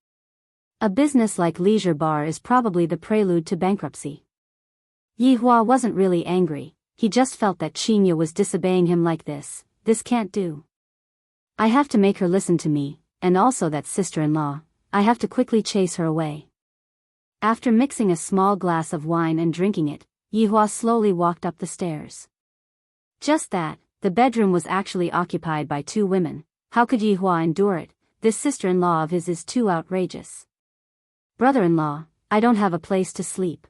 A business like Leisure Bar is probably the prelude to bankruptcy. Yihua wasn't really angry, he just felt that Qinya was disobeying him like this, this can't do. I have to make her listen to me, and also that sister-in-law, I have to quickly chase her away. After mixing a small glass of wine and drinking it, Yihua slowly walked up the stairs. Just that, the bedroom was actually occupied by 2 women. How could Yihua endure it? This sister-in-law of his is too outrageous. Brother-in-law, I don't have a place to sleep.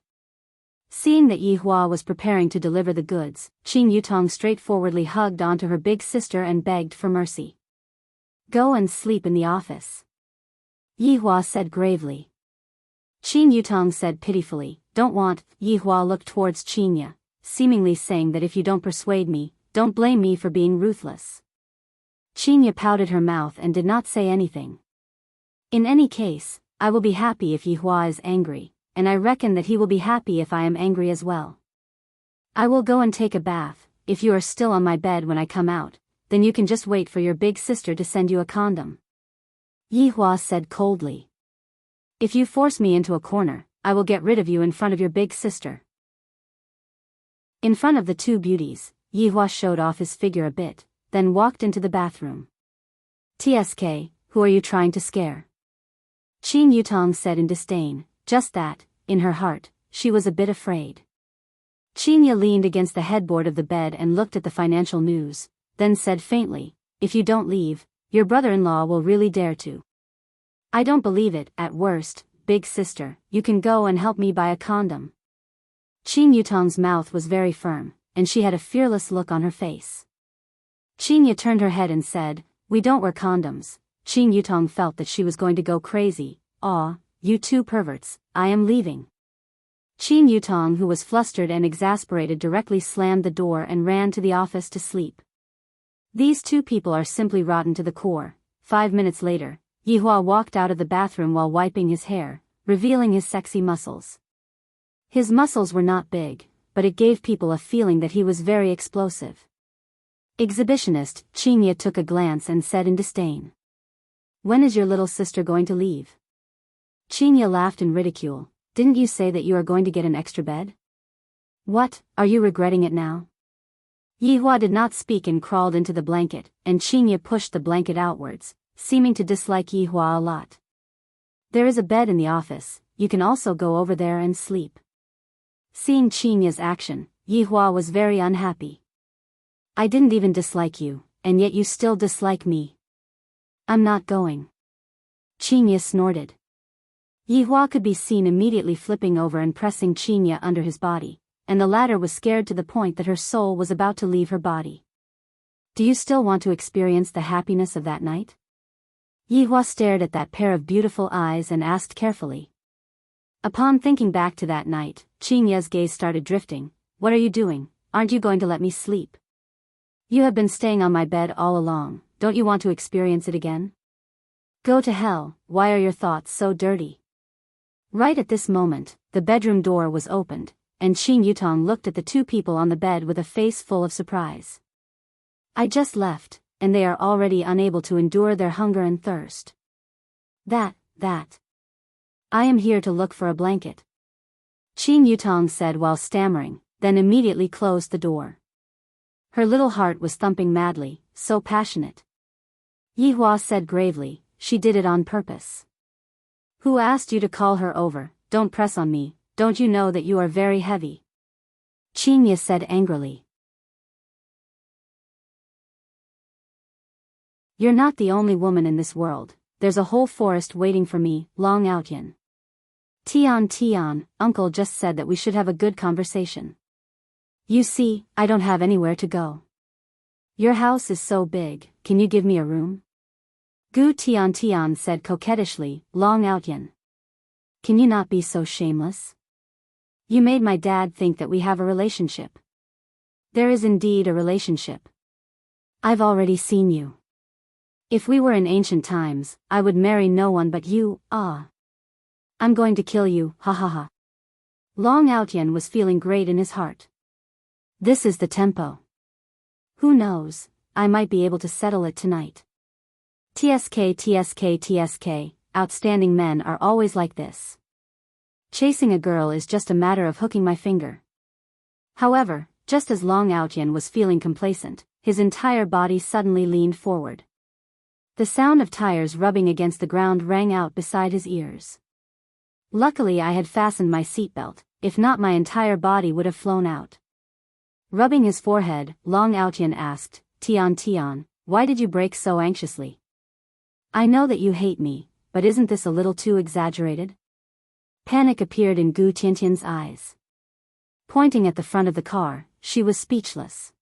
Seeing that Yihua was preparing to deliver the goods, Qing Yutong straightforwardly hugged onto her big sister and begged for mercy. Go and sleep in the office. Yihua said gravely. Qing Yutong said pitifully, don't want. Yihua looked towards Qingya, seemingly saying that if you don't persuade me, don't blame me for being ruthless. Qingya pouted her mouth and did not say anything. In any case, I will be happy if Yihua is angry, and I reckon that he will be happy if I am angry as well. I will go and take a bath. If you are still on my bed when I come out, then you can just wait for your big sister to send you a condom. Yihua said coldly. If you force me into a corner, I will get rid of you in front of your big sister. In front of the 2 beauties, Yihua showed off his figure a bit, then walked into the bathroom. TSK, who are you trying to scare? Qing Yutong said in disdain. Just that, in her heart, she was a bit afraid. Qingya leaned against the headboard of the bed and looked at the financial news, then said faintly, if you don't leave, your brother-in-law will really dare to. I don't believe it. At worst, big sister, you can go and help me buy a condom. Qing Yutong's mouth was very firm, and she had a fearless look on her face. Qingya turned her head and said, we don't wear condoms. Qing Yutong felt that she was going to go crazy. Aw, you 2 perverts, I am leaving. Qing Yutong, who was flustered and exasperated, directly slammed the door and ran to the office to sleep. These 2 people are simply rotten to the core. 5 minutes later, Yihua walked out of the bathroom while wiping his hair, revealing his sexy muscles. His muscles were not big, but it gave people a feeling that he was very explosive. Exhibitionist, Qingya took a glance and said in disdain. When is your little sister going to leave? Qingya laughed in ridicule. Didn't you say that you are going to get an extra bed? What, are you regretting it now? Yihua did not speak and crawled into the blanket, and Qingya pushed the blanket outwards, seeming to dislike Yihua a lot. There is a bed in the office, you can also go over there and sleep. Seeing Qingya's action, Yihua was very unhappy. I didn't even dislike you, and yet you still dislike me. I'm not going. Qingya snorted. Yihua could be seen immediately flipping over and pressing Qingya under his body, and the latter was scared to the point that her soul was about to leave her body. Do you still want to experience the happiness of that night? Yihua stared at that pair of beautiful eyes and asked carefully. Upon thinking back to that night, Qingya's gaze started drifting. What are you doing? Aren't you going to let me sleep? You have been staying on my bed all along, don't you want to experience it again? Go to hell, why are your thoughts so dirty? Right at this moment, the bedroom door was opened, and Qing Yutong looked at the 2 people on the bed with a face full of surprise. I just left, and they are already unable to endure their hunger and thirst. That. I am here to look for a blanket. Qing Yutong said while stammering, then immediately closed the door. Her little heart was thumping madly, so passionate. Yihua said gravely, she did it on purpose. Who asked you to call her over? Don't press on me, don't you know that you are very heavy? Qingya said angrily. You're not the only woman in this world, there's a whole forest waiting for me, Long Outyan. Tian, uncle just said that we should have a good conversation. You see, I don't have anywhere to go. Your house is so big, can you give me a room? Gu Tian said coquettishly, Long Outyan. Can you not be so shameless? You made my dad think that we have a relationship. There is indeed a relationship. I've already seen you. If we were in ancient times, I would marry no one but you, ah. I'm going to kill you, ha ha ha. Long Outyan was feeling great in his heart. This is the tempo. Who knows, I might be able to settle it tonight. TSK, outstanding men are always like this. Chasing a girl is just a matter of hooking my finger. However, just as Long Outyan was feeling complacent, his entire body suddenly leaned forward. The sound of tires rubbing against the ground rang out beside his ears. Luckily I had fastened my seatbelt, if not my entire body would have flown out. Rubbing his forehead, Long Aotian asked, Tian, why did you brake so anxiously? I know that you hate me, but isn't this a little too exaggerated? Panic appeared in Gu Tiantian's eyes. Pointing at the front of the car, she was speechless.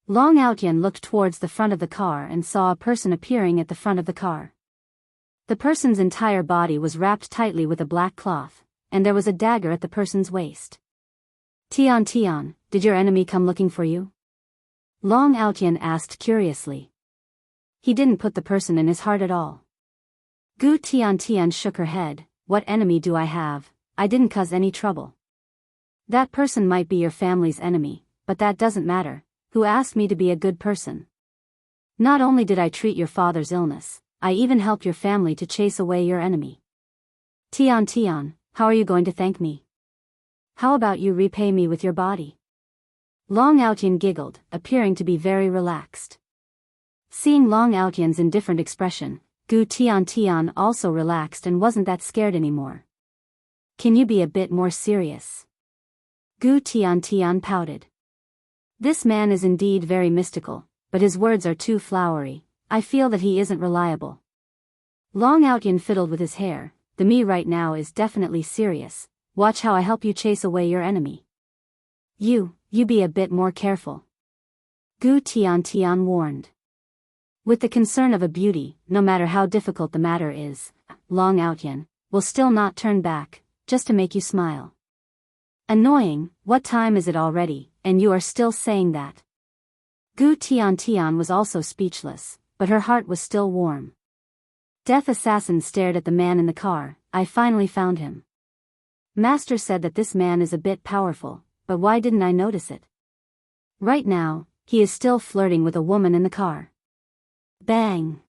Long Aotian looked towards the front of the car and saw a person appearing at the front of the car. The person's entire body was wrapped tightly with a black cloth, and there was a dagger at the person's waist. Tian, did your enemy come looking for you? Long Aotian asked curiously. He didn't put the person in his heart at all. Gu Tian shook her head. What enemy do I have? I didn't cause any trouble. That person might be your family's enemy, but that doesn't matter. Who asked me to be a good person? Not only did I treat your father's illness, I even helped your family to chase away your enemy. Tian, how are you going to thank me? How about you repay me with your body? Long Aotian giggled, appearing to be very relaxed. Seeing Long Aotian's indifferent expression, Gu Tian also relaxed and wasn't that scared anymore. Can you be a bit more serious? Gu Tian pouted. This man is indeed very mystical, but his words are too flowery. I feel that he isn't reliable. Long Aotian fiddled with his hair. The me right now is definitely serious. Watch how I help you chase away your enemy. You be a bit more careful. Gu Tian warned. With the concern of a beauty, no matter how difficult the matter is, Long Aotian will still not turn back, just to make you smile. Annoying, what time is it already, and you are still saying that? Gu Tian was also speechless, but her heart was still warm. Death Assassin stared at the man in the car. I finally found him. Master said that this man is a bit powerful, but why didn't I notice it? Right now, he is still flirting with a woman in the car. Bang!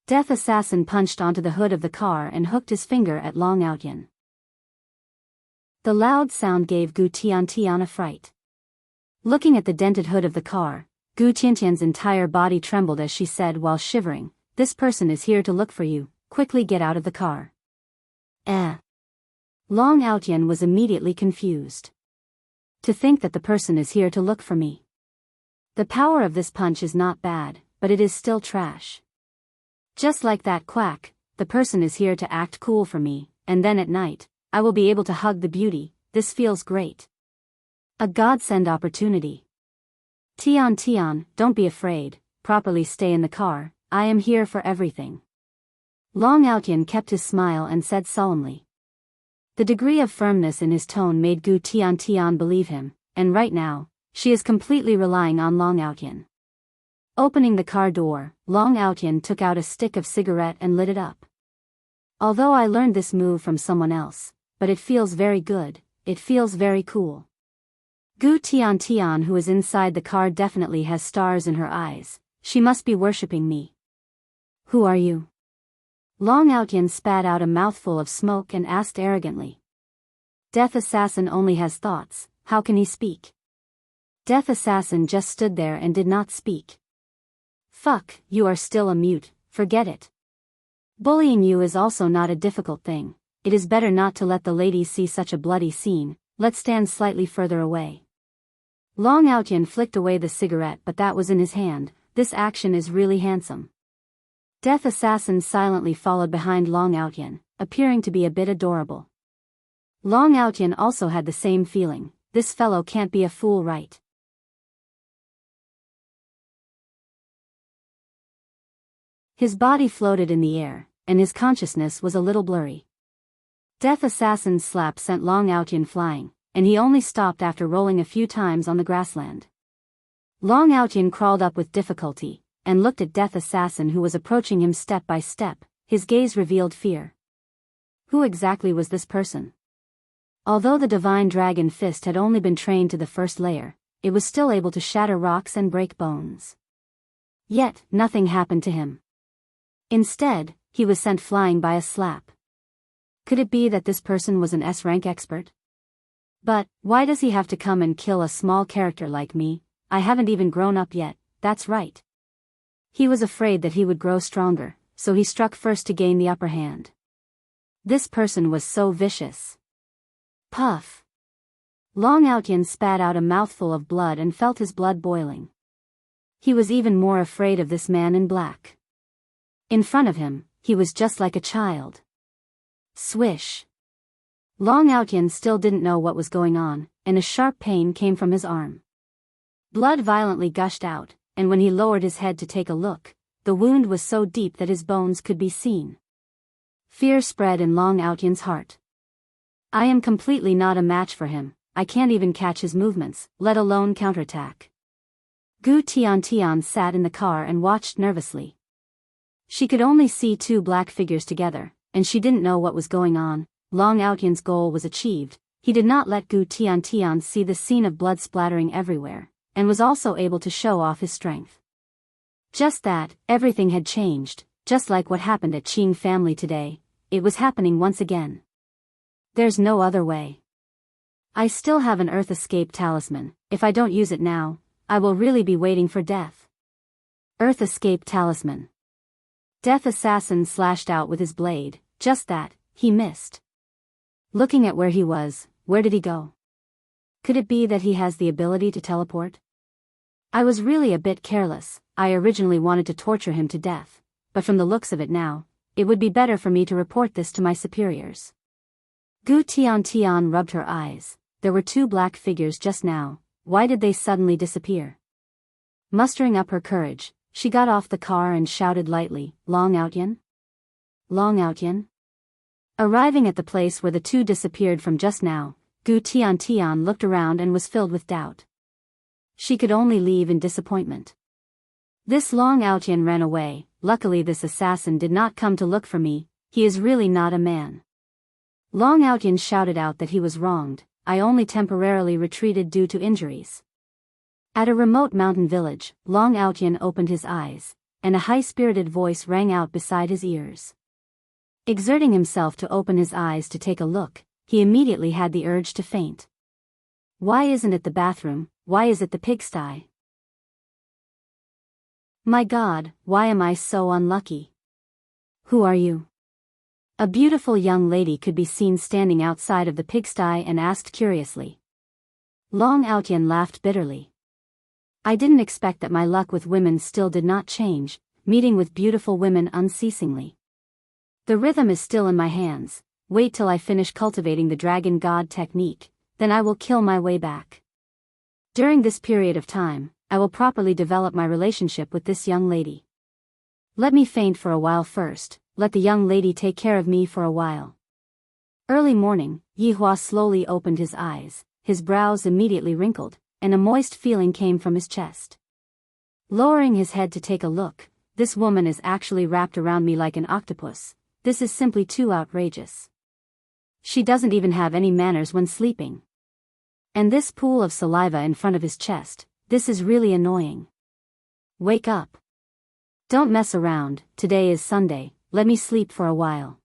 Death Assassin punched onto the hood of the car and hooked his finger at Long Aotian. The loud sound gave Gu Tian a fright. Looking at the dented hood of the car, Gu Tiantian's entire body trembled as she said while shivering, "This person is here to look for you, quickly get out of the car." Long Aotian was immediately confused. To think that the person is here to look for me. The power of this punch is not bad, but it is still trash. Just like that quack, the person is here to act cool for me, and then at night, I will be able to hug the beauty. This feels great. A godsend opportunity. Tian, don't be afraid, properly stay in the car, I am here for everything. Long Aotian kept his smile and said solemnly. The degree of firmness in his tone made Gu Tian believe him, and right now, she is completely relying on Long Aotian. Opening the car door, Long Aotian took out a stick of cigarette and lit it up. Although I learned this move from someone else, but it feels very good, it feels very cool. Gu Tian, who is inside the car, definitely has stars in her eyes. She must be worshipping me. Who are you? Long Aotian spat out a mouthful of smoke and asked arrogantly. Death Assassin only has thoughts, how can he speak? Death Assassin just stood there and did not speak. Fuck, you are still a mute, forget it. Bullying you is also not a difficult thing. It is better not to let the ladies see such a bloody scene. Let's stand slightly further away. Long Aotian flicked away the cigarette, but that was in his hand. This action is really handsome. Death Assassin silently followed behind Long Aotian, appearing to be a bit adorable. Long Aotian also had the same feeling. This fellow can't be a fool, right? His body floated in the air, and his consciousness was a little blurry. Death Assassin's slap sent Long Aotian flying, and he only stopped after rolling a few times on the grassland. Long Aotian crawled up with difficulty, and looked at Death Assassin, who was approaching him step by step. His gaze revealed fear. Who exactly was this person? Although the Divine Dragon Fist had only been trained to the first layer, it was still able to shatter rocks and break bones. Yet, nothing happened to him. Instead, he was sent flying by a slap. Could it be that this person was an S-rank expert? But, why does he have to come and kill a small character like me? I haven't even grown up yet. that's right. He was afraid that he would grow stronger, so he struck first to gain the upper hand. This person was so vicious. Puff. Long Outyan spat out a mouthful of blood and felt his blood boiling. He was even more afraid of this man in black. In front of him, he was just like a child. Swish. Long Outyan still didn't know what was going on, and a sharp pain came from his arm. Blood violently gushed out, and when he lowered his head to take a look, the wound was so deep that his bones could be seen. Fear spread in Long Outyan's heart. I am completely not a match for him. I can't even catch his movements, let alone counterattack. Gu Tian sat in the car and watched nervously. She could only see two black figures together, and she didn't know what was going on. Long Outyan's goal was achieved. He did not let Gu Tian see the scene of blood splattering everywhere, and was also able to show off his strength. Just that, everything had changed, just like what happened at Qing family today. It was happening once again. There's no other way. I still have an Earth Escape talisman. If I don't use it now, I will really be waiting for death. Earth Escape talisman. Death Assassin slashed out with his blade. Just that, he missed. Looking at where he was, where did he go? Could it be that he has the ability to teleport? I was really a bit careless. I originally wanted to torture him to death, but from the looks of it now, it would be better for me to report this to my superiors. Gu Tian rubbed her eyes. There were two black figures just now. Why did they suddenly disappear? Mustering up her courage, she got off the car and shouted lightly, Long Outyan? Long Outyan? Arriving at the place where the two disappeared from just now, Gu Tian looked around and was filled with doubt. She could only leave in disappointment. This Long Outyan ran away. Luckily this assassin did not come to look for me. He is really not a man. Long Outyan shouted out that he was wronged. I only temporarily retreated due to injuries. At a remote mountain village, Long Outyan opened his eyes, and a high-spirited voice rang out beside his ears. Exerting himself to open his eyes to take a look, he immediately had the urge to faint. Why isn't it the bathroom? Why is it the pigsty? My God, why am I so unlucky? Who are you? A beautiful young lady could be seen standing outside of the pigsty and asked curiously. Long Outyan laughed bitterly. I didn't expect that my luck with women still did not change, meeting with beautiful women unceasingly. The rhythm is still in my hands. Wait till I finish cultivating the dragon god technique, then I will kill my way back. During this period of time, I will properly develop my relationship with this young lady. Let me faint for a while first. Let the young lady take care of me for a while. Early morning, Yihua slowly opened his eyes, his brows immediately wrinkled, and a moist feeling came from his chest. Lowering his head to take a look, this woman is actually wrapped around me like an octopus. This is simply too outrageous. She doesn't even have any manners when sleeping. And this pool of saliva in front of his chest, this is really annoying. Wake up. Don't mess around, today is Sunday. Let me sleep for a while.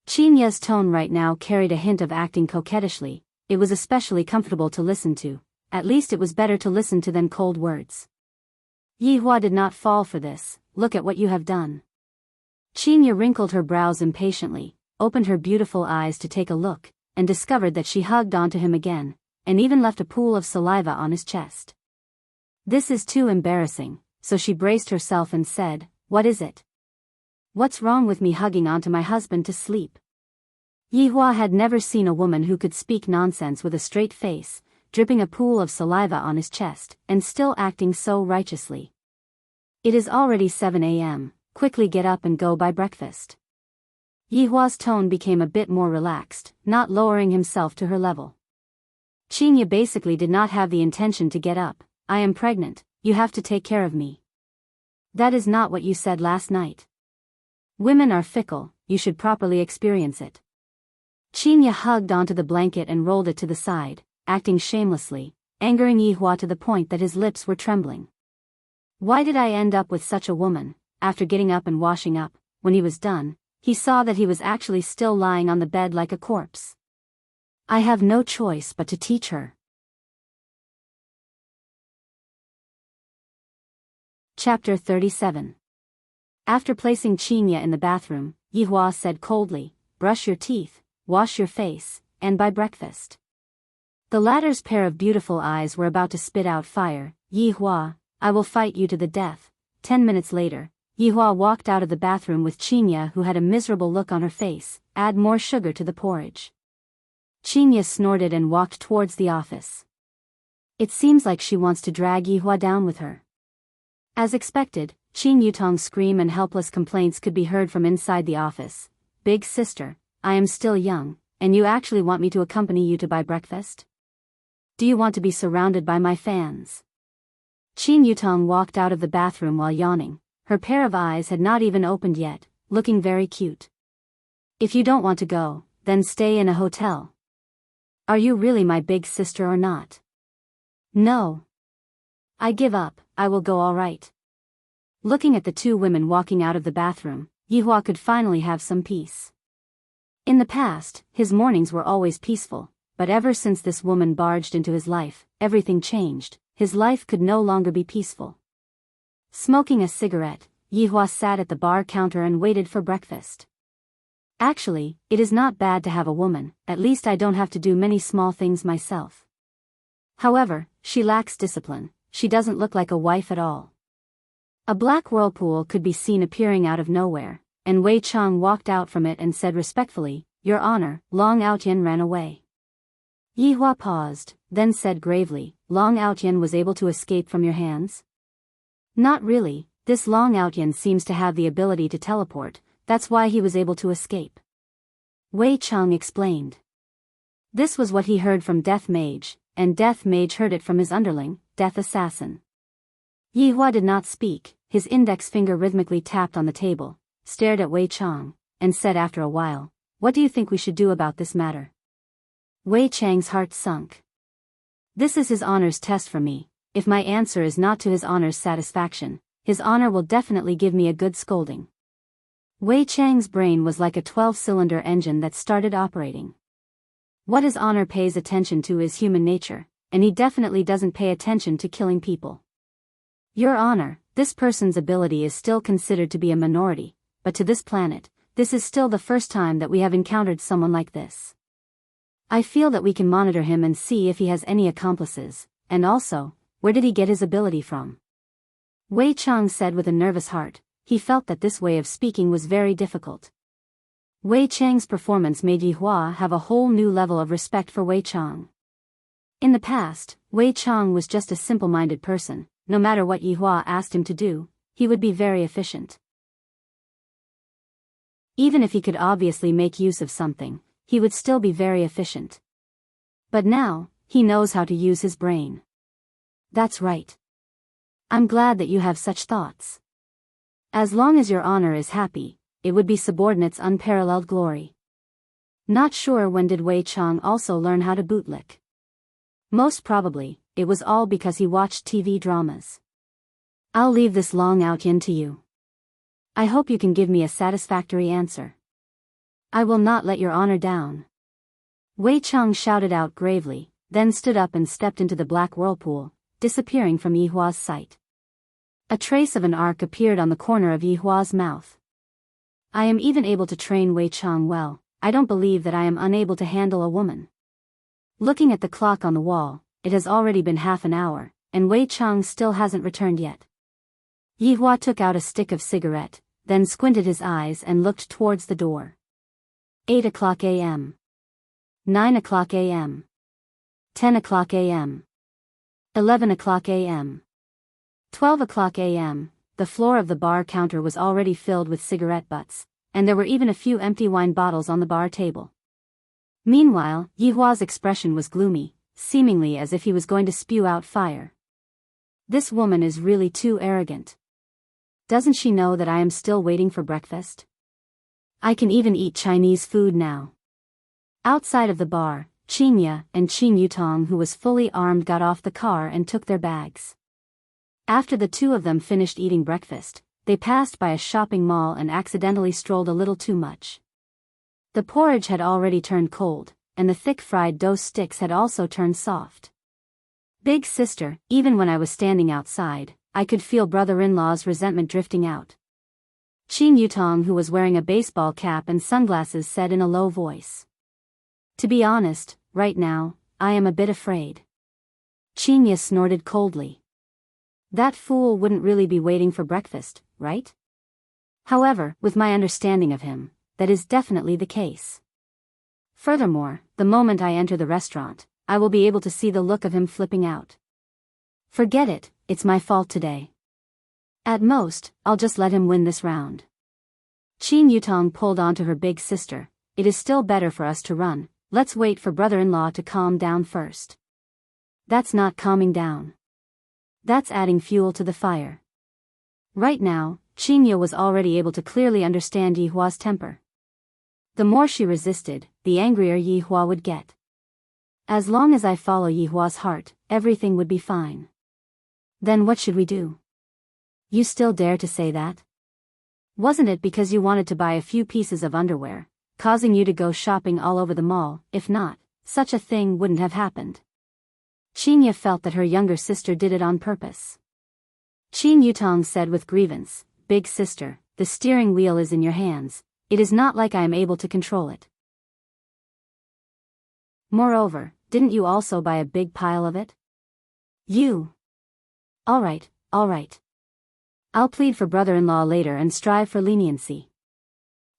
Qinya's tone right now carried a hint of acting coquettishly. It was especially comfortable to listen to. At least it was better to listen to than cold words. Yihua did not fall for this. Look at what you have done. Qinya wrinkled her brows impatiently, opened her beautiful eyes to take a look, and discovered that she hugged onto him again, and even left a pool of saliva on his chest. This is too embarrassing, so she braced herself and said, What is it? What's wrong with me hugging onto my husband to sleep? Yihua had never seen a woman who could speak nonsense with a straight face, dripping a pool of saliva on his chest, and still acting so righteously. It is already 7 a.m., quickly get up and go buy breakfast. Yihua's tone became a bit more relaxed, not lowering himself to her level. Qinya basically did not have the intention to get up. I am pregnant, you have to take care of me. That is not what you said last night. Women are fickle, you should properly experience it. Qinya hugged onto the blanket and rolled it to the side, acting shamelessly, angering Yihua to the point that his lips were trembling. Why did I end up with such a woman? After getting up and washing up, when he was done, he saw that he was actually still lying on the bed like a corpse. I have no choice but to teach her. Chapter 37. After placing Qinya in the bathroom, Yihua said coldly, "Brush your teeth, wash your face, and buy breakfast." The latter's pair of beautiful eyes were about to spit out fire. "Yihua, I will fight you to the death." 10 minutes later, Yihua walked out of the bathroom with Qinya, who had a miserable look on her face. "Add more sugar to the porridge." Qinya snorted and walked towards the office. It seems like she wants to drag Yihua down with her. As expected, Qin Yutong's scream and helpless complaints could be heard from inside the office. "Big sister, I am still young, and you actually want me to accompany you to buy breakfast? Do you want to be surrounded by my fans?" Qin Yutong walked out of the bathroom while yawning. Her pair of eyes had not even opened yet, looking very cute. "If you don't want to go, then stay in a hotel. Are you really my big sister or not?" "No. I give up, I will go, all right." Looking at the two women walking out of the bathroom, Yihua could finally have some peace. In the past, his mornings were always peaceful, but ever since this woman barged into his life, everything changed. His life could no longer be peaceful. Smoking a cigarette, Yihua sat at the bar counter and waited for breakfast. "Actually, it is not bad to have a woman, at least I don't have to do many small things myself. However, she lacks discipline, she doesn't look like a wife at all." A black whirlpool could be seen appearing out of nowhere, and Wei Chang walked out from it and said respectfully, "Your Honor, Long Outyan ran away." Yihua paused, then said gravely, "Long Outyan was able to escape from your hands?" "Not really, this Long Outyan seems to have the ability to teleport, that's why he was able to escape." Wei Chang explained. This was what he heard from Death Mage, and Death Mage heard it from his underling, Death Assassin. Yihua did not speak, his index finger rhythmically tapped on the table, stared at Wei Chang, and said after a while, "What do you think we should do about this matter?" Wei Chang's heart sunk. "This is his honor's test for me. If my answer is not to his honor's satisfaction, his honor will definitely give me a good scolding." Wei Chang's brain was like a 12-cylinder engine that started operating. What his honor pays attention to is human nature, and he definitely doesn't pay attention to killing people. "Your Honor, this person's ability is still considered to be a minority, but to this planet, this is still the first time that we have encountered someone like this. I feel that we can monitor him and see if he has any accomplices, and also, where did he get his ability from?" Wei Chang said with a nervous heart. He felt that this way of speaking was very difficult. Wei Chang's performance made Yihua have a whole new level of respect for Wei Chang. In the past, Wei Chang was just a simple-minded person. No matter what Yihua asked him to do, he would be very efficient. Even if he could obviously make use of something, he would still be very efficient. But now, he knows how to use his brain. "That's right. I'm glad that you have such thoughts. As long as your honor is happy, it would be subordinate's unparalleled glory." Not sure when did Wei Chang also learn how to bootlick. Most probably, it was all because he watched TV dramas. "I'll leave this Long Outyan to you. I hope you can give me a satisfactory answer. I will not let your honor down." Wei Chang shouted out gravely, then stood up and stepped into the black whirlpool, disappearing from Yihua's sight. A trace of an arc appeared on the corner of Yihua's mouth. "I am even able to train Wei Chang well, I don't believe that I am unable to handle a woman." Looking at the clock on the wall, it has already been half an hour, and Wei Chang still hasn't returned yet. Yihua took out a stick of cigarette, then squinted his eyes and looked towards the door. 8 o'clock a.m. 9 o'clock a.m. 10 o'clock a.m. 11 o'clock a.m. 12 o'clock a.m. The floor of the bar counter was already filled with cigarette butts, and there were even a few empty wine bottles on the bar table. Meanwhile, Yihua's expression was gloomy, seemingly as if he was going to spew out fire. This woman is really too arrogant. Doesn't she know that I am still waiting for breakfast? I can even eat Chinese food now. Outside of the bar, Qinya and Qin Yutong, who was fully armed, got off the car and took their bags. After the two of them finished eating breakfast, they passed by a shopping mall and accidentally strolled a little too much. The porridge had already turned cold, and the thick fried dough sticks had also turned soft. "Big sister, even when I was standing outside, I could feel brother-in-law's resentment drifting out. Qin Yutong, who was wearing a baseball cap and sunglasses, said in a low voice. To be honest, right now, I am a bit afraid. Qin Ye snorted coldly. That fool wouldn't really be waiting for breakfast, right? However, with my understanding of him, that is definitely the case. Furthermore, the moment I enter the restaurant, I will be able to see the look of him flipping out. Forget it, it's my fault today. At most, I'll just let him win this round. Qin Yutong pulled onto her big sister. It is still better for us to run, let's wait for brother-in-law to calm down first. That's not calming down. That's adding fuel to the fire. Right now, Qin Ye was already able to clearly understand Yi Hua's temper. The more she resisted, the angrier Yi Hua would get. As long as I follow Yi Hua's heart, everything would be fine. Then what should we do? You still dare to say that? Wasn't it because you wanted to buy a few pieces of underwear, causing you to go shopping all over the mall? If not, such a thing wouldn't have happened. Qin Ye felt that her younger sister did it on purpose. Qin Yutong said with grievance, Big sister, the steering wheel is in your hands, it is not like I am able to control it. Moreover, didn't you also buy a big pile of it? You. Alright. I'll plead for brother-in-law later and strive for leniency.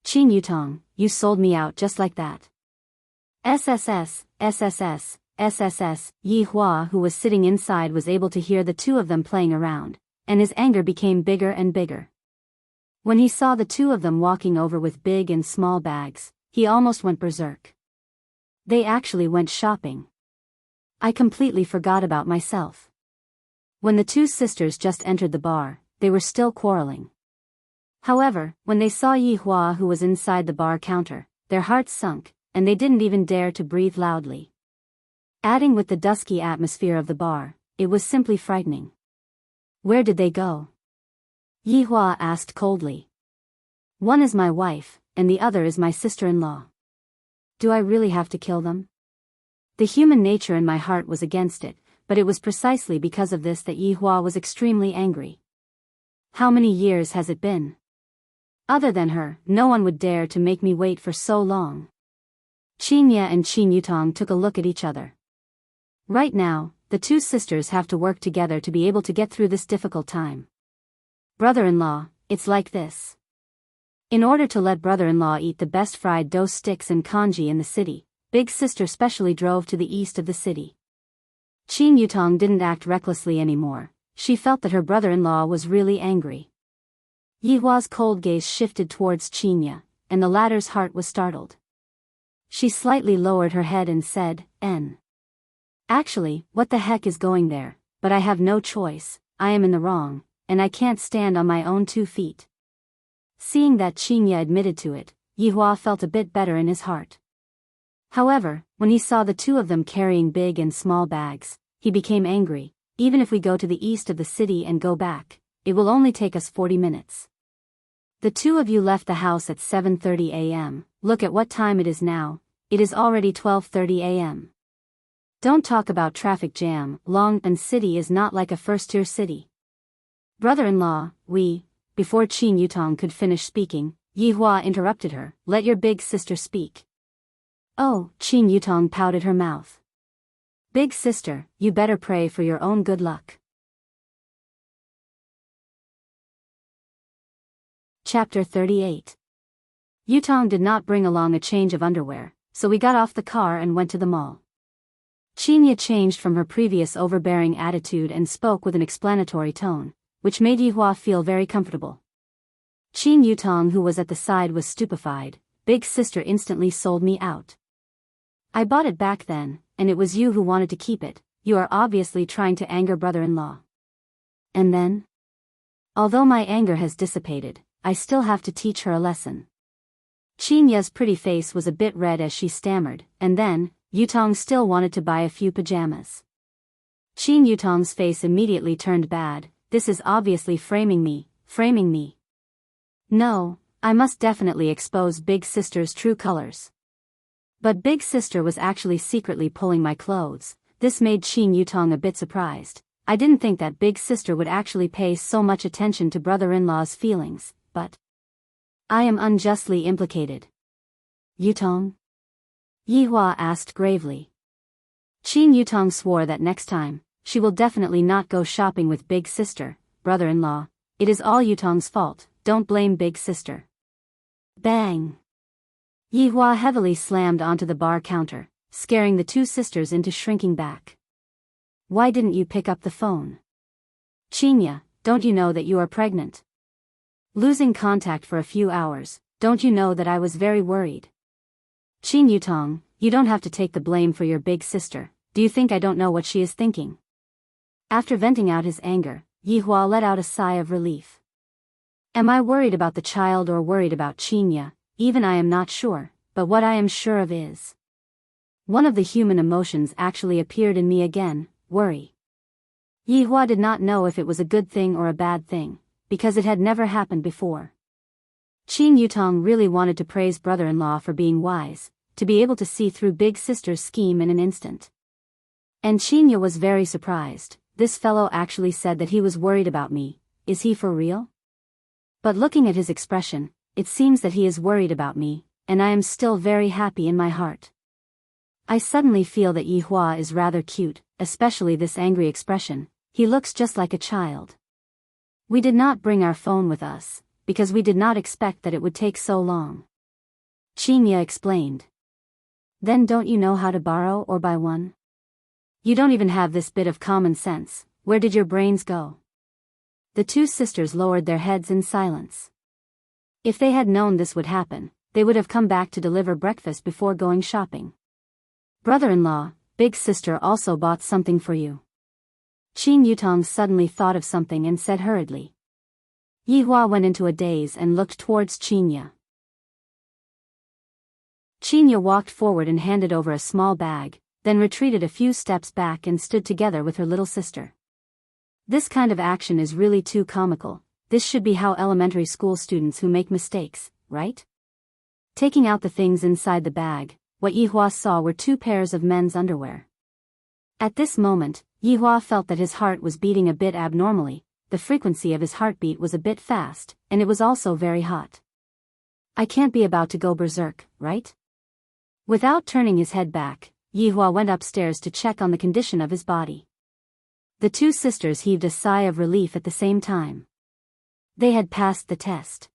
Qin Yutong, you sold me out just like that. SSS. Yi Hua, who was sitting inside, was able to hear the two of them playing around, and his anger became bigger and bigger. When he saw the two of them walking over with big and small bags, he almost went berserk. They actually went shopping. I completely forgot about myself. When the two sisters just entered the bar, they were still quarreling. However, when they saw Yi Hua, who was inside the bar counter, their hearts sunk, and they didn't even dare to breathe loudly. Adding with the dusky atmosphere of the bar, it was simply frightening. Where did they go? Yi Hua asked coldly. One is my wife, and the other is my sister-in-law. Do I really have to kill them? The human nature in my heart was against it, but it was precisely because of this that Yi Hua was extremely angry. How many years has it been? Other than her, no one would dare to make me wait for so long. Qin Ye and Qin Yutong took a look at each other. Right now, the two sisters have to work together to be able to get through this difficult time. Brother-in-law, it's like this. In order to let brother-in-law eat the best fried dough sticks and congee in the city, big sister specially drove to the east of the city. Qin Yutong didn't act recklessly anymore. She felt that her brother-in-law was really angry. Yi Hua's cold gaze shifted towards Qin Ye, and the latter's heart was startled. She slightly lowered her head and said, Actually, what the heck is going there? But I have no choice, I am in the wrong, and I can't stand on my own 2 feet. Seeing that Qin Ye admitted to it, Yi Hua felt a bit better in his heart. However, when he saw the two of them carrying big and small bags, he became angry. Even if we go to the east of the city and go back, it will only take us 40 minutes. The two of you left the house at 7:30 a.m., look at what time it is now, it is already 12:30 a.m. Don't talk about traffic jam, Long and city is not like a first-tier city. Brother-in-law, before Qin Yutong could finish speaking, Yi Hua interrupted her, let your big sister speak. Oh, Qin Yutong pouted her mouth. Big sister, you better pray for your own good luck. Chapter 38. Yutong did not bring along a change of underwear, so we got off the car and went to the mall. Qin Ye changed from her previous overbearing attitude and spoke with an explanatory tone, which made Yi Hua feel very comfortable. Qin Yutong, who was at the side, was stupefied. Big sister instantly sold me out. I bought it back then, and it was you who wanted to keep it. You are obviously trying to anger brother-in-law. And then? Although my anger has dissipated, I still have to teach her a lesson. Qin Ye's pretty face was a bit red as she stammered, and then, Yutong still wanted to buy a few pajamas. Qin Yutong's face immediately turned bad. This is obviously framing me. No, I must definitely expose big sister's true colors. But big sister was actually secretly pulling my clothes. This made Qin Yutong a bit surprised. I didn't think that big sister would actually pay so much attention to brother-in-law's feelings, but I am unjustly implicated. Yutong? Yihua asked gravely. Qin Yutong swore that next time, she will definitely not go shopping with big sister, brother-in-law. It is all Yutong's fault, don't blame big sister. Bang! Yihua heavily slammed onto the bar counter, scaring the two sisters into shrinking back. Why didn't you pick up the phone? Qinya, don't you know that you are pregnant? Losing contact for a few hours, don't you know that I was very worried? Qin Yutong, you don't have to take the blame for your big sister. Do you think I don't know what she is thinking? After venting out his anger, Yihua let out a sigh of relief. Am I worried about the child or worried about Qinya? Even I am not sure, but what I am sure of is one of the human emotions actually appeared in me again, worry. Yihua did not know if it was a good thing or a bad thing, because it had never happened before. Qin Yutong really wanted to praise brother-in-law for being wise, to be able to see through big sister's scheme in an instant. And Qinya was very surprised. This fellow actually said that he was worried about me. Is he for real? But looking at his expression, it seems that he is worried about me, and I am still very happy in my heart. I suddenly feel that Yihua is rather cute, especially this angry expression. He looks just like a child. We did not bring our phone with us, because we did not expect that it would take so long. Qinya explained. Then don't you know how to borrow or buy one? You don't even have this bit of common sense. Where did your brains go? The two sisters lowered their heads in silence. If they had known this would happen, they would have come back to deliver breakfast before going shopping. Brother-in-law, big sister also bought something for you. Qin Yutong suddenly thought of something and said hurriedly. Yihua went into a daze and looked towards Qinya. Qinya walked forward and handed over a small bag, then retreated a few steps back and stood together with her little sister. This kind of action is really too comical. This should be how elementary school students who make mistakes, right? Taking out the things inside the bag, what Yihua saw were 2 pairs of men's underwear. At this moment, Yihua felt that his heart was beating a bit abnormally. The frequency of his heartbeat was a bit fast, and it was also very hot. I can't be about to go berserk, right? Without turning his head back, Yihua went upstairs to check on the condition of his body. The two sisters heaved a sigh of relief at the same time. They had passed the test.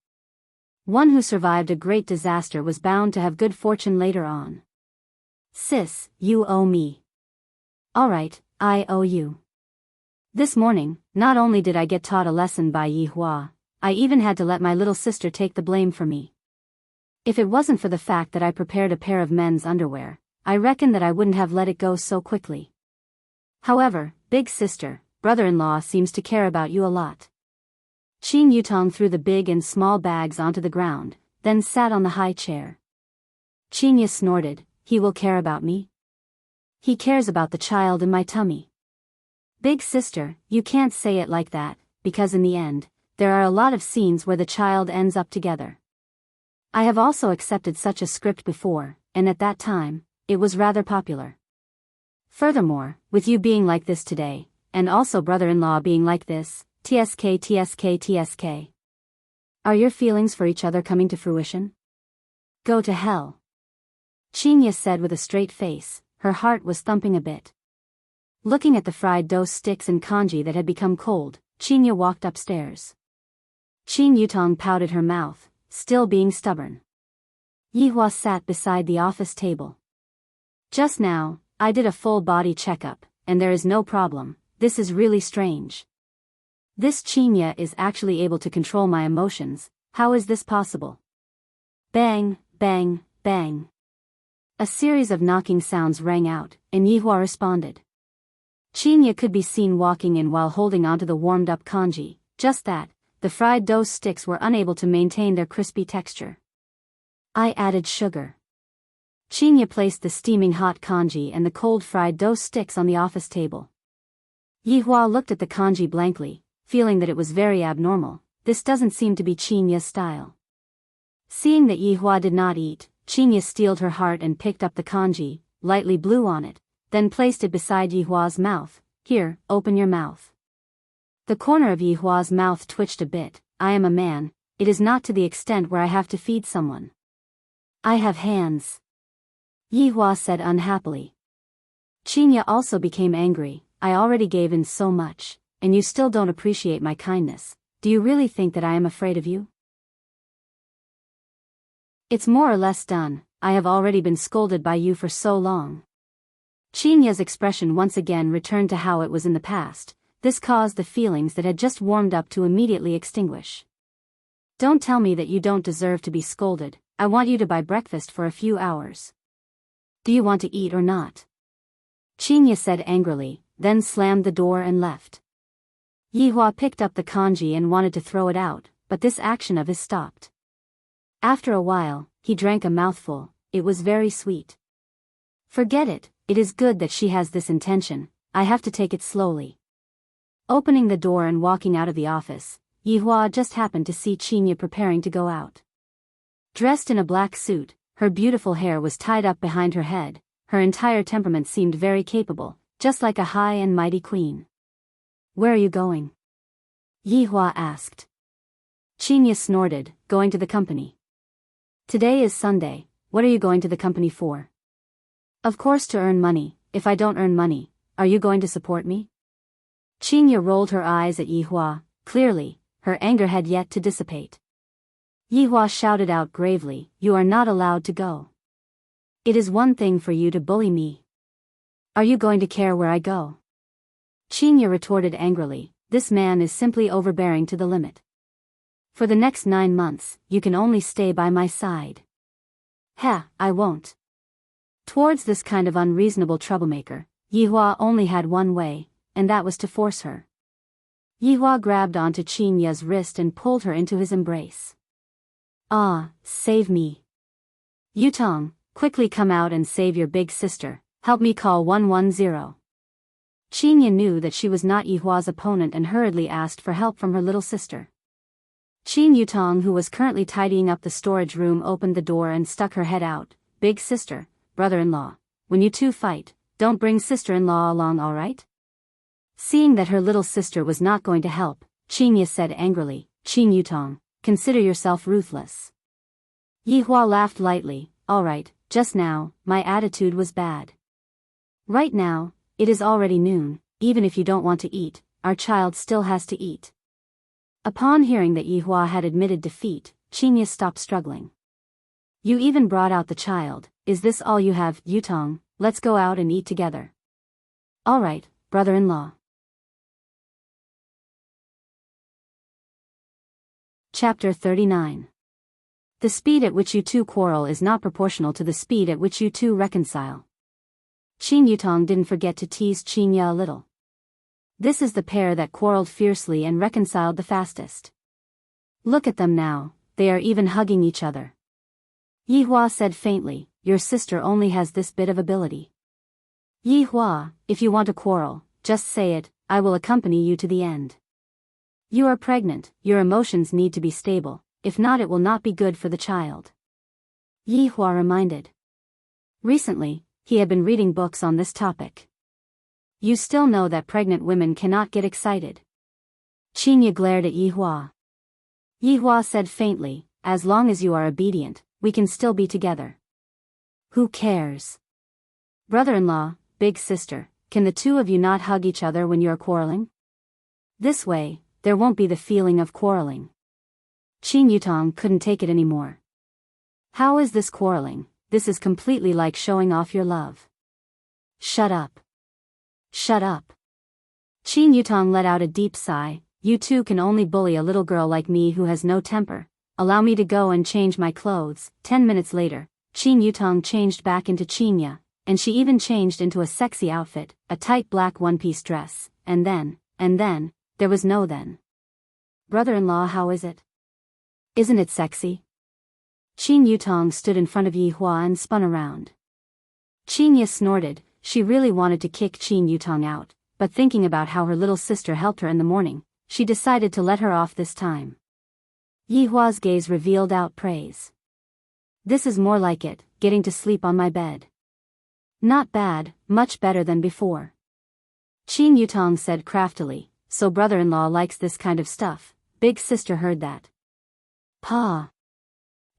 One who survived a great disaster was bound to have good fortune later on. Sis, you owe me. Alright, I owe you. This morning, not only did I get taught a lesson by Yihua, I even had to let my little sister take the blame for me. If it wasn't for the fact that I prepared a pair of men's underwear, I reckon that I wouldn't have let it go so quickly. However, big sister, brother-in-law seems to care about you a lot. Qin Yutong threw the big and small bags onto the ground, then sat on the high chair. Qinya snorted, he will care about me? He cares about the child in my tummy. Big sister, you can't say it like that, because in the end, there are a lot of scenes where the child ends up together. I have also accepted such a script before, and at that time, it was rather popular. Furthermore, with you being like this today, and also brother-in-law being like this, TSK. Are your feelings for each other coming to fruition? Go to hell. Qinya said with a straight face, her heart was thumping a bit. Looking at the fried dough sticks and congee that had become cold, Qinya walked upstairs. Qin Yutong pouted her mouth, still being stubborn. Yihua sat beside the office table. Just now, I did a full body checkup, and there is no problem. This is really strange. This Qinya is actually able to control my emotions. How is this possible? Bang, bang, bang. A series of knocking sounds rang out, and Yihua responded. Qinya could be seen walking in while holding onto the warmed-up congee. Just that, the fried dough sticks were unable to maintain their crispy texture. I added sugar. Qinya placed the steaming hot congee and the cold fried dough sticks on the office table. Yihua looked at the congee blankly, feeling that it was very abnormal. This doesn't seem to be Qinya's style. Seeing that Yihua did not eat, Qinya steeled her heart and picked up the congee, lightly blew on it, then placed it beside Yihua's mouth, Here, open your mouth. The corner of Yi Hua's mouth twitched a bit. I am a man, it is not to the extent where I have to feed someone. I have hands. Yi Hua said unhappily. Qinya also became angry. I already gave in so much, and you still don't appreciate my kindness. Do you really think that I am afraid of you? It's more or less done. I have already been scolded by you for so long. Qinya's expression once again returned to how it was in the past. This caused the feelings that had just warmed up to immediately extinguish. Don't tell me that you don't deserve to be scolded. I want you to buy breakfast for a few hours. Do you want to eat or not? Qinya said angrily, then slammed the door and left. Yi Hua picked up the kanji and wanted to throw it out, but this action of his stopped. After a while, he drank a mouthful. It was very sweet. Forget it, it is good that she has this intention. I have to take it slowly. Opening the door and walking out of the office, Yi Hua just happened to see Qinya preparing to go out. Dressed in a black suit, her beautiful hair was tied up behind her head, her entire temperament seemed very capable, just like a high and mighty queen. Where are you going? Yi Hua asked. Qinya snorted, going to the company. Today is Sunday, what are you going to the company for? Of course to earn money. If I don't earn money, are you going to support me? Qinya rolled her eyes at Yi Hua. Clearly, her anger had yet to dissipate. Yi Hua shouted out gravely, you are not allowed to go. It is one thing for you to bully me. Are you going to care where I go? Qinya retorted angrily, this man is simply overbearing to the limit. For the next 9 months, you can only stay by my side. I won't. Towards this kind of unreasonable troublemaker, Yi Hua only had one way, and that was to force her. Yi Hua grabbed onto Qinya's wrist and pulled her into his embrace. Ah, save me. Yutong, quickly come out and save your big sister, help me call 110. Qinya knew that she was not Yi Hua's opponent and hurriedly asked for help from her little sister. Qin Yutong, who was currently tidying up the storage room, opened the door and stuck her head out. Big sister, brother-in-law, when you two fight, don't bring sister-in-law along, all right? Seeing that her little sister was not going to help, Qinya said angrily, Qin Yutong, consider yourself ruthless. Yi Hua laughed lightly, all right, just now, my attitude was bad. Right now, it is already noon, even if you don't want to eat, our child still has to eat. Upon hearing that Yi Hua had admitted defeat, Qinya stopped struggling. You even brought out the child, is this all you have, Yutong? Let's go out and eat together. All right, brother-in-law. Chapter 39. The speed at which you two quarrel is not proportional to the speed at which you two reconcile. Qin Yutong didn't forget to tease Qinya a little. This is the pair that quarreled fiercely and reconciled the fastest. Look at them now, they are even hugging each other. Yi Hua said faintly, your sister only has this bit of ability. Yi Hua, if you want to quarrel, just say it, I will accompany you to the end. You are pregnant, your emotions need to be stable, if not it will not be good for the child. Yi Hua reminded. Recently, he had been reading books on this topic. You still know that pregnant women cannot get excited. Qinya glared at Yi Hua. Yi Hua said faintly, as long as you are obedient, we can still be together. Who cares? Brother-in-law, big sister, can the two of you not hug each other when you are quarreling? This way, there won't be the feeling of quarreling. Qin Yutong couldn't take it anymore. How is this quarreling? This is completely like showing off your love. Shut up. Shut up. Qin Yutong let out a deep sigh. You two can only bully a little girl like me who has no temper. Allow me to go and change my clothes. 10 minutes later, Qin Yutong changed back into Qinya, and she even changed into a sexy outfit, a tight black one-piece dress, and then, there was no then. Brother-in-law, how is it? Isn't it sexy? Qin Yutong stood in front of Yi Hua and spun around. Qinya snorted. She really wanted to kick Qin Yutong out, but thinking about how her little sister helped her in the morning, she decided to let her off this time. Yi Hua's gaze revealed out praise. This is more like it, getting to sleep on my bed. Not bad, much better than before. Qin Yutong said craftily, so brother-in-law likes this kind of stuff. Big sister heard that. Pa.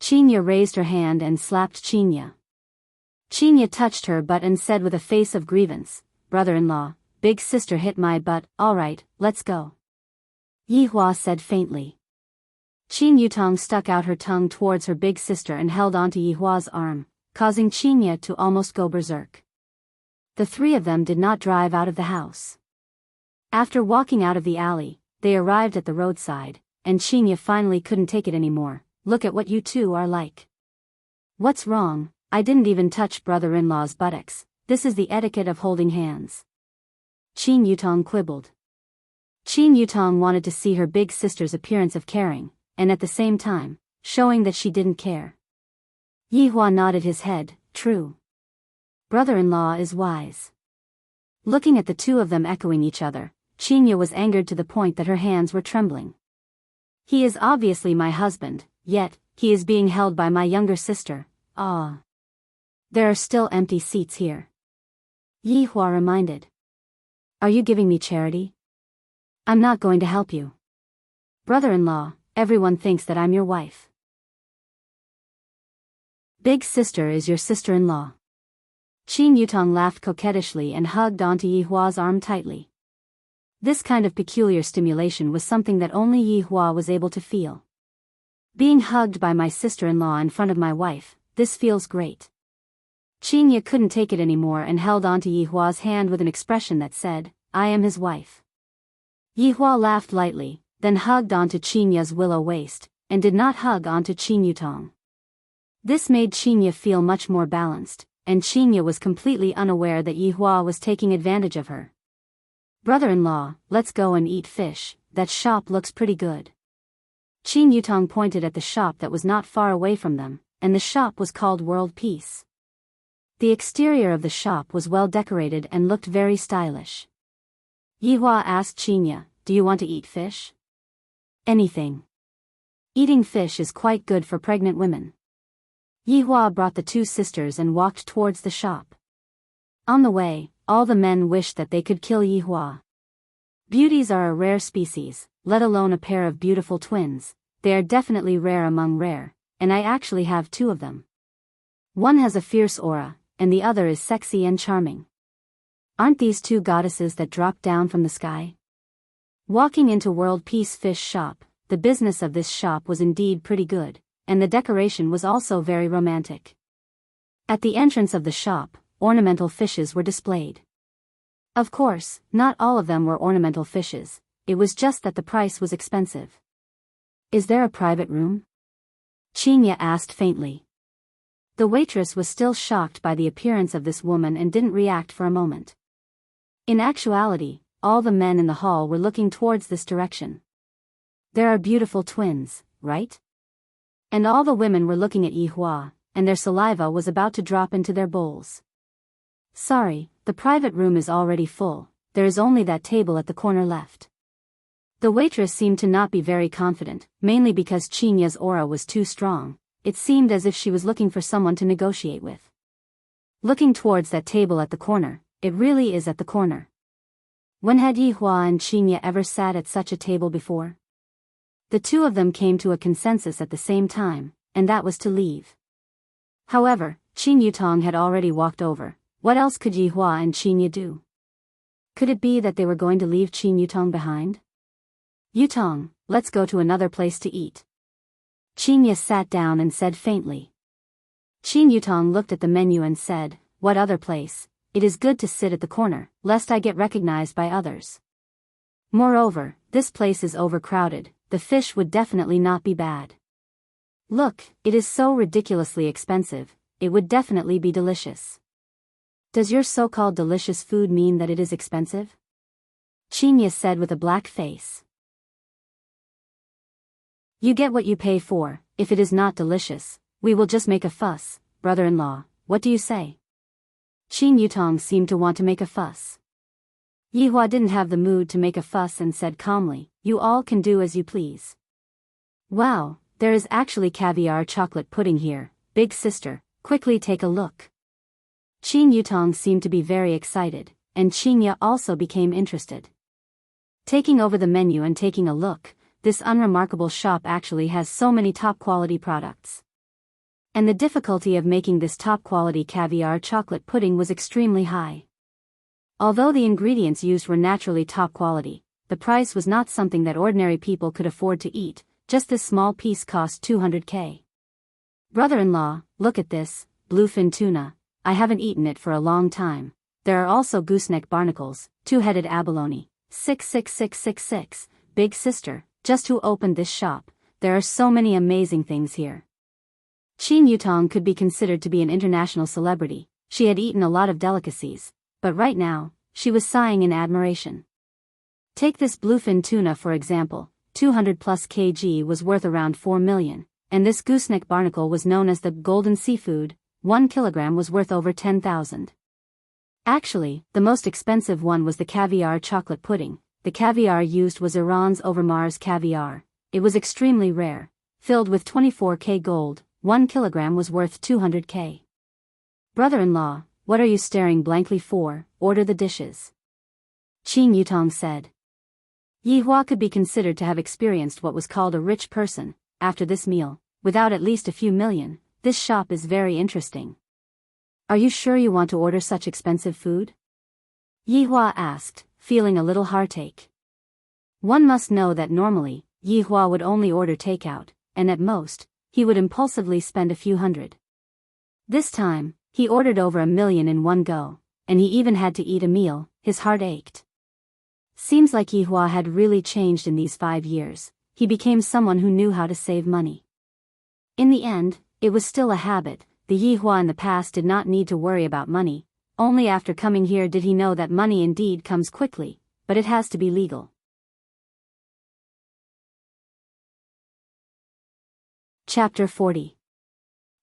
Qinya raised her hand and slapped Qinya. Qinya touched her butt and said with a face of grievance, brother-in-law, big sister hit my butt. Alright, let's go. Yihua said faintly. Qin Yutong stuck out her tongue towards her big sister and held onto Yihua's arm, causing Qinya to almost go berserk. The three of them did not drive out of the house. After walking out of the alley, they arrived at the roadside, and Qinya finally couldn't take it anymore. Look at what you two are like. What's wrong? I didn't even touch brother-in-law's buttocks. This is the etiquette of holding hands. Qin Yutong quibbled. Qin Yutong wanted to see her big sister's appearance of caring, and at the same time, showing that she didn't care. Yihua nodded his head, true. Brother-in-law is wise. Looking at the two of them echoing each other, Qinya was angered to the point that her hands were trembling. He is obviously my husband, yet, he is being held by my younger sister. Ah. There are still empty seats here. Yihua reminded. Are you giving me charity? I'm not going to help you. Brother-in-law, everyone thinks that I'm your wife. Big sister is your sister-in-law. Qin Yutong laughed coquettishly and hugged onto Yihua's arm tightly. This kind of peculiar stimulation was something that only Yihua was able to feel. Being hugged by my sister-in-law in front of my wife, this feels great. Qinya couldn't take it anymore and held onto Yihua's hand with an expression that said, I am his wife. Yihua laughed lightly, then hugged onto Qinya's willow waist, and did not hug onto Qin Yutong. This made Qinya feel much more balanced, and Qinya was completely unaware that Yihua was taking advantage of her. Brother-in-law, let's go and eat fish, that shop looks pretty good. Qin Yutong pointed at the shop that was not far away from them, and the shop was called World Peace. The exterior of the shop was well decorated and looked very stylish. Yihua asked Qinya, do you want to eat fish? Anything. Eating fish is quite good for pregnant women. Yihua brought the two sisters and walked towards the shop. On the way, all the men wished that they could kill Yihua. Beauties are a rare species, let alone a pair of beautiful twins. They are definitely rare among rare, and I actually have two of them. One has a fierce aura, and the other is sexy and charming. Aren't these two goddesses that dropped down from the sky? Walking into World Peace Fish Shop, the business of this shop was indeed pretty good, and the decoration was also very romantic. At the entrance of the shop, ornamental fishes were displayed. Of course, not all of them were ornamental fishes, it was just that the price was expensive. Is there a private room? Qinya asked faintly. The waitress was still shocked by the appearance of this woman and didn't react for a moment. In actuality, all the men in the hall were looking towards this direction. There are beautiful twins, right? And all the women were looking at Yihua, and their saliva was about to drop into their bowls. Sorry, the private room is already full, there is only that table at the corner left. The waitress seemed to not be very confident, mainly because Qinya's aura was too strong. It seemed as if she was looking for someone to negotiate with. Looking towards that table at the corner, it really is at the corner. When had Yihua and Qinya ever sat at such a table before? The two of them came to a consensus at the same time, and that was to leave. However, Qin Yutong had already walked over. What else could Yihua and Qinya do? Could it be that they were going to leave Qin Yutong behind? Yutong, let's go to another place to eat. Qinya sat down and said faintly. Qin Yutong looked at the menu and said, what other place? It is good to sit at the corner, lest I get recognized by others. Moreover, this place is overcrowded, the fish would definitely not be bad. Look, it is so ridiculously expensive, it would definitely be delicious. Does your so-called delicious food mean that it is expensive? Qinya said with a black face. You get what you pay for, if it is not delicious, we will just make a fuss, brother-in-law, what do you say? Qin Yutong seemed to want to make a fuss. Yihua didn't have the mood to make a fuss and said calmly, you all can do as you please. Wow, there is actually caviar chocolate pudding here, big sister, quickly take a look. Qin Yutong seemed to be very excited, and Qinya also became interested. Taking over the menu and taking a look, this unremarkable shop actually has so many top-quality products. And the difficulty of making this top-quality caviar chocolate pudding was extremely high. Although the ingredients used were naturally top quality, the price was not something that ordinary people could afford to eat. Just this small piece cost 200k. Brother-in-law, look at this, bluefin tuna. I haven't eaten it for a long time. There are also gooseneck barnacles, two-headed abalone. 66666, big sister, just who opened this shop? There are so many amazing things here. Qin Yutong could be considered to be an international celebrity. She had eaten a lot of delicacies, but right now, she was sighing in admiration. Take this bluefin tuna for example, 200 plus kg was worth around 4 million, and this gooseneck barnacle was known as the golden seafood, 1 kilogram was worth over 10,000. Actually, the most expensive one was the caviar chocolate pudding. The caviar used was Iran's Overmars caviar. It was extremely rare, filled with 24k gold, 1 kilogram was worth 200k. Brother-in-law, what are you staring blankly for? Order the dishes. Qin Yutong said. Yi Hua could be considered to have experienced what was called a rich person. After this meal, without at least a few million, this shop is very interesting. Are you sure you want to order such expensive food? Yi Hua asked, feeling a little heartache. One must know that normally, Yi Hua would only order takeout, and at most, he would impulsively spend a few hundred. This time, he ordered over 1 million in one go, and he even had to eat a meal. His heart ached. Seems like Yi Hua had really changed in these 5 years. He became someone who knew how to save money. In the end, it was still a habit. The Yi Hua in the past did not need to worry about money. Only after coming here did he know that money indeed comes quickly, but it has to be legal. Chapter 40.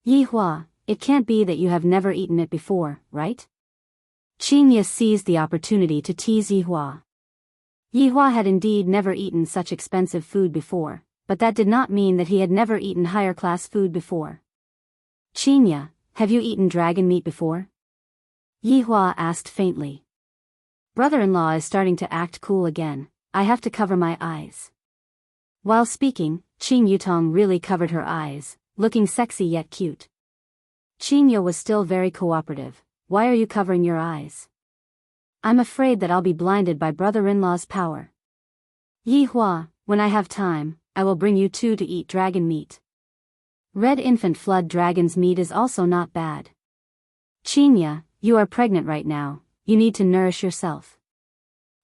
Yi Hua, it can't be that you have never eaten it before, right? Qinya seized the opportunity to tease Yi Hua. Yi Hua had indeed never eaten such expensive food before, but that did not mean that he had never eaten higher-class food before. Qinya, have you eaten dragon meat before? Yi Hua asked faintly. Brother-in-law is starting to act cool again. I have to cover my eyes. While speaking, Qin Yutong really covered her eyes, looking sexy yet cute. Qinya was still very cooperative. Why are you covering your eyes? I'm afraid that I'll be blinded by brother-in-law's power. Yi Hua, when I have time, I will bring you two to eat dragon meat. Red infant flood dragon's meat is also not bad. Qinya, you are pregnant right now, you need to nourish yourself.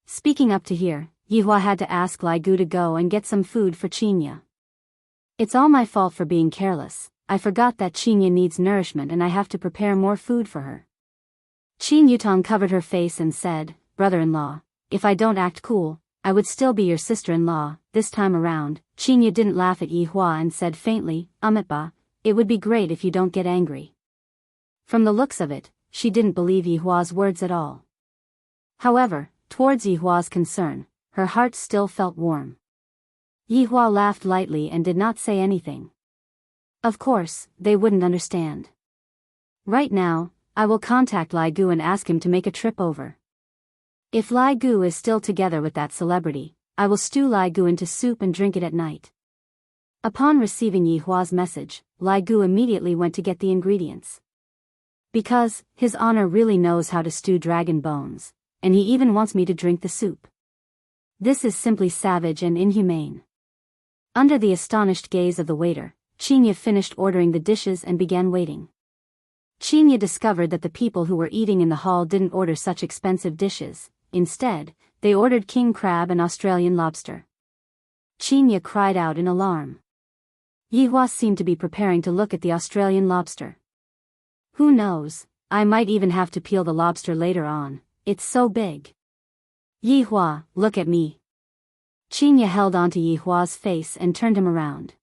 Speaking up to here, Yi Hua had to ask Lai Gu to go and get some food for Qinya. It's all my fault for being careless. I forgot that Qinya needs nourishment and I have to prepare more food for her. Qin Yutong covered her face and said, Brother-in-law, if I don't act cool, I would still be your sister-in-law. This time around, Qinya didn't laugh at Yi Hua and said faintly, Amitba, it would be great if you don't get angry. From the looks of it, she didn't believe Yi Hua's words at all. However, towards Yi Hua's concern, her heart still felt warm. Yi Hua laughed lightly and did not say anything. Of course, they wouldn't understand. Right now, I will contact Lai Gu and ask him to make a trip over. If Lai Gu is still together with that celebrity, I will stew Lai Gu into soup and drink it at night. Upon receiving Yi Hua's message, Lai Gu immediately went to get the ingredients. Because, His Honor really knows how to stew dragon bones, and he even wants me to drink the soup. This is simply savage and inhumane. Under the astonished gaze of the waiter, Qinya finished ordering the dishes and began waiting. Qinya discovered that the people who were eating in the hall didn't order such expensive dishes. Instead, they ordered king crab and Australian lobster. Qinya cried out in alarm. Yi Hua seemed to be preparing to look at the Australian lobster. Who knows, I might even have to peel the lobster later on, it's so big. Yi Hua, look at me. Qinya held onto Yi Hua's face and turned him around.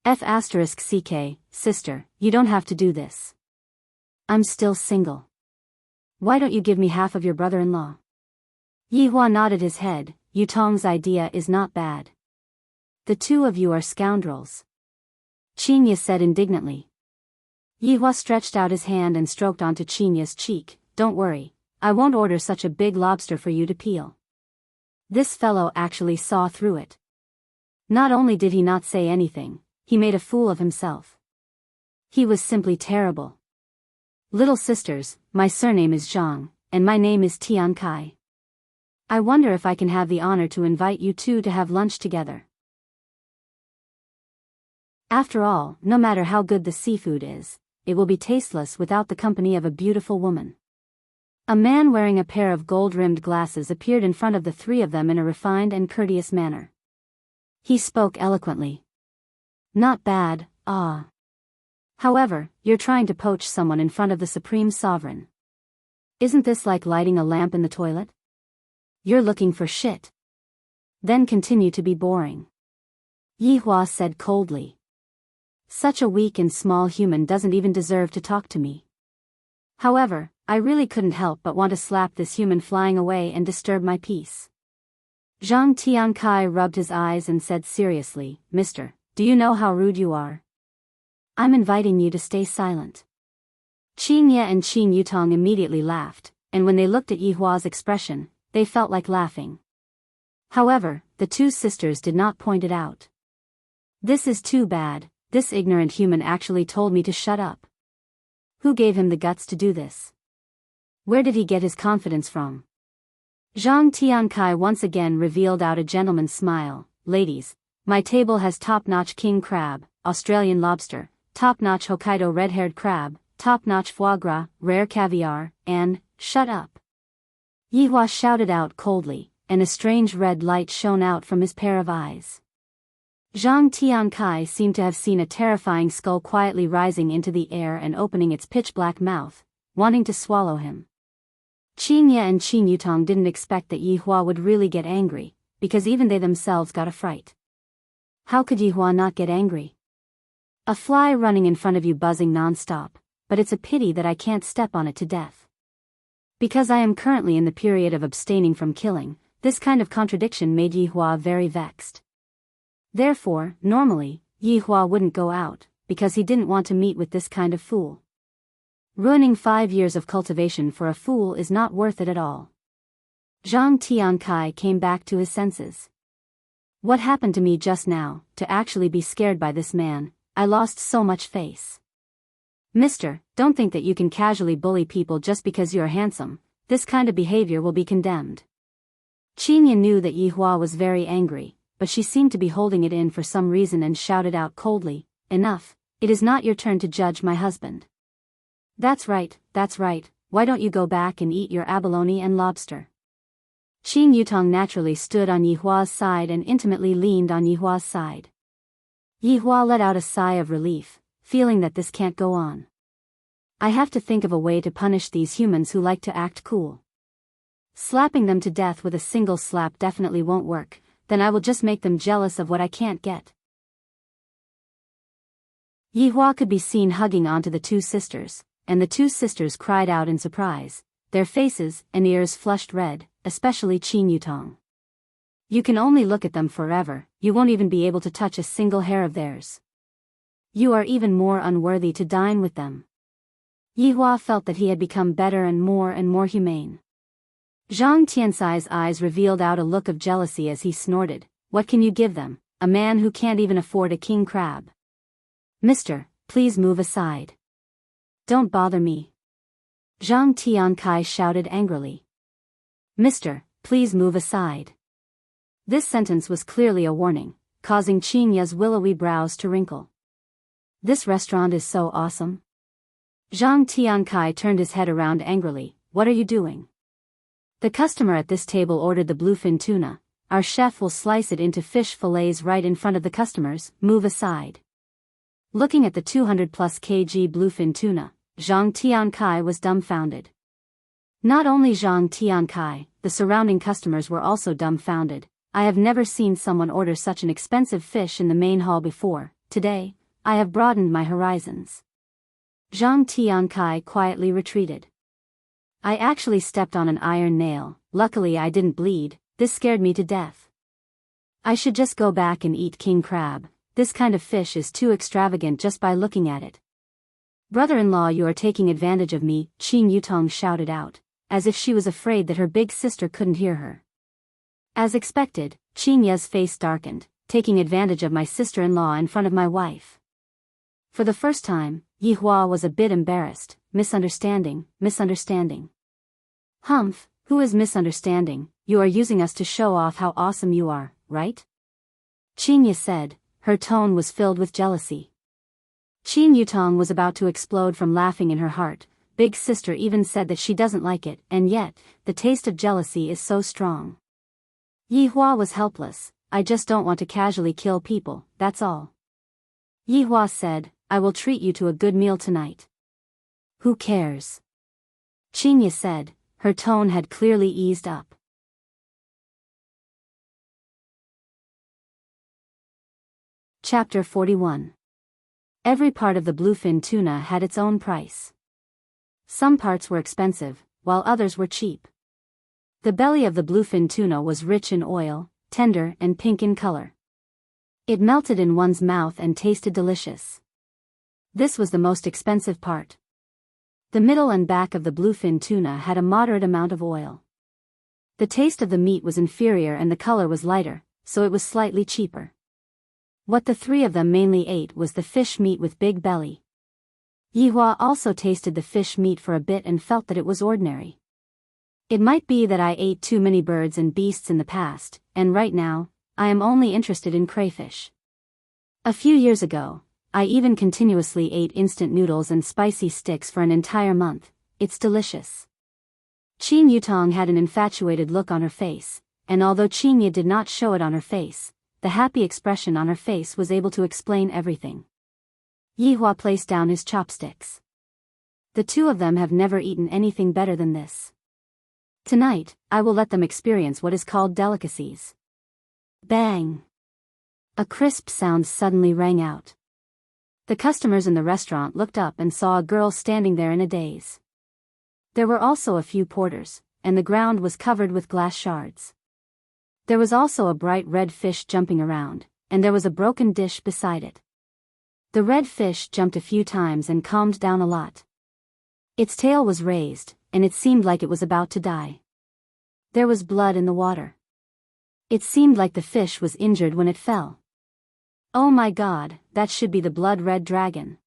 *CK, sister, you don't have to do this. I'm still single. Why don't you give me half of your brother-in-law? Yi Hua nodded his head. Yutong's idea is not bad. The two of you are scoundrels. Qinya said indignantly. Yi Hua stretched out his hand and stroked onto Qinya's cheek. Don't worry, I won't order such a big lobster for you to peel. This fellow actually saw through it. Not only did he not say anything, he made a fool of himself. He was simply terrible. Little sisters, my surname is Zhang, and my name is Tian Kai. I wonder if I can have the honor to invite you two to have lunch together. After all, no matter how good the seafood is, it will be tasteless without the company of a beautiful woman. A man wearing a pair of gold-rimmed glasses appeared in front of the three of them in a refined and courteous manner. He spoke eloquently. Not bad, ah. However, you're trying to poach someone in front of the Supreme Sovereign. Isn't this like lighting a lamp in the toilet? You're looking for shit. Then continue to be boring. Yi Hua said coldly. Such a weak and small human doesn't even deserve to talk to me. However, I really couldn't help but want to slap this human flying away and disturb my peace. Zhang Tiankai rubbed his eyes and said seriously, Mister, do you know how rude you are? I'm inviting you to stay silent. Qin Ye and Qin Yutong immediately laughed, and when they looked at Yi Hua's expression, they felt like laughing. However, the two sisters did not point it out. This is too bad, this ignorant human actually told me to shut up. Who gave him the guts to do this? Where did he get his confidence from? Zhang Tiankai once again revealed out a gentleman's smile. Ladies, my table has top-notch king crab, Australian lobster, top-notch Hokkaido red-haired crab, top-notch foie gras, rare caviar, and, shut up. Yi Hua shouted out coldly, and a strange red light shone out from his pair of eyes. Zhang Tiankai seemed to have seen a terrifying skull quietly rising into the air and opening its pitch-black mouth, wanting to swallow him. Qin Ye and Qin Yutong didn't expect that Yi Hua would really get angry, because even they themselves got a fright. How could Yi Hua not get angry? A fly running in front of you buzzing non-stop, but it's a pity that I can't step on it to death. Because I am currently in the period of abstaining from killing, this kind of contradiction made Yi Hua very vexed. Therefore, normally, Yi Hua wouldn't go out, because he didn't want to meet with this kind of fool. Ruining 5 years of cultivation for a fool is not worth it at all. Zhang Tiankai came back to his senses. What happened to me just now, to actually be scared by this man? I lost so much face. Mister, don't think that you can casually bully people just because you're handsome. This kind of behavior will be condemned. Qin Yin knew that Yi Hua was very angry, but she seemed to be holding it in for some reason and shouted out coldly, Enough, it is not your turn to judge my husband. That's right, why don't you go back and eat your abalone and lobster? Qin Yutong naturally stood on Yi Hua's side and intimately leaned on Yi Hua's side. Yi Hua let out a sigh of relief, feeling that this can't go on. I have to think of a way to punish these humans who like to act cool. Slapping them to death with a single slap definitely won't work, then I will just make them jealous of what I can't get. Yi Hua could be seen hugging onto the two sisters, and the two sisters cried out in surprise, their faces and ears flushed red, especially Qin Yutong. You can only look at them forever, you won't even be able to touch a single hair of theirs. You are even more unworthy to dine with them. Yi Hua felt that he had become better and more humane. Zhang Tiansai's eyes revealed out a look of jealousy as he snorted, What can you give them, a man who can't even afford a king crab? Mister, please move aside. Don't bother me. Zhang Tiankai shouted angrily. Mister, please move aside. This sentence was clearly a warning, causing Qin Ye's willowy brows to wrinkle. This restaurant is so awesome. Zhang Tiankai turned his head around angrily, What are you doing? The customer at this table ordered the bluefin tuna. Our chef will slice it into fish fillets right in front of the customers, move aside. Looking at the 200+ kg bluefin tuna, Zhang Tiankai was dumbfounded. Not only Zhang Tiankai, the surrounding customers were also dumbfounded. I have never seen someone order such an expensive fish in the main hall before. Today, I have broadened my horizons. Zhang Tiankai quietly retreated. I actually stepped on an iron nail, luckily I didn't bleed, this scared me to death. I should just go back and eat king crab, this kind of fish is too extravagant just by looking at it. Brother-in-law, you are taking advantage of me, Qin Yutong shouted out, as if she was afraid that her big sister couldn't hear her. As expected, Qinya's face darkened, taking advantage of my sister-in-law in front of my wife. For the first time, Yihua was a bit embarrassed. Misunderstanding. Humph, who is misunderstanding? You are using us to show off how awesome you are, right? Qinya said. Her tone was filled with jealousy. Qin Yutong was about to explode from laughing in her heart. Big sister even said that she doesn't like it, and yet, the taste of jealousy is so strong. Yihua was helpless. I just don't want to casually kill people, that's all. Yihua said, I will treat you to a good meal tonight. Who cares? Qinya said. Her tone had clearly eased up. Chapter 41. Every part of the bluefin tuna had its own price. Some parts were expensive, while others were cheap. The belly of the bluefin tuna was rich in oil, tender and pink in color. It melted in one's mouth and tasted delicious. This was the most expensive part. The middle and back of the bluefin tuna had a moderate amount of oil. The taste of the meat was inferior and the color was lighter, so it was slightly cheaper. What the three of them mainly ate was the fish meat with big belly. Yihua also tasted the fish meat for a bit and felt that it was ordinary. It might be that I ate too many birds and beasts in the past, and right now, I am only interested in crayfish. A few years ago, I even continuously ate instant noodles and spicy sticks for an entire month. It's delicious. Qin Yutong had an infatuated look on her face, and although Qinya did not show it on her face, the happy expression on her face was able to explain everything. Yihua placed down his chopsticks. The two of them have never eaten anything better than this. Tonight, I will let them experience what is called delicacies. Bang! A crisp sound suddenly rang out. The customers in the restaurant looked up and saw a girl standing there in a daze. There were also a few porters, and the ground was covered with glass shards. There was also a bright red fish jumping around, and there was a broken dish beside it. The red fish jumped a few times and calmed down a lot. Its tail was raised, and it seemed like it was about to die. There was blood in the water. It seemed like the fish was injured when it fell. Oh my god, that should be the blood-red dragon.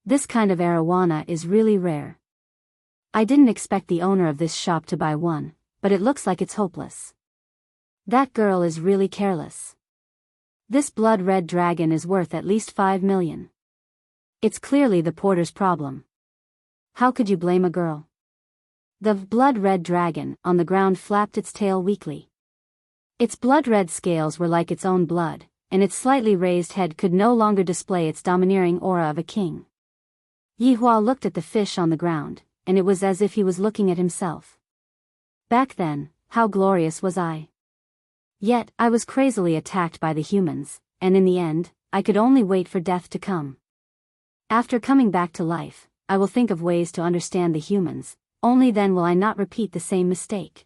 This kind of arowana is really rare. I didn't expect the owner of this shop to buy one, but it looks like it's hopeless. That girl is really careless. This blood-red dragon is worth at least 5 million. It's clearly the porter's problem. How could you blame a girl? The blood-red dragon on the ground flapped its tail weakly. Its blood-red scales were like its own blood, and its slightly raised head could no longer display its domineering aura of a king. Yihua looked at the fish on the ground, and it was as if he was looking at himself. Back then, how glorious was I? Yet, I was crazily attacked by the humans, and in the end, I could only wait for death to come. After coming back to life, I will think of ways to understand the humans, only then will I not repeat the same mistake.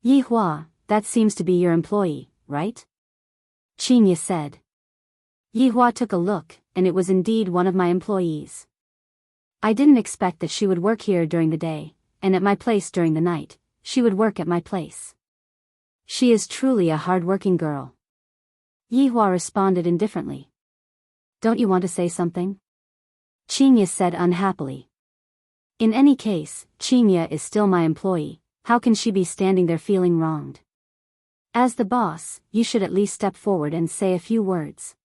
Yihua, that seems to be your employee, right? Qinya said. Yihua took a look, and it was indeed one of my employees. I didn't expect that she would work here during the day, and at my place during the night. She would work at my place. She is truly a hard-working girl. Yihua responded indifferently. Don't you want to say something? Qinya said unhappily. In any case, Qinya is still my employee. How can she be standing there feeling wronged? As the boss, you should at least step forward and say a few words.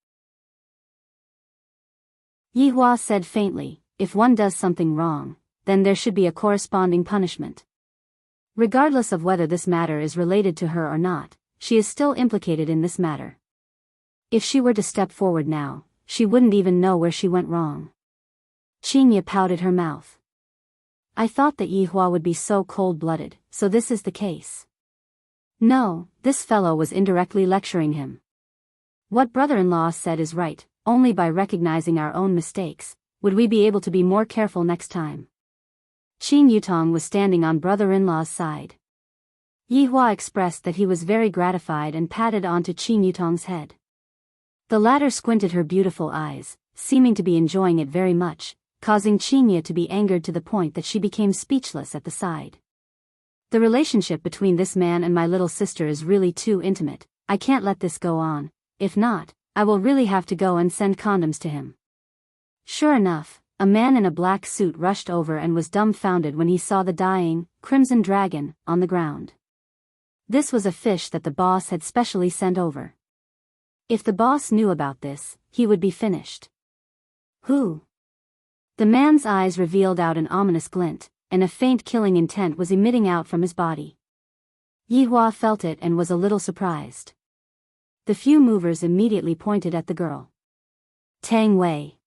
Yihua said faintly, if one does something wrong, then there should be a corresponding punishment. Regardless of whether this matter is related to her or not, she is still implicated in this matter. If she were to step forward now, she wouldn't even know where she went wrong. Qinya pouted her mouth. I thought that Yihua would be so cold-blooded, so this is the case. No, this fellow was indirectly lecturing him. What brother-in-law said is right, only by recognizing our own mistakes, would we be able to be more careful next time. Qin Yutong was standing on brother-in-law's side. Yihua expressed that he was very gratified and patted onto Qin Yutong's head. The latter squinted her beautiful eyes, seeming to be enjoying it very much, causing Qinya to be angered to the point that she became speechless at the side. The relationship between this man and my little sister is really too intimate. I can't let this go on. If not, I will really have to go and send condoms to him. Sure enough, a man in a black suit rushed over and was dumbfounded when he saw the dying, crimson dragon on the ground. This was a fish that the boss had specially sent over. If the boss knew about this, he would be finished. Who? The man's eyes revealed out an ominous glint, and a faint killing intent was emitting out from his body. Yihua felt it and was a little surprised. The few movers immediately pointed at the girl. Tang Wei.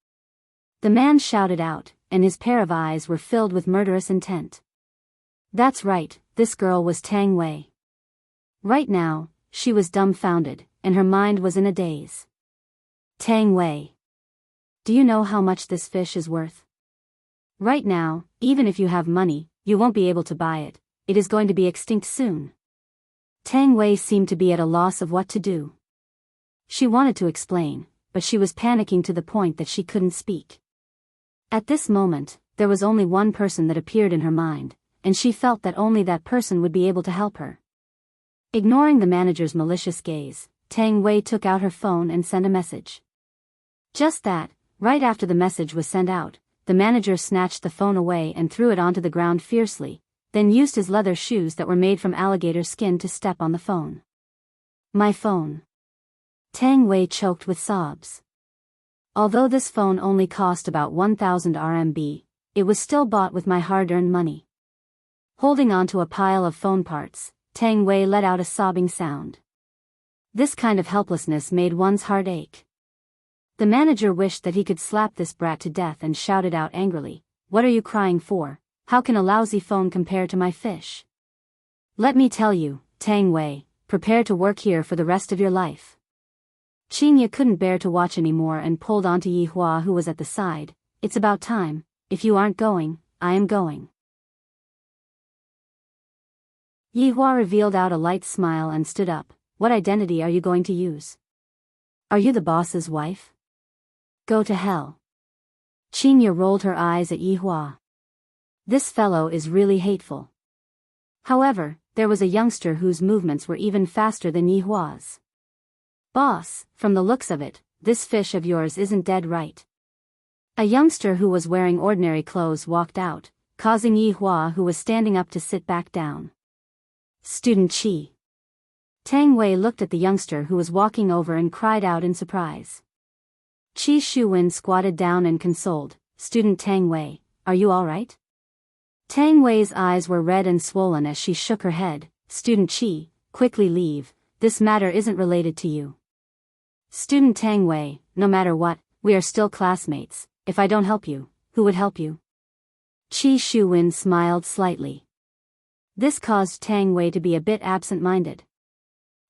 The man shouted out, and his pair of eyes were filled with murderous intent. That's right, this girl was Tang Wei. Right now, she was dumbfounded, and her mind was in a daze. Tang Wei. Do you know how much this fish is worth? Right now, even if you have money, you won't be able to buy it. It is going to be extinct soon. Tang Wei seemed to be at a loss of what to do. She wanted to explain, but she was panicking to the point that she couldn't speak. At this moment, there was only one person that appeared in her mind, and she felt that only that person would be able to help her. Ignoring the manager's malicious gaze, Tang Wei took out her phone and sent a message. Just that, right after the message was sent out, the manager snatched the phone away and threw it onto the ground fiercely, then used his leather shoes that were made from alligator skin to step on the phone. My phone. Tang Wei choked with sobs. Although this phone only cost about 1,000 RMB, it was still bought with my hard-earned money. Holding onto a pile of phone parts, Tang Wei let out a sobbing sound. This kind of helplessness made one's heart ache. The manager wished that he could slap this brat to death and shouted out angrily, "What are you crying for? How can a lousy phone compare to my fish? Let me tell you, Tang Wei, prepare to work here for the rest of your life." Qinya couldn't bear to watch anymore and pulled onto Yihua, who was at the side. "It's about time. If you aren't going, I am going." Yihua revealed out a light smile and stood up. "What identity are you going to use? Are you the boss's wife? Go to hell." Qinya rolled her eyes at Yihua. This fellow is really hateful. However, there was a youngster whose movements were even faster than Yihua's. "Boss, from the looks of it, this fish of yours isn't dead, right?" A youngster who was wearing ordinary clothes walked out, causing Yihua, who was standing up, to sit back down. "Student Qi." Tang Wei looked at the youngster who was walking over and cried out in surprise. Qi Shuwen squatted down and consoled, "Student Tang Wei, are you all right?" Tang Wei's eyes were red and swollen as she shook her head. "Student Qi, quickly leave, this matter isn't related to you." "Student Tang Wei, no matter what, we are still classmates. If I don't help you, who would help you?" Qi Shuwen smiled slightly. This caused Tang Wei to be a bit absent-minded.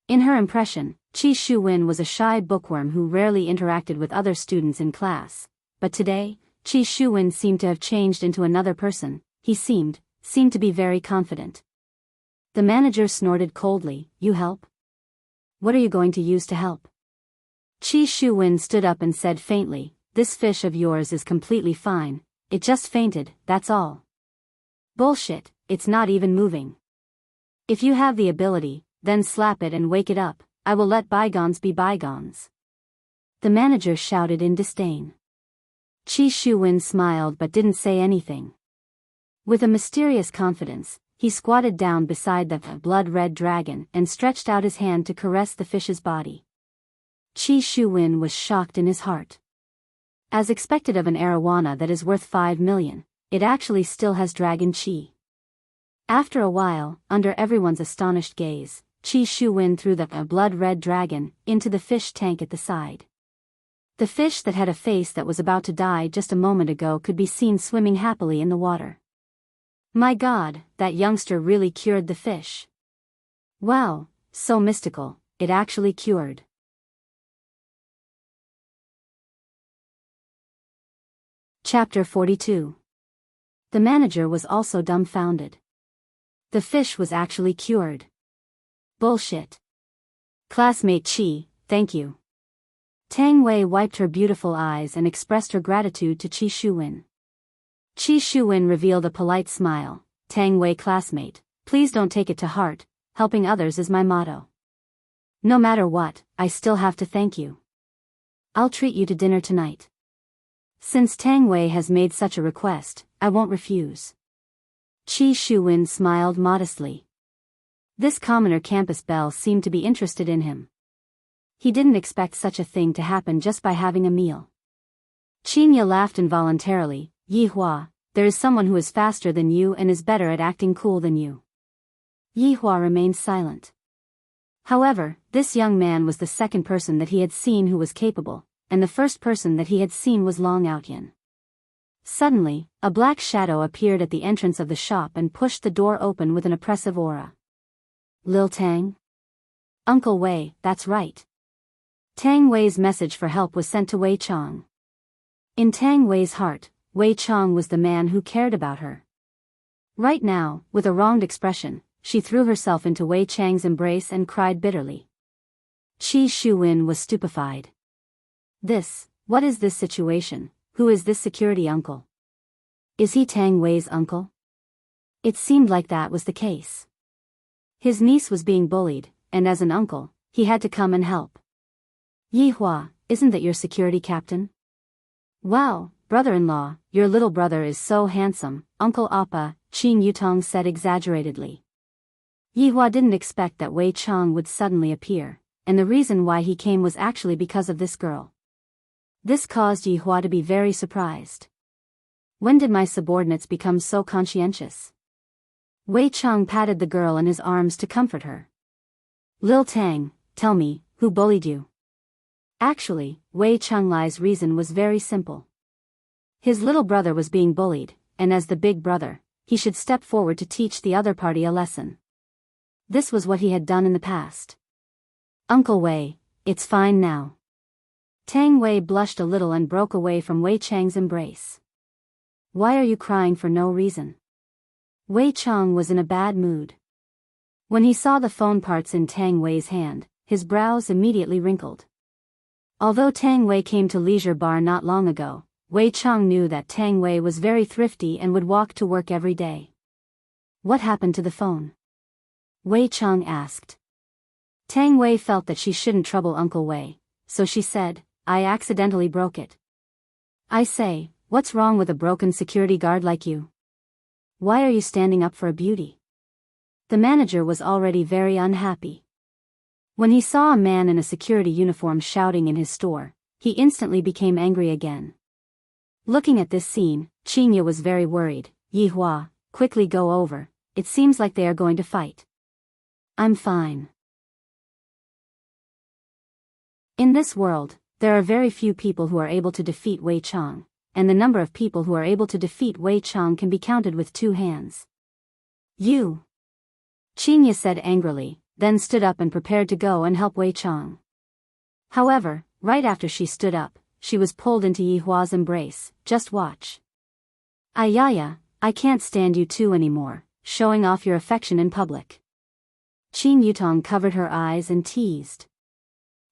In her impression, Qi Shuwen was a shy bookworm who rarely interacted with other students in class, but today, Qi Shuwen seemed to have changed into another person. He seemed to be very confident. The manager snorted coldly, "You help? What are you going to use to help?" Qi Shuwen stood up and said faintly, "This fish of yours is completely fine, it just fainted, that's all." "Bullshit, it's not even moving. If you have the ability, then slap it and wake it up. I will let bygones be bygones." The manager shouted in disdain. Qi Shuwen smiled but didn't say anything. With a mysterious confidence, he squatted down beside the blood-red dragon and stretched out his hand to caress the fish's body. Qi Shuwen was shocked in his heart. As expected of an arowana that is worth 5 million, it actually still has dragon chi. After a while, under everyone's astonished gaze, Qi Shuwen threw the blood-red dragon into the fish tank at the side. The fish that had a face that was about to die just a moment ago could be seen swimming happily in the water. My God, that youngster really cured the fish. Wow, so mystical, it actually cured. Chapter 42. The manager was also dumbfounded. The fish was actually cured. Bullshit. Classmate Qi, thank you. Tang Wei wiped her beautiful eyes and expressed her gratitude to Qi Shuwen. Qi Shuwen revealed a polite smile. "Tang Wei classmate, Please don't take it to heart, helping others is my motto. No matter what, I still have to thank you. I'll treat you to dinner tonight. Since Tang Wei has made such a request, I won't refuse. Qi Shuwen smiled modestly. This commoner campus belle seemed to be interested in him. He didn't expect such a thing to happen just by having a meal. Qinya laughed involuntarily. Yi Hua, there is someone who is faster than you and is better at acting cool than you. Yi Hua remained silent. However, this young man was the second person that he had seen who was capable, and the first person that he had seen was Long Outyin. Suddenly, a black shadow appeared at the entrance of the shop and pushed the door open with an oppressive aura. Lil Tang? Uncle Wei, that's right. Tang Wei's message for help was sent to Wei Chong. In Tang Wei's heart, Wei Chong was the man who cared about her. Right now, with a wronged expression, she threw herself into Wei Chang's embrace and cried bitterly. Qi Shuwen was stupefied. What is this situation? Who is this security uncle? Is he Tang Wei's uncle? It seemed like that was the case. His niece was being bullied, and as an uncle, he had to come and help. Yi Hua, isn't that your security captain? Wow, brother-in-law, your little brother is so handsome, Uncle Appa, Qing Yutong said exaggeratedly. Yi Hua didn't expect that Wei Chong would suddenly appear, and the reason why he came was actually because of this girl. This caused Yi Hua to be very surprised. When did my subordinates become so conscientious? Wei Chong patted the girl in his arms to comfort her. Lil Tang, tell me, who bullied you? Actually, Wei Chonglai's reason was very simple. His little brother was being bullied, and as the big brother, he should step forward to teach the other party a lesson. This was what he had done in the past. Uncle Wei, it's fine now. Tang Wei blushed a little and broke away from Wei Chang's embrace. Why are you crying for no reason? Wei Chong was in a bad mood. When he saw the phone parts in Tang Wei's hand, his brows immediately wrinkled. Although Tang Wei came to Leisure Bar not long ago, Wei Chong knew that Tang Wei was very thrifty and would walk to work every day. What happened to the phone? Wei Chong asked. Tang Wei felt that she shouldn't trouble Uncle Wei, so she said, I accidentally broke it. I say, what's wrong with a broken security guard like you? Why are you standing up for a beauty? The manager was already very unhappy. When he saw a man in a security uniform shouting in his store, he instantly became angry again. Looking at this scene, Qinya was very worried. Yi Hua, quickly go over, it seems like they are going to fight. I'm fine. In this world, there are very few people who are able to defeat Wei Chong, and the number of people who are able to defeat Wei Chong can be counted with 2 hands. You! Qinya said angrily, then stood up and prepared to go and help Wei Chong. However, right after she stood up, she was pulled into Yi Hua's embrace. Just watch. Ayaya, I can't stand you two anymore, showing off your affection in public. Qing Yutong covered her eyes and teased.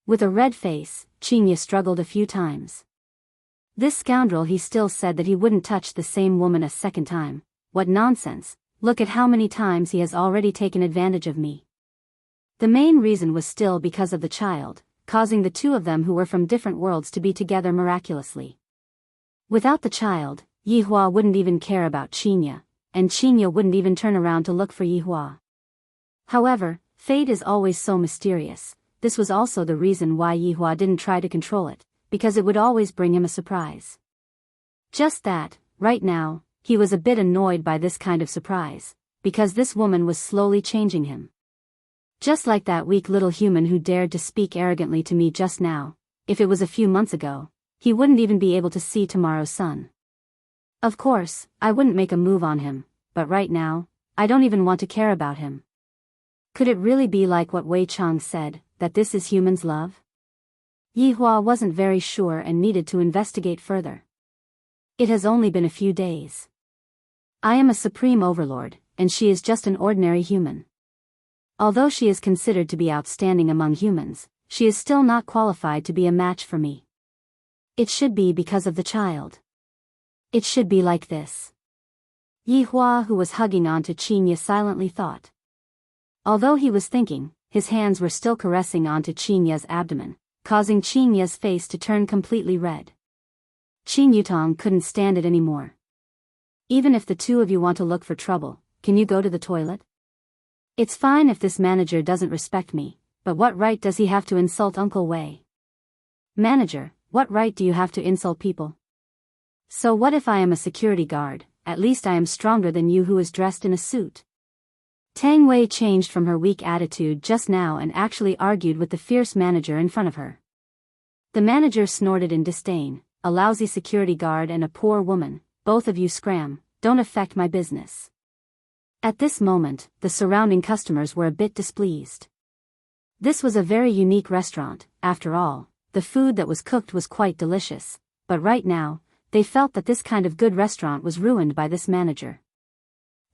With a red face, Qinya struggled a few times. This scoundrel, he still said that he wouldn't touch the same woman a second time. What nonsense, look at how many times he has already taken advantage of me. The main reason was still because of the child, causing the two of them who were from different worlds to be together miraculously. Without the child, Yi Hua wouldn't even care about Qinya, and Qinya wouldn't even turn around to look for Yi Hua. However, fate is always so mysterious. This was also the reason why Yi Hua didn't try to control it, because it would always bring him a surprise. Just that, right now, he was a bit annoyed by this kind of surprise, because this woman was slowly changing him. Just like that weak little human who dared to speak arrogantly to me just now. If it was a few months ago, he wouldn't even be able to see tomorrow's sun. Of course, I wouldn't make a move on him, but right now, I don't even want to care about him. Could it really be like what Wei Chong said, that this is human's love? Yi Hua wasn't very sure and needed to investigate further. It has only been a few days. I am a supreme overlord, and she is just an ordinary human. Although she is considered to be outstanding among humans, she is still not qualified to be a match for me. It should be because of the child. It should be like this. Yi Hua, who was hugging onto Qin Ye, silently thought. Although he was thinking, his hands were still caressing onto Qin Ye's abdomen, causing Qin Ye's face to turn completely red. Qin Yutong couldn't stand it anymore. Even if the two of you want to look for trouble, can you go to the toilet? It's fine if this manager doesn't respect me, but what right does he have to insult Uncle Wei? Manager, what right do you have to insult people? So what if I am a security guard? At least I am stronger than you, who is dressed in a suit. Tang Wei changed from her weak attitude just now and actually argued with the fierce manager in front of her. The manager snorted in disdain. A lousy security guard and a poor woman, both of you scram, don't affect my business. At this moment, the surrounding customers were a bit displeased. This was a very unique restaurant. After all, the food that was cooked was quite delicious, but right now, they felt that this kind of good restaurant was ruined by this manager.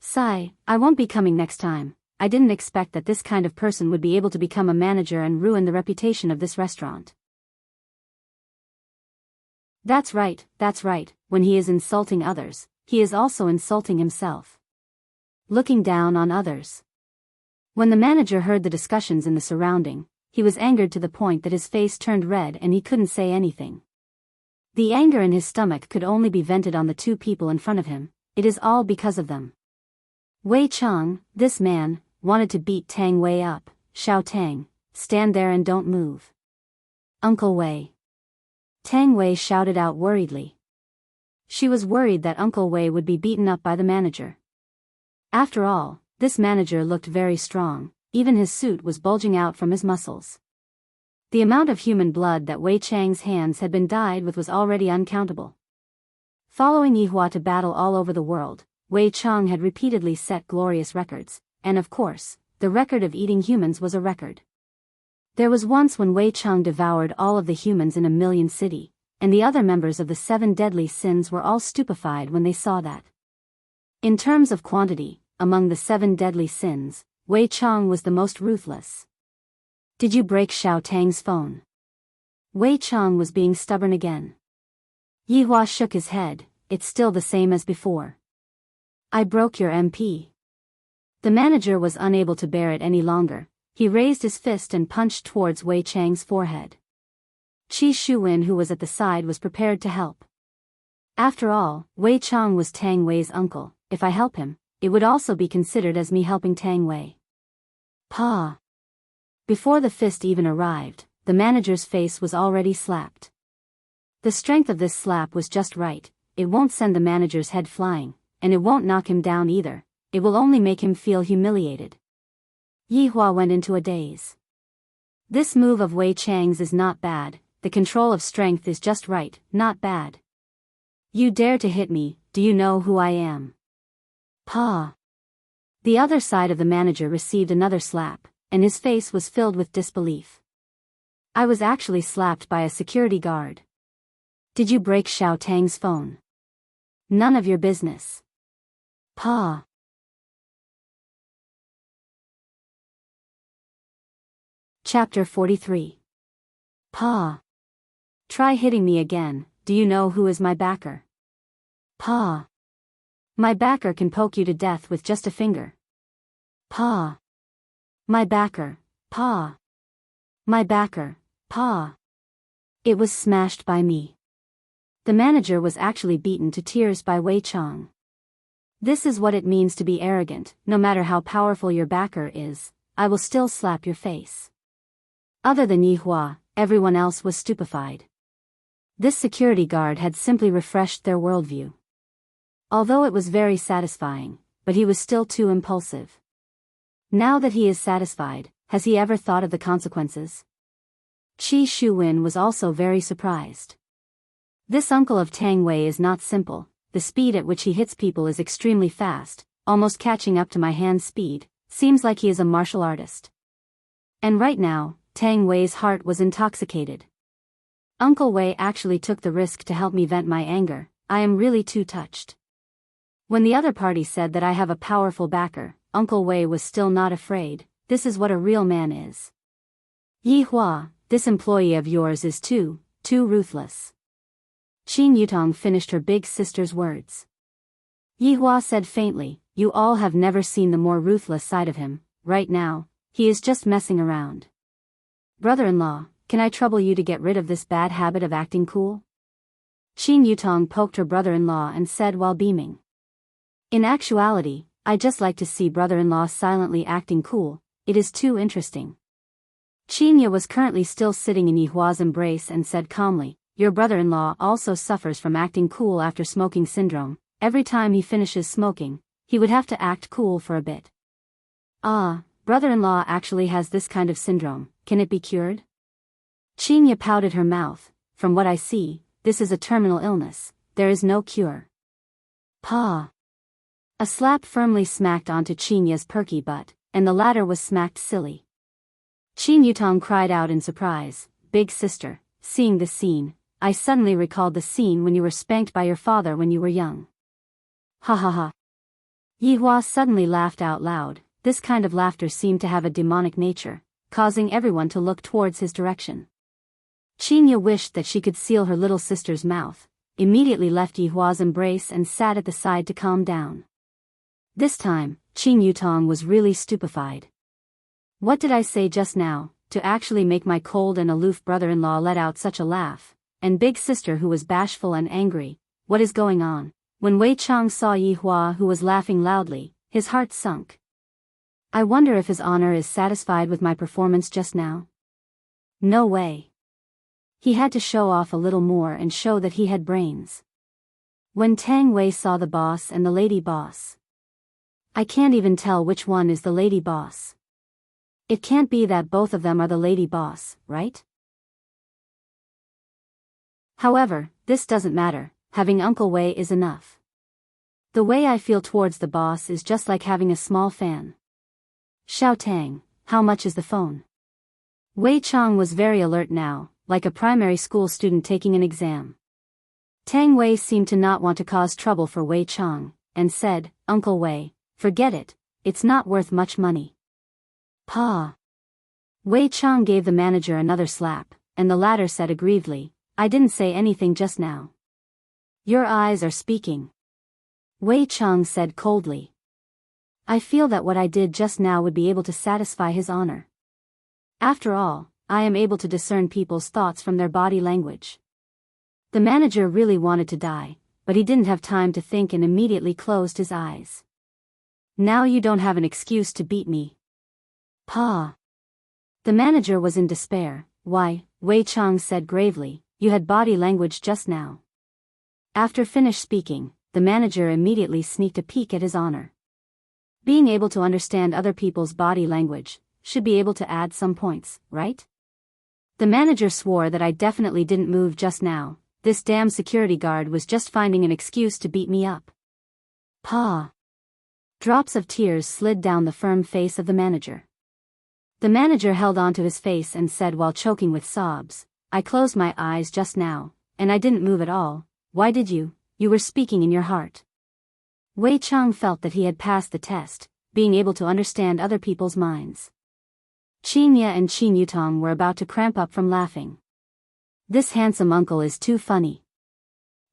Sigh, I won't be coming next time. I didn't expect that this kind of person would be able to become a manager and ruin the reputation of this restaurant. That's right, when he is insulting others, he is also insulting himself. Looking down on others. When the manager heard the discussions in the surrounding, he was angered to the point that his face turned red and he couldn't say anything. The anger in his stomach could only be vented on the two people in front of him. It is all because of them. Wei Cheng, this man, wanted to beat Tang Wei up. Xiao Tang, stand there and don't move. Uncle Wei. Tang Wei shouted out worriedly. She was worried that Uncle Wei would be beaten up by the manager. After all, this manager looked very strong, even his suit was bulging out from his muscles. The amount of human blood that Wei Chang's hands had been dyed with was already uncountable. Following Yi Hua to battle all over the world, Wei Chang had repeatedly set glorious records, and of course, the record of eating humans was a record. There was once when Wei Chang devoured all of the humans in 1,000,000 city, and the other members of the 7 deadly sins were all stupefied when they saw that. In terms of quantity, among the 7 deadly sins, Wei Chang was the most ruthless. Did you break Xiao Tang's phone? Wei Chang was being stubborn again. Yi Hua shook his head. It's still the same as before. I broke your MP. The manager was unable to bear it any longer. He raised his fist and punched towards Wei Chang's forehead. Qi Shuwen, who was at the side, was prepared to help. After all, Wei Chang was Tang Wei's uncle. If I help him, it would also be considered as me helping Tang Wei. Pa! Before the fist even arrived, the manager's face was already slapped. The strength of this slap was just right. It won't send the manager's head flying, and it won't knock him down either. It will only make him feel humiliated. Yi Hua went into a daze. This move of Wei Chang's is not bad. The control of strength is just right, not bad. You dare to hit me, do you know who I am? Pa! The other side of the manager received another slap, and his face was filled with disbelief. I was actually slapped by a security guard. Did you break Xiao Tang's phone? None of your business. Pa! Chapter 43. Pa! Try hitting me again. Do you know who is my backer? Pa! My backer can poke you to death with just a finger. Pa! My backer, Pa! My backer, Pa! It was smashed by me. The manager was actually beaten to tears by Wei Chang. This is what it means to be arrogant. No matter how powerful your backer is, I will still slap your face. Other than Yi Hua, everyone else was stupefied. This security guard had simply refreshed their worldview. Although it was very satisfying, but he was still too impulsive. Now that he is satisfied, has he ever thought of the consequences? Qi Shuwen was also very surprised. This uncle of Tang Wei is not simple. The speed at which he hits people is extremely fast, almost catching up to my hand speed. Seems like he is a martial artist. And right now, Tang Wei's heart was intoxicated. Uncle Wei actually took the risk to help me vent my anger. I am really too touched. When the other party said that I have a powerful backer, Uncle Wei was still not afraid. This is what a real man is. Yi Hua, this employee of yours is too ruthless. Qin Yutong finished her big sister's words. Yihua said faintly, you all have never seen the more ruthless side of him. Right now, he is just messing around. Brother-in-law, can I trouble you to get rid of this bad habit of acting cool? Qin Yutong poked her brother-in-law and said while beaming. In actuality, I just like to see brother-in-law silently acting cool, it is too interesting. Qinya was currently still sitting in Yihua's embrace and said calmly, your brother-in-law also suffers from acting cool after smoking syndrome. Every time he finishes smoking, he would have to act cool for a bit. Ah, brother-in-law actually has this kind of syndrome, can it be cured? Qinya pouted her mouth, from what I see, this is a terminal illness, there is no cure. Pa! A slap firmly smacked onto Qinya's perky butt, and the latter was smacked silly. Qin Yutong cried out in surprise, big sister, seeing this scene, I suddenly recalled the scene when you were spanked by your father when you were young. Ha ha ha. Yihua suddenly laughed out loud, this kind of laughter seemed to have a demonic nature, causing everyone to look towards his direction. Qinya wished that she could seal her little sister's mouth, immediately left Yihua's embrace and sat at the side to calm down. This time, Qin Yutong was really stupefied. What did I say just now, to actually make my cold and aloof brother-in-law let out such a laugh, and big sister who was bashful and angry, what is going on? When Wei Chang saw Yihua who was laughing loudly, his heart sunk. I wonder if his honor is satisfied with my performance just now? No way. He had to show off a little more and show that he had brains. When Tang Wei saw the boss and the lady boss. I can't even tell which one is the lady boss. It can't be that both of them are the lady boss, right? However, this doesn't matter, having Uncle Wei is enough. The way I feel towards the boss is just like having a small fan. Xiao Tang, how much is the phone? Wei Chang was very alert now, like a primary school student taking an exam. Tang Wei seemed to not want to cause trouble for Wei Chang, and said, Uncle Wei, forget it, it's not worth much money. Pa! Wei Chang gave the manager another slap, and the latter said aggrievedly, I didn't say anything just now. Your eyes are speaking. Wei Chang said coldly. I feel that what I did just now would be able to satisfy his honor. After all, I am able to discern people's thoughts from their body language. The manager really wanted to die, but he didn't have time to think and immediately closed his eyes. Now you don't have an excuse to beat me. Pa! The manager was in despair. Why, Wei Chang said gravely, you had body language just now. After finished speaking, the manager immediately sneaked a peek at his honor. Being able to understand other people's body language should be able to add some points, right? The manager swore that I definitely didn't move just now, this damn security guard was just finding an excuse to beat me up. Pa! Drops of tears slid down the firm face of the manager. The manager held onto his face and said while choking with sobs, I closed my eyes just now, and I didn't move at all. Why did you? You were speaking in your heart. Wei Chang felt that he had passed the test, being able to understand other people's minds. Qinya and Qin Yutong were about to cramp up from laughing. This handsome uncle is too funny.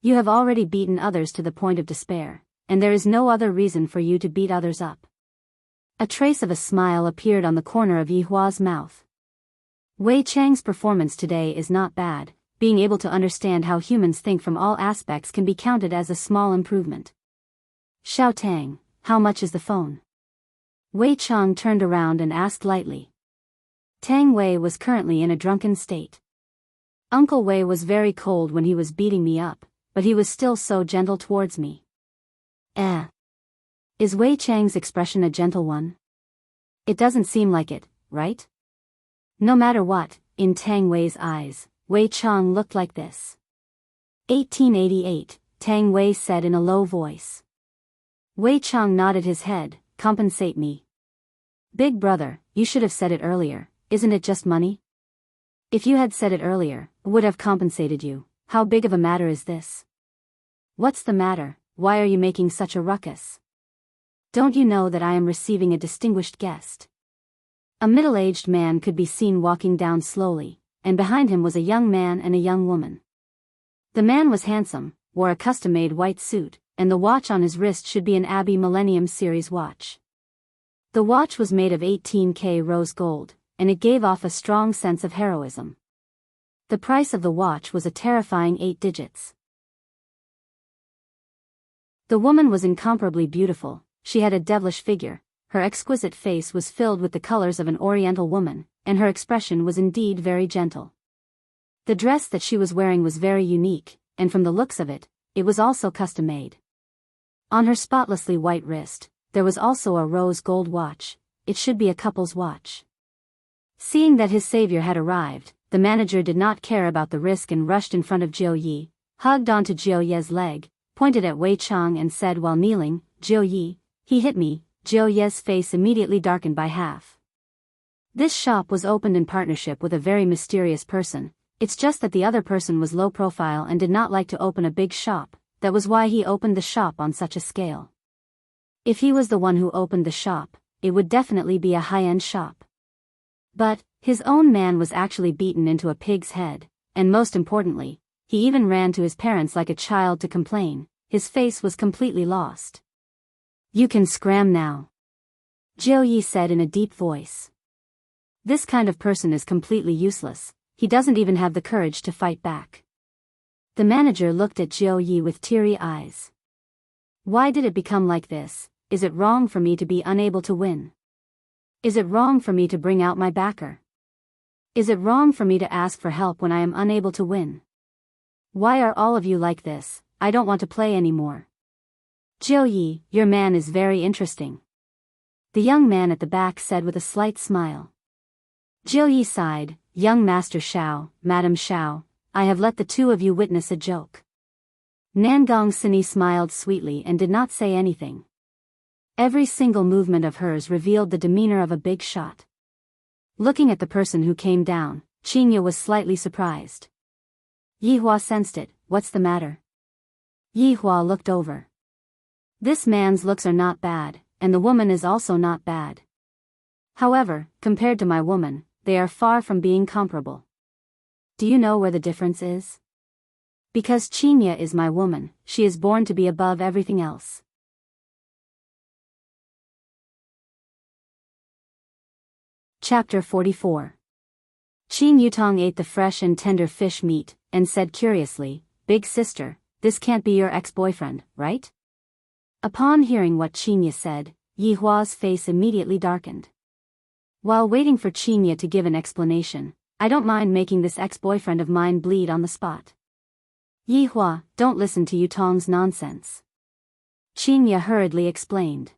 You have already beaten others to the point of despair, and there is no other reason for you to beat others up. A trace of a smile appeared on the corner of Yihua's mouth. Wei Chang's performance today is not bad, being able to understand how humans think from all aspects can be counted as a small improvement. Xiao Tang, how much is the phone? Wei Chang turned around and asked lightly. Tang Wei was currently in a drunken state. Uncle Wei was very cold when he was beating me up, but he was still so gentle towards me. Is Wei Chang's expression a gentle one? It doesn't seem like it, right? No matter what, in Tang Wei's eyes, Wei Chang looked like this. 1888, Tang Wei said in a low voice. Wei Chang nodded his head, compensate me. Big brother, you should have said it earlier, isn't it just money? If you had said it earlier, I would have compensated you. How big of a matter is this? What's the matter, why are you making such a ruckus? Don't you know that I am receiving a distinguished guest? A middle-aged man could be seen walking down slowly, and behind him was a young man and a young woman. The man was handsome, wore a custom-made white suit, and the watch on his wrist should be an Abbey Millennium Series watch. The watch was made of 18K rose gold, and it gave off a strong sense of heroism. The price of the watch was a terrifying 8 digits. The woman was incomparably beautiful. She had a devilish figure, her exquisite face was filled with the colors of an Oriental woman, and her expression was indeed very gentle. The dress that she was wearing was very unique, and from the looks of it, it was also custom-made. On her spotlessly white wrist, there was also a rose gold watch. It should be a couple's watch. Seeing that his savior had arrived, the manager did not care about the risk and rushed in front of Jiu Yi, hugged onto Jiu Ye's leg, pointed at Wei Chang and said while kneeling, "Jiu Yi, he hit me." Jiu Ye's face immediately darkened by half. This shop was opened in partnership with a very mysterious person. It's just that the other person was low profile and did not like to open a big shop. That was why he opened the shop on such a scale. If he was the one who opened the shop, it would definitely be a high-end shop. But his own man was actually beaten into a pig's head, and most importantly, he even ran to his parents like a child to complain. His face was completely lost. "You can scram now," Jiu Yi said in a deep voice. This kind of person is completely useless. He doesn't even have the courage to fight back. The manager looked at Jiu Yi with teary eyes. Why did it become like this? Is it wrong for me to be unable to win? Is it wrong for me to bring out my backer? Is it wrong for me to ask for help when I am unable to win? Why are all of you like this? I don't want to play anymore. Jiu Yi, your man is very interesting, the young man at the back said with a slight smile. Jiu Yi sighed, "Young Master Shao, Madam Shao, I have let the two of you witness a joke." Nangong Sini smiled sweetly and did not say anything. Every single movement of hers revealed the demeanor of a big shot. Looking at the person who came down, Qingya was slightly surprised. Yihua sensed it. "What's the matter?" Yihua looked over. This man's looks are not bad, and the woman is also not bad. However, compared to my woman, they are far from being comparable. Do you know where the difference is? Because Qingya is my woman, she is born to be above everything else. Chapter 44. Qin Yutong ate the fresh and tender fish meat, and said curiously, "Big sister, this can't be your ex-boyfriend, right?" Upon hearing what Qingya said, Yihua's face immediately darkened. While waiting for Qingya to give an explanation, "I don't mind making this ex-boyfriend of mine bleed on the spot." "Yihua, don't listen to Yutong's nonsense," Qingya hurriedly explained.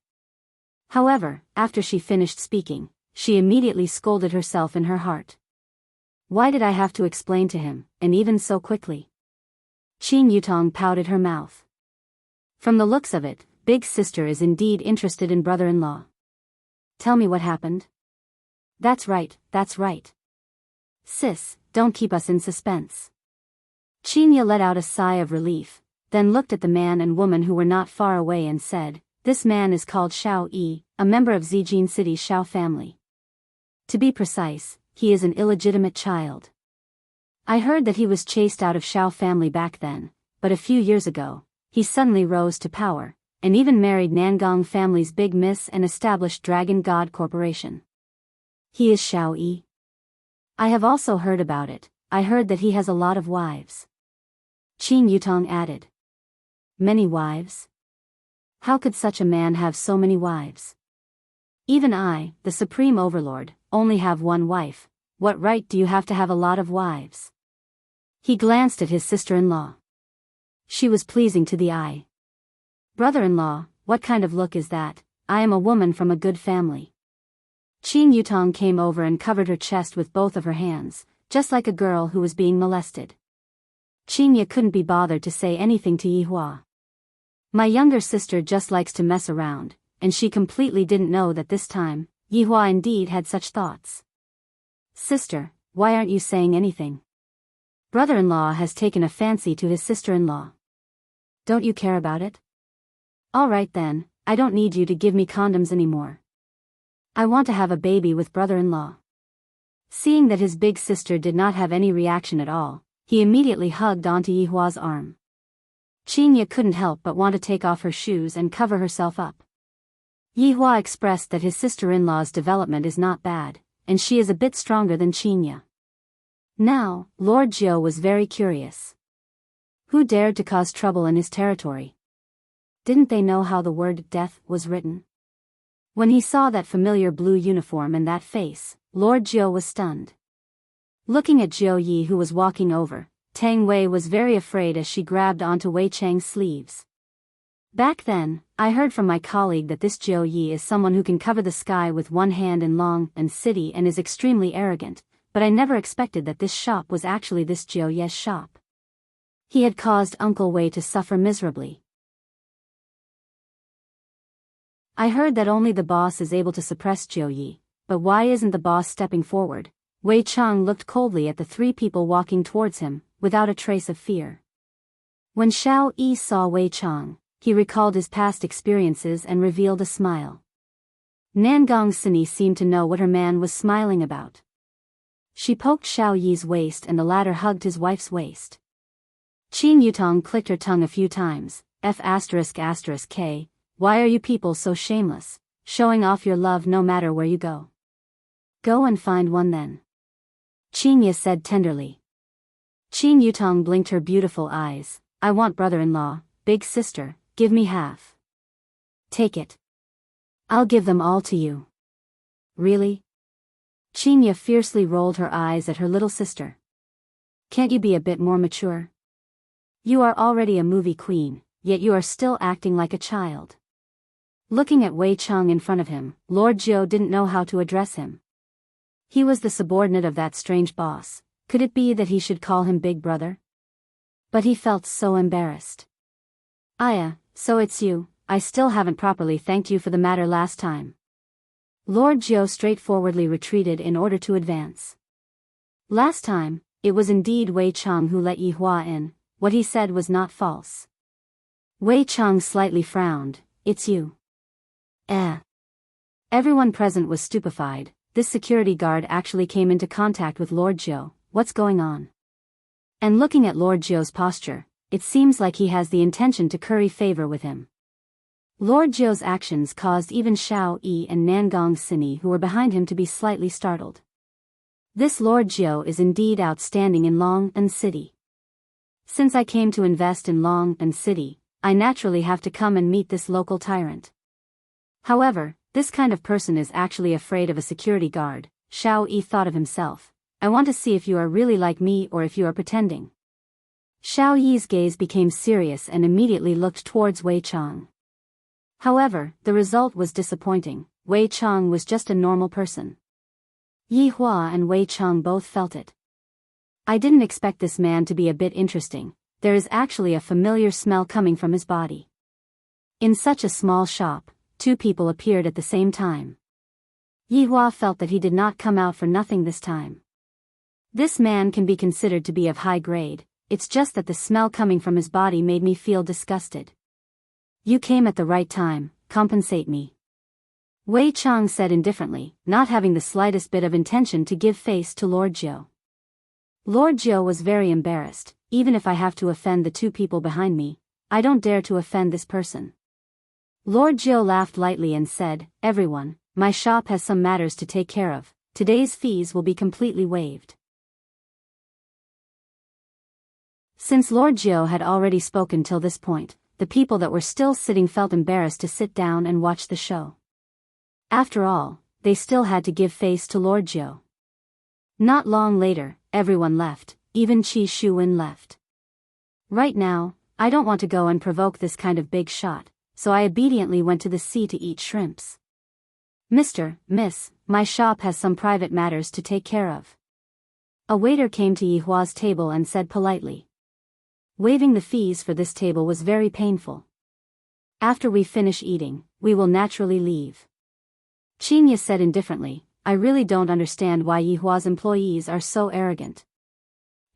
However, after she finished speaking, she immediately scolded herself in her heart. Why did I have to explain to him, and even so quickly? Qin Yutong pouted her mouth. From the looks of it, big sister is indeed interested in brother-in-law. Tell me what happened. That's right, that's right. Sis, don't keep us in suspense. Qingya let out a sigh of relief, then looked at the man and woman who were not far away and said, "This man is called Shao Yi, a member of Zijin City's Shao family. To be precise, he is an illegitimate child. I heard that he was chased out of Shao family back then, but a few years ago, he suddenly rose to power, and even married Nangong family's big miss and established Dragon God Corporation. He is Shao Yi. I have also heard about it. I heard that he has a lot of wives." Qin Yutong added. "Many wives? How could such a man have so many wives? Even I, the supreme overlord, only have one wife. What right do you have to have a lot of wives?" He glanced at his sister-in-law. She was pleasing to the eye. "Brother-in-law, what kind of look is that? I am a woman from a good family." Qin Yutong came over and covered her chest with both of her hands, just like a girl who was being molested. Qingya couldn't be bothered to say anything to Yihua. My younger sister just likes to mess around, and she completely didn't know that this time, Yihua indeed had such thoughts. "Sister, why aren't you saying anything? Brother-in-law has taken a fancy to his sister-in-law. Don't you care about it? All right then, I don't need you to give me condoms anymore. I want to have a baby with brother-in-law." Seeing that his big sister did not have any reaction at all, he immediately hugged onto Yihua's arm. Qinya couldn't help but want to take off her shoes and cover herself up. Yihua expressed that his sister-in-law's development is not bad, and she is a bit stronger than Qinya. Now, Lord Jiu was very curious. Who dared to cause trouble in his territory? Didn't they know how the word death was written? When he saw that familiar blue uniform and that face, Lord Jiu was stunned. Looking at Jiu Yi who was walking over, Tang Wei was very afraid as she grabbed onto Wei Chang's sleeves. Back then, I heard from my colleague that this Jiu Yi is someone who can cover the sky with one hand in Long and City and is extremely arrogant, but I never expected that this shop was actually this Jiu Yi's shop. He had caused Uncle Wei to suffer miserably. I heard that only the boss is able to suppress Jiu Yi, but why isn't the boss stepping forward? Wei Chang looked coldly at the three people walking towards him, without a trace of fear. When Xiao Yi saw Wei Chang, he recalled his past experiences and revealed a smile. Nangong Sini seemed to know what her man was smiling about. She poked Xiao Yi's waist and the latter hugged his wife's waist. Qin Yutong clicked her tongue a few times. F***K, why are you people so shameless, showing off your love no matter where you go? Go and find one then. Qinya said tenderly. Qin Yutong blinked her beautiful eyes. I want brother-in-law, big sister, give me half. Take it. I'll give them all to you. Really? Qinya fiercely rolled her eyes at her little sister. Can't you be a bit more mature? You are already a movie queen, yet you are still acting like a child. Looking at Wei Chang in front of him, Lord Jiu didn't know how to address him. He was the subordinate of that strange boss. Could it be that he should call him big brother? But he felt so embarrassed. Aya, so it's you. I still haven't properly thanked you for the matter last time. Lord Jiu straightforwardly retreated in order to advance. Last time, it was indeed Wei Chang who let Yihua in. What he said was not false. Wei Chang slightly frowned. It's you. Everyone present was stupefied. This security guard actually came into contact with Lord Jiu. What's going on? And looking at Lord Jiu's posture, it seems like he has the intention to curry favor with him. Lord Jiu's actions caused even Xiao Yi and Nangong Sini who were behind him to be slightly startled. This Lord Jiu is indeed outstanding in Long and City. Since I came to invest in Long and City, I naturally have to come and meet this local tyrant. However, this kind of person is actually afraid of a security guard. Xiao Yi thought of himself. I want to see if you are really like me or if you are pretending. Xiao Yi's gaze became serious and immediately looked towards Wei Chang. However, the result was disappointing. Wei Chang was just a normal person. Yihua and Wei Chang both felt it. I didn't expect this man to be a bit interesting. There is actually a familiar smell coming from his body. In such a small shop, two people appeared at the same time. Yihua felt that he did not come out for nothing this time. This man can be considered to be of high grade, it's just that the smell coming from his body made me feel disgusted. You came at the right time, compensate me. Wei Chang said indifferently, not having the slightest bit of intention to give face to Lord Jiu. Lord Jiu was very embarrassed. Even if I have to offend the two people behind me, I don't dare to offend this person. Lord Jiu laughed lightly and said, everyone, my shop has some matters to take care of. Today's fees will be completely waived. Since Lord Jiu had already spoken till this point, the people that were still sitting felt embarrassed to sit down and watch the show. After all, they still had to give face to Lord Jiu. Not long later, everyone left, even Qi Shuwen left. Right now, I don't want to go and provoke this kind of big shot, so I obediently went to the sea to eat shrimps. Miss, my shop has some private matters to take care of. A waiter came to Yihua's table and said politely. Waiving the fees for this table was very painful. After we finish eating, we will naturally leave. Qinya said indifferently, I really don't understand why Yihua's employees are so arrogant.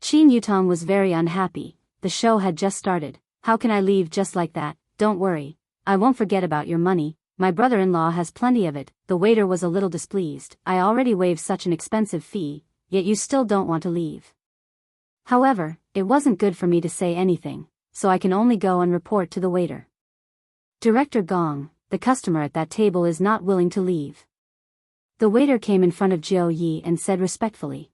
Qin Yutong was very unhappy. The show had just started. How can I leave just like that? Don't worry. I won't forget about your money. My brother-in-law has plenty of it. The waiter was a little displeased. I already waived such an expensive fee, yet you still don't want to leave. However, it wasn't good for me to say anything, so I can only go and report to the waiter. Director Gong, the customer at that table is not willing to leave. The waiter came in front of Jiu Yi and said respectfully.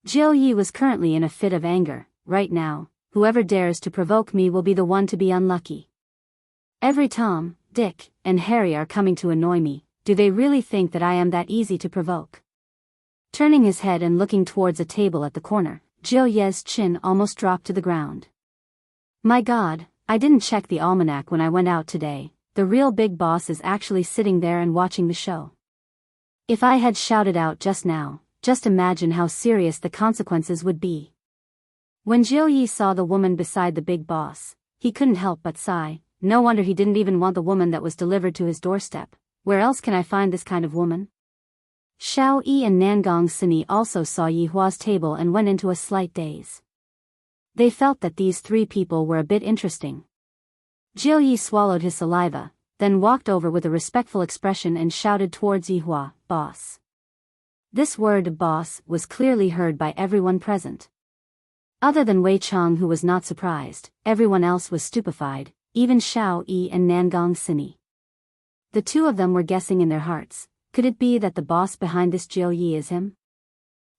Jiu Yi was currently in a fit of anger. Right now, whoever dares to provoke me will be the one to be unlucky. Every Tom, Dick, and Harry are coming to annoy me. Do they really think that I am that easy to provoke? Turning his head and looking towards a table at the corner, Jiu Ye's chin almost dropped to the ground. My God, I didn't check the almanac when I went out today. The real big boss is actually sitting there and watching the show. If I had shouted out just now, just imagine how serious the consequences would be. When Jiu Yi saw the woman beside the big boss, he couldn't help but sigh. No wonder he didn't even want the woman that was delivered to his doorstep. Where else can I find this kind of woman? Xiao Yi and Nangong Sini also saw Yi Hua's table and went into a slight daze. They felt that these three people were a bit interesting. Jiu Yi swallowed his saliva, then walked over with a respectful expression and shouted towards Yi Hua, "Boss." This word "boss" was clearly heard by everyone present. Other than Wei Chang, who was not surprised, everyone else was stupefied, even Xiao Yi and Nangong Sini. The two of them were guessing in their hearts, could it be that the boss behind this Jiu Yi is him?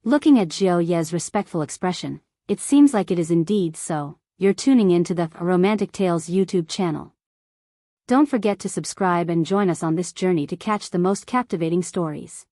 Looking at Jiu Ye's respectful expression, it seems like it is indeed so. You're tuning into the Romantic Tales YouTube channel. Don't forget to subscribe and join us on this journey to catch the most captivating stories.